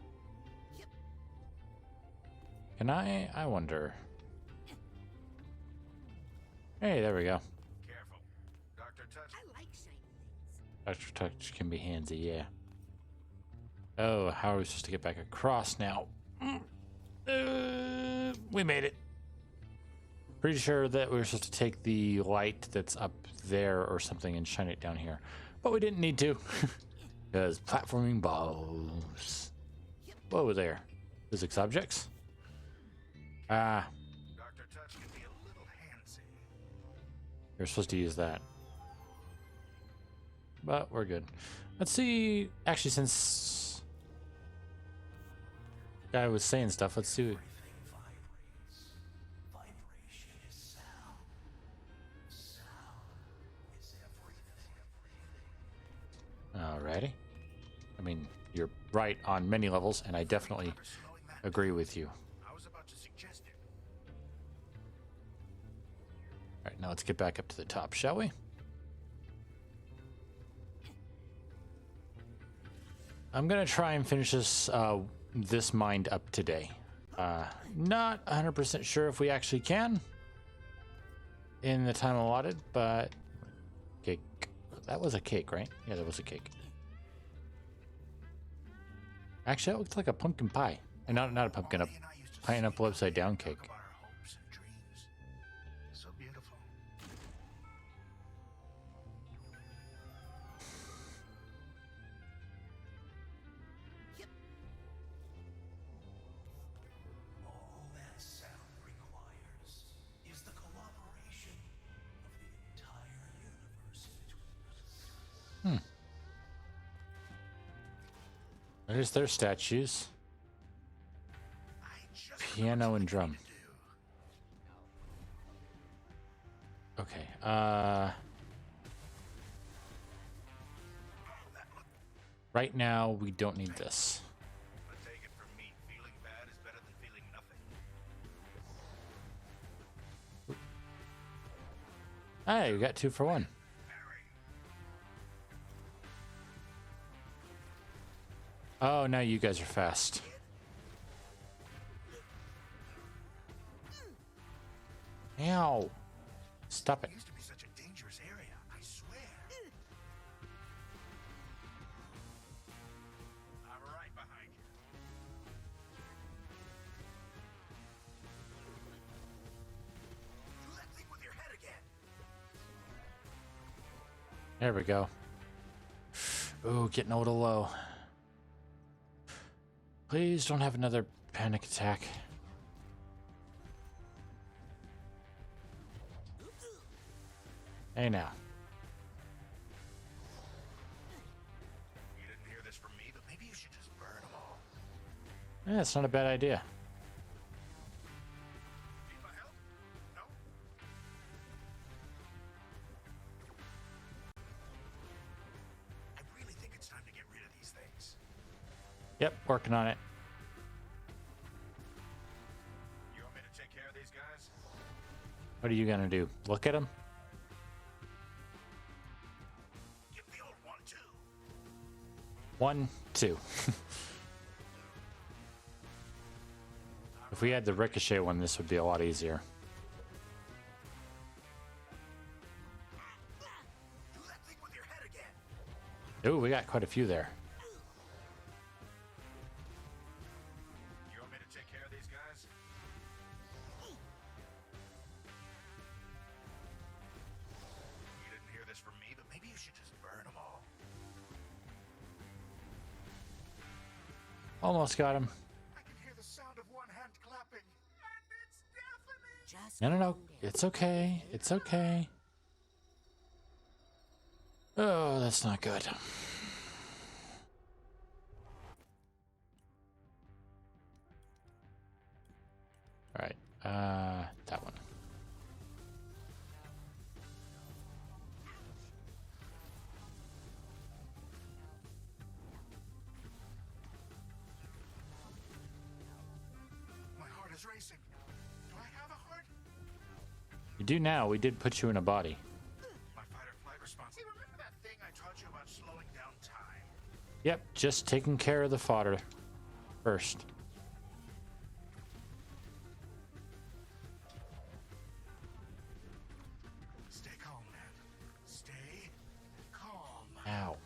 Yep. Can I wonder. Hey, there we go. Careful. Dr. Touch. I like shiny things. Dr. Touch can be handsy, yeah. Oh, how are we supposed to get back across now? We made it. Pretty sure that we were supposed to take the light that's up there or something and shine it down here. But we didn't need to. Because platforming balls. Whoa there. Physics objects? Ah. Dr. Touch can be a little handsy. You're supposed to use that. But we're good. Let's see. Actually, since the guy was saying stuff, let's see. Alrighty. I mean, you're right on many levels, and I definitely agree with you. I was about to suggest it. Alright, now let's get back up to the top, shall we? I'm gonna try and finish this mind up today. Not 100% sure if we actually can in the time allotted, but cake. That was a cake, right? Yeah, that was a cake. Actually, that looked like a pumpkin pie. And not a pumpkin, a pineapple upside down cake. So beautiful. All that sound requires is the cooperation of the entire universe between us. There's their statues. Piano and drum. Okay, right now, we don't need this. But take it from me, feeling bad is better than feeling nothing. Hey, we got 2 for 1. Oh, now you guys are fast. Ow. Stop it. It used to be such a dangerous area, I swear. I'm right behind you. Do that thing with your head again. There we go. Ooh, getting a little low. Please don't have another panic attack. Hey now. You didn't hear this from me, but maybe you should just burn them all. Yeah, it's not a bad idea. Need my help? No? I really think it's time to get rid of these things. Yep, working on it. You want me to take care of these guys? What are you gonna do? Look at them? Give the old 1-2. 1, 2. If we had the ricochet one, this would be a lot easier. Do that thing with your head again. Ooh, we got quite a few there. You want me to take care of these guys? You didn't hear this from me, but maybe you should just burn them all. Almost got him. I can hear the sound of one hand clapping, and it's deafening. Just No, no, no. calm down. It's okay. It's okay. Oh, that's not good. All right. That one. My heart is racing. Do I have a heart? You do now. We did put you in a body. My fight or flight response. Hey, remember that thing I taught you about slowing down time? Yep, just taking care of the fodder first. Stay calm, man. Stay calm. Ow.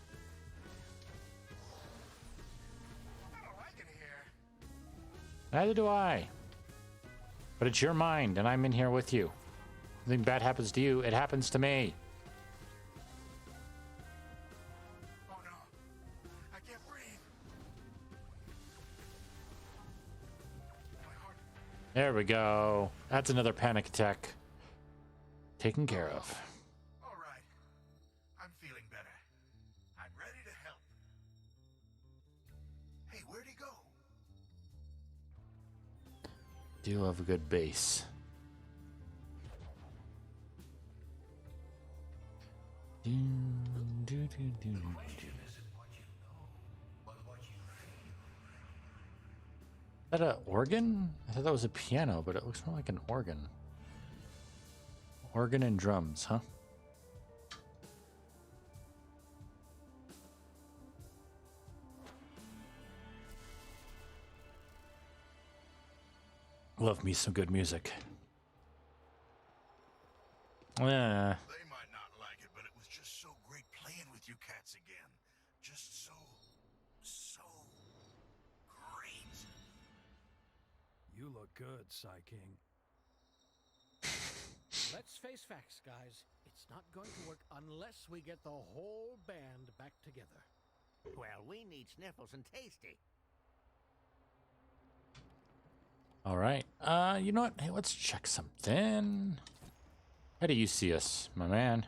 I don't like it here. Neither do I. But it's your mind, and I'm in here with you. Something bad happens to you, it happens to me. Oh no. I can't breathe. My heart. There we go. That's another panic attack. Taken care of. All right. I'm feeling better. I'm ready to help. Hey, where'd he go? Do love a good bass. Do, do, do, do, do. Is that an organ? I thought that was a piano, but it looks more like an organ. Organ and drums, huh? Love me some good music. Yeah. They might not like it, but it was just so great playing with you cats again. Just so You look good, Psy King. Let's face facts, guys. It's not going to work unless we get the whole band back together. Well, we need Sniffles and Tasty. All right. You know what? Hey, let's check something. How do you see us, my man?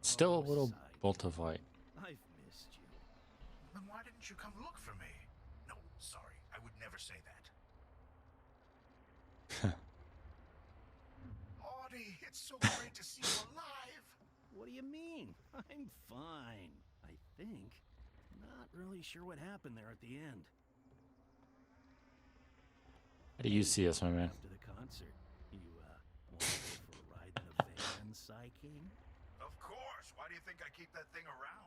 Still a little bolt of light. I've missed you. Then why didn't you come look for me? No, sorry. I would never say that. Audie, it's so great to see you alive. What do you mean? I'm fine, I think. Not really sure what happened there at the end. How do you see us, my man? After the concert, you, want to go for a ride in a van, Psy King? Of course. Why do you think I keep that thing around?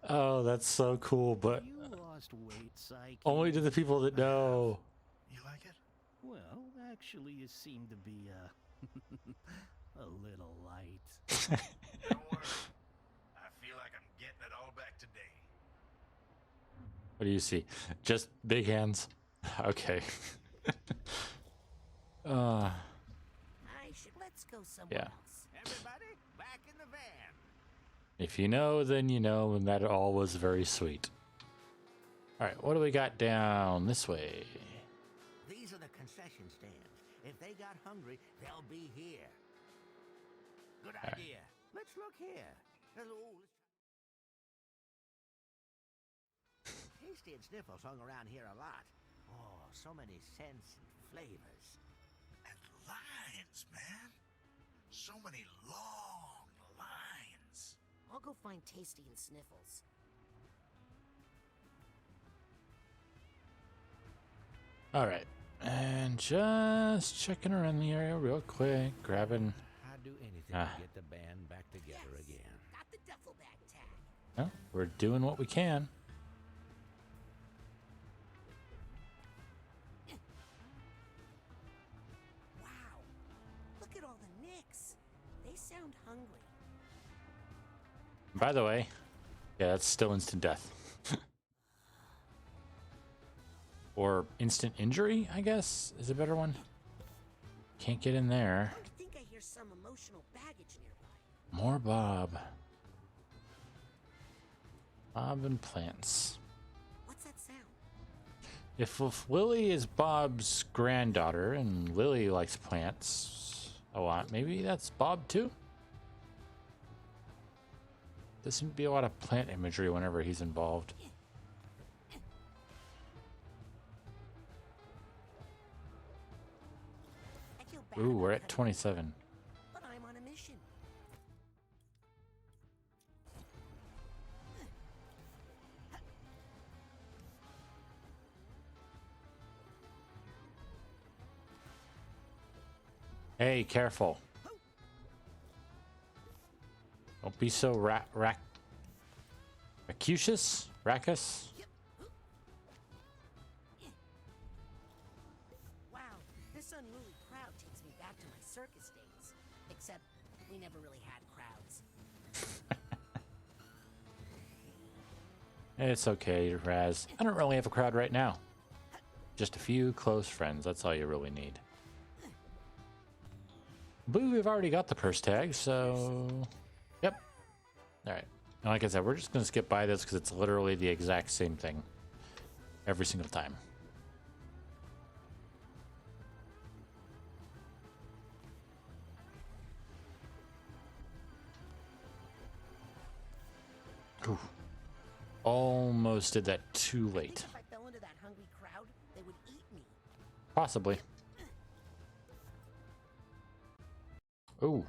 Oh, that's so cool, but You lost weight, Psy King. only to the people that know. You like it? Well, actually, you seem to be, a little light. Don't worry. I feel like I'm getting it all back today. What do you see? Just big hands. Okay. Let's go somewhere else. Everybody, back in the van. If you know, then you know, and that all was very sweet. All right, what do we got down this way? These are the concession stands. If they got hungry, they'll be here. Good idea. Let's look here. Tasty and Sniffles hung around here a lot. Oh, so many scents and flavors. And lines, man. So many long lines. I'll go find Tasty and Sniffles. All right, and just checking around the area real quick, grabbing. I'd do anything to get the band back together again. Got the duffel bag tag. Well, we're doing what we can. Wow, look at all the nicks. They sound hungry. By the way, yeah, that's still instant death. Or instant injury, I guess, is a better one. Can't get in there. I think I hear some emotional baggage nearby. More Bob. Bob and plants. What's that sound? If Lily is Bob's granddaughter and Lily likes plants a lot, maybe that's Bob too? There seems to be a lot of plant imagery whenever he's involved. Ooh, we're at 27. But I'm on a mission. Hey, careful. Don't be so racutious? Rackus? Wow, this unruly crowd takes me back to my circus days. Except we never really had crowds. It's okay, Raz. I don't really have a crowd right now. Just a few close friends. That's all you really need. I believe we've already got the purse tag, so... Yep. Alright. And like I said, we're just going to skip by this because it's literally the exact same thing. Every single time. Ooh. Almost did that too late. If I fell into that hungry crowd, they would eat me. Possibly. Ooh.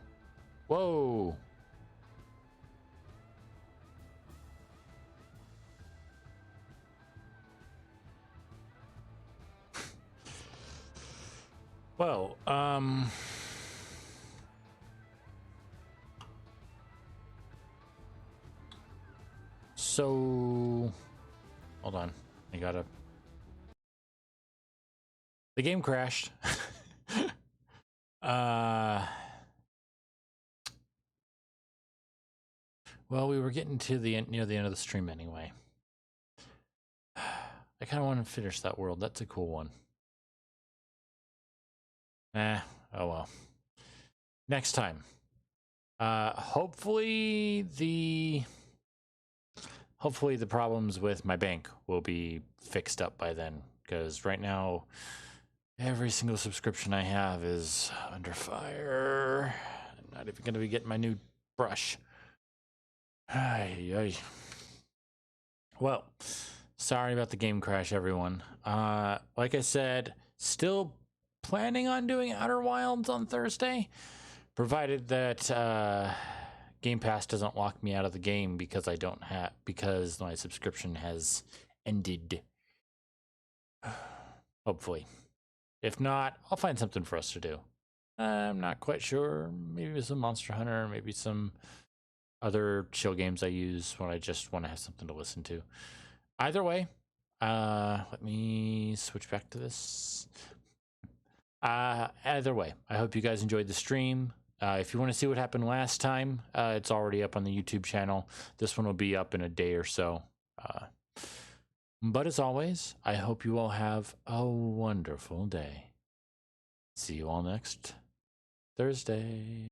Whoa. Well, so hold on. I gotta. The game crashed. Well, we were getting to the end, near the end of the stream anyway. I kind of want to finish that world. That's a cool one. Oh well. Next time. Hopefully the problems with my bank will be fixed up by then, because right now every single subscription I have is under fire. I'm not even going to be getting my new brush. Ay. Well, sorry about the game crash, everyone. Like I said, still planning on doing Outer Wilds on Thursday, provided that Game Pass doesn't lock me out of the game because because my subscription has ended. Hopefully. If not, I'll find something for us to do. I'm not quite sure. Maybe some Monster Hunter, maybe some other chill games I use when I just want to have something to listen to. Either way, let me switch back to this. Either way, I hope you guys enjoyed the stream. If you want to see what happened last time, it's already up on the YouTube channel. This one will be up in a day or so. But as always, I hope you all have a wonderful day. See you all next Thursday.